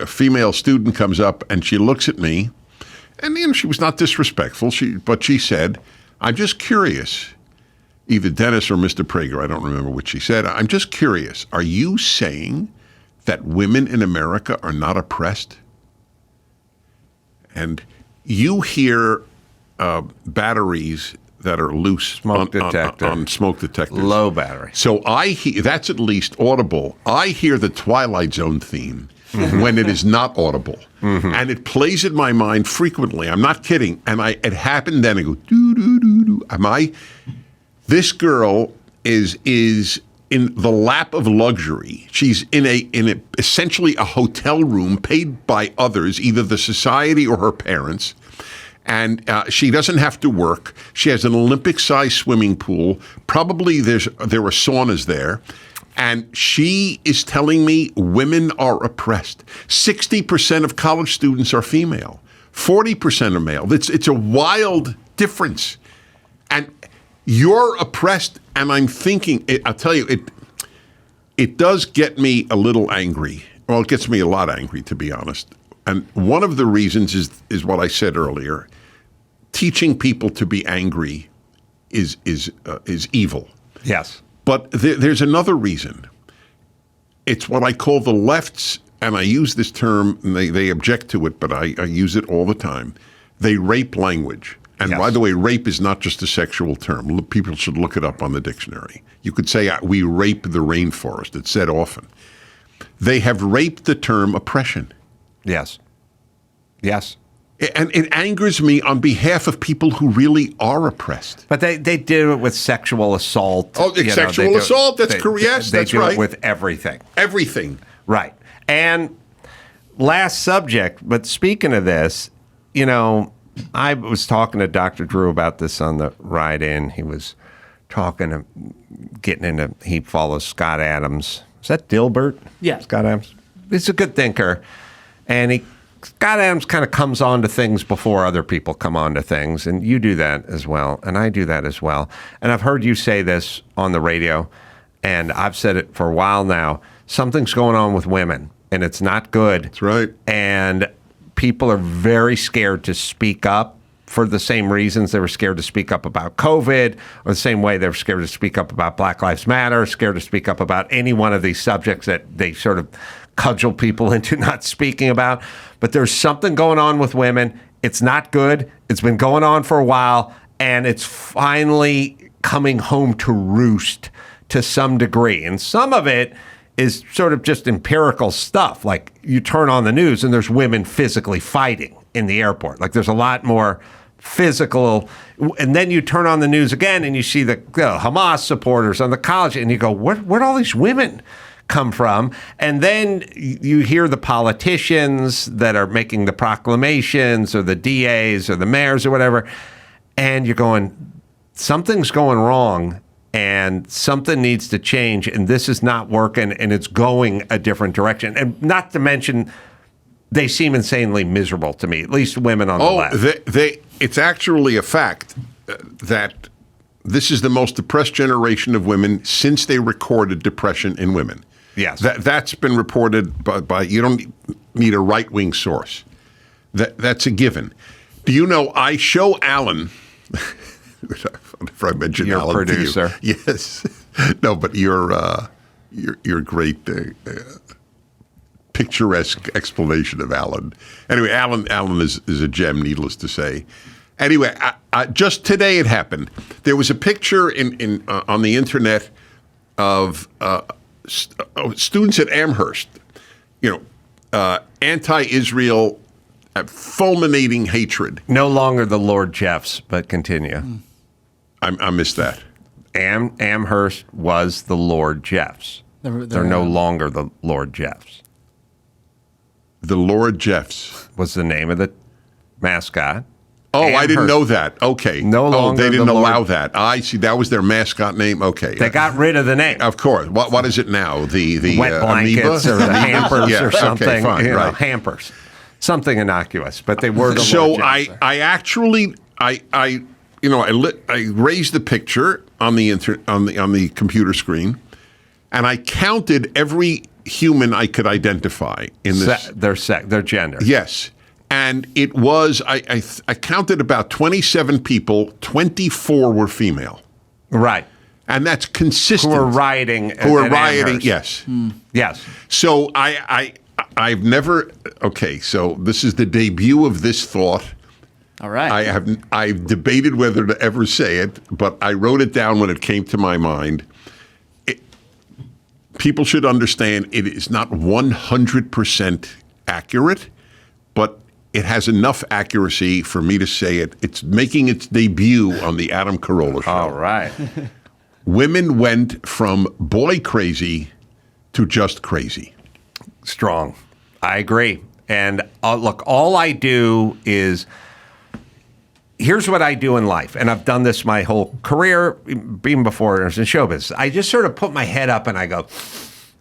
female student comes up, and she looks at me, and she was not disrespectful, but she said, I'm just curious. Either Dennis or Mr. Prager, I don't remember what she said. I'm just curious. Are you saying that women in America are not oppressed? And you hear batteries that are loose on smoke detectors. Low battery. So I hear, that's at least audible. I hear the Twilight Zone theme when it is not audible. And it plays in my mind frequently. I'm not kidding. And it happened then. I go, doo-doo-doo-doo. This girl is in the lap of luxury. She's in essentially a hotel room paid by others, either the society or her parents. And she doesn't have to work. She has an Olympic-sized swimming pool. Probably there are saunas there. And she is telling me women are oppressed. 60% of college students are female. 40% are male. It's a wild difference. And you're oppressed, and I'm thinking, I'll tell you, it does get me a little angry. Well, it gets me a lot angry, to be honest. And one of the reasons is what I said earlier. Teaching people to be angry is evil. Yes. But there's another reason. It's what I call the left's, and I use this term, and they object to it, but I use it all the time. They rape language. And by the way, rape is not just a sexual term. People should look it up on the dictionary. You could say, we rape the rainforest. It's said often. They have raped the term oppression. Yes. Yes. And it angers me on behalf of people who really are oppressed. But they do it with sexual assault. Oh, sexual assault. That's correct. Yes, that's right. They do it with everything. Everything. Right. And last subject, but speaking of this, I was talking to Dr. Drew about this on the ride in. He was he follows Scott Adams. Is that Dilbert? Yeah. Scott Adams. He's a good thinker. And Scott Adams kind of comes on to things before other people come on to things. And you do that as well. And I do that as well. And I've heard you say this on the radio. And I've said it for a while now. Something's going on with women. And it's not good. That's right. And people are very scared to speak up for the same reasons they were scared to speak up about COVID, or the same way they were scared to speak up about Black Lives Matter, scared to speak up about any one of these subjects that they sort of cudgel people into not speaking about. But there's something going on with women. It's not good. It's been going on for a while, and it's finally coming home to roost to some degree. And some of it is sort of just empirical stuff. Like you turn on the news and there's women physically fighting in the airport. Like there's a lot more physical. And then you turn on the news again and you see the Hamas supporters on the college and you go, where'd all these women come from? And then you hear the politicians that are making the proclamations or the DAs or the mayors or whatever. And you're going, something's going wrong. And something needs to change, and this is not working, and it's going a different direction. And not to mention, they seem insanely miserable to me, at least women on the left. It's actually a fact that this is the most depressed generation of women since they recorded depression in women. Yes. That's been reported by you don't need a right-wing source. That's a given. Do you know, I show Alan... If I mention your Alan producer, to you. Yes, no, but your great picturesque explanation of Alan. Anyway, Alan is a gem, needless to say. Anyway, just today it happened. There was a picture in on the internet of students at Amherst. Anti-Israel, fulminating hatred. No longer the Lord Jeffs, but continue. I missed that. Amherst was the Lord Jeffs. They're no longer the Lord Jeffs. The Lord Jeffs was the name of the mascot. Oh, Amherst. I didn't know that. Okay. No longer. They didn't allow that. I see. That was their mascot name. Okay. They got rid of the name. Of course. What is it now? The wet blankets amoeba? or the hampers or something. Okay, fine, right. Hampers. Something innocuous, but they were the So Lord Jeffs. I actually I raised the picture on the computer screen, and I counted every human I could identify in this. Their gender. Yes, and it was I counted about 27 people. 24 were female. Right. And that's consistent. Who were rioting. Yes. Yes. So I've never. Okay, so this is the debut of this thought. All right. I've debated whether to ever say it, but I wrote it down when it came to my mind. People should understand it is not 100% accurate, but it has enough accuracy for me to say it. It's making its debut on the Adam Carolla show. All right. Women went from boy crazy to just crazy. Strong. I agree. And look, all I do is, here's what I do in life. And I've done this my whole career, even before I was in showbiz. I just sort of put my head up and I go,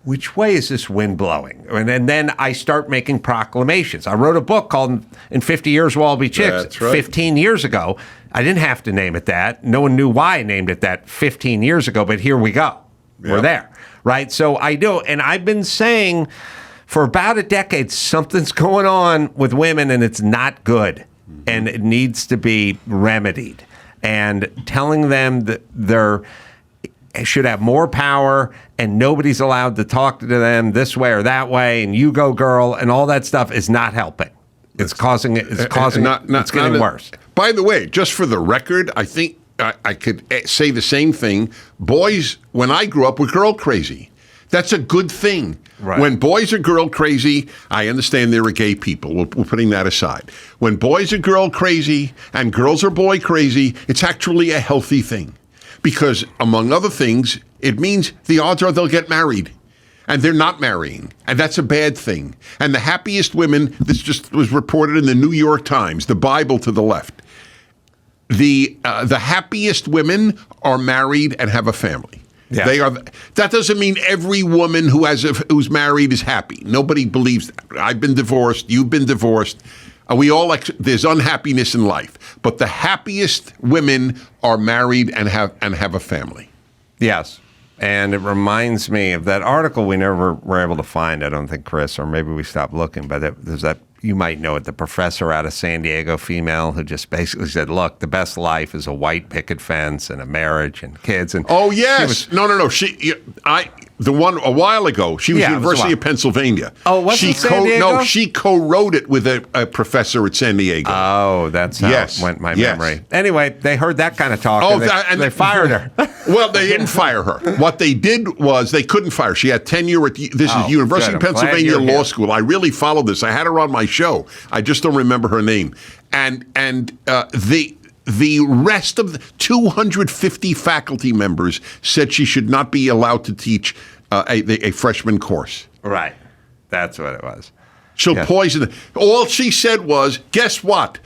which way is this wind blowing? And then I start making proclamations. I wrote a book called In 50 Years We'll All Be Chicks. That's right. 15 years ago. I didn't have to name it that. No one knew why I named it that 15 years ago, but here we go. Yep. We're there, right? So I do. And I've been saying for about a decade, something's going on with women and it's not good. And it needs to be remedied. And telling them that they should have more power and nobody's allowed to talk to them this way or that way and you go girl and all that stuff is not helping. It's getting worse. By the way, just for the record, I think I could say the same thing. Boys, when I grew up, were girl crazy. That's a good thing. Right. When boys are girl crazy, I understand there are gay people. We're putting that aside. When boys are girl crazy and girls are boy crazy, it's actually a healthy thing. Because, among other things, it means the odds are they'll get married. And they're not marrying. And that's a bad thing. And the happiest women, this just was reported in the New York Times, the Bible to the left. The happiest women are married and have a family. Yeah. They are. That doesn't mean every woman who's married is happy. Nobody believes that. I've been divorced. You've been divorced. There's unhappiness in life, but the happiest women are married and have a family. Yes. And it reminds me of that article we never were able to find, I don't think, Chris, or maybe we stopped looking, but there's that, you might know it, the professor out of San Diego, female, who just basically said, look, the best life is a white picket fence and a marriage and kids. And oh, yes. No. The one a while ago, she was University of Pennsylvania. Oh, was it San Diego? No, she co-wrote it with a professor at San Diego. Oh, that's how it went my memory. Anyway, they heard that kind of talk and they fired her. Well, they didn't fire her. What they did was they couldn't fire her. She had tenure at University of Pennsylvania Law School. I really followed this. I had her on my show. I just don't remember her name. And the rest of the 250 faculty members said she should not be allowed to teach a freshman course. Right. That's what it was. She'll poison it. All she said was, guess what?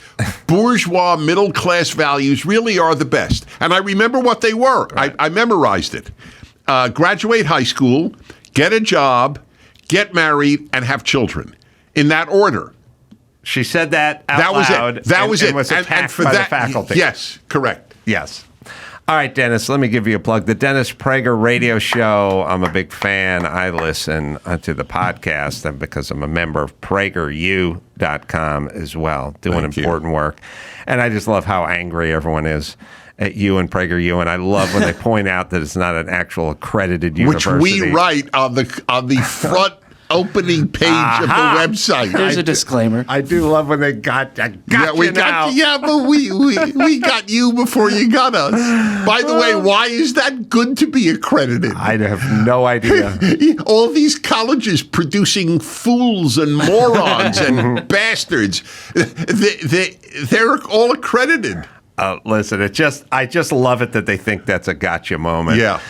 Bourgeois middle-class values really are the best. And I remember what they were. Right. I memorized it. Graduate high school, get a job, get married, and have children. In that order. She said that out loud. That was it. And was attacked by the faculty. Yes, correct. Yes. All right, Dennis, let me give you a plug. The Dennis Prager Radio Show, I'm a big fan. I listen to the podcast and because I'm a member of PragerU.com as well, doing important work. And I just love how angry everyone is at you and PragerU. And I love when they point out that it's not an actual accredited university. Which we write on the front opening page of the website. There's a disclaimer. I do love when they got you now. But we got you before you got us. By the way, why is that good to be accredited? I have no idea. All these colleges producing fools and morons and bastards, they're all accredited. Listen, I just love it that they think that's a gotcha moment. Yeah.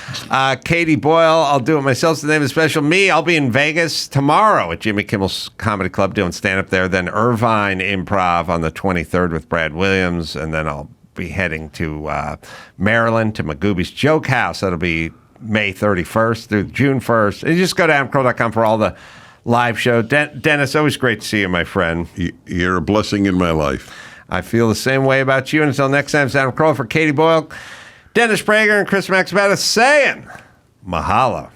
Katie Boyle, I'll do it myself. It's the name of the special. Me, I'll be in Vegas tomorrow at Jimmy Kimmel's Comedy Club doing stand-up there. Then Irvine Improv on the 23rd with Brad Williams. And then I'll be heading to Maryland to Magooby's Joke House. That'll be May 31st through June 1st. And you just go to adamcarolla.com for all the live show. Dennis, always great to see you, my friend. You're a blessing in my life. I feel the same way about you. And until next time, it's Adam Carolla for Katie Boyle, Dennis Prager, and Chris Maxibata saying mahalo.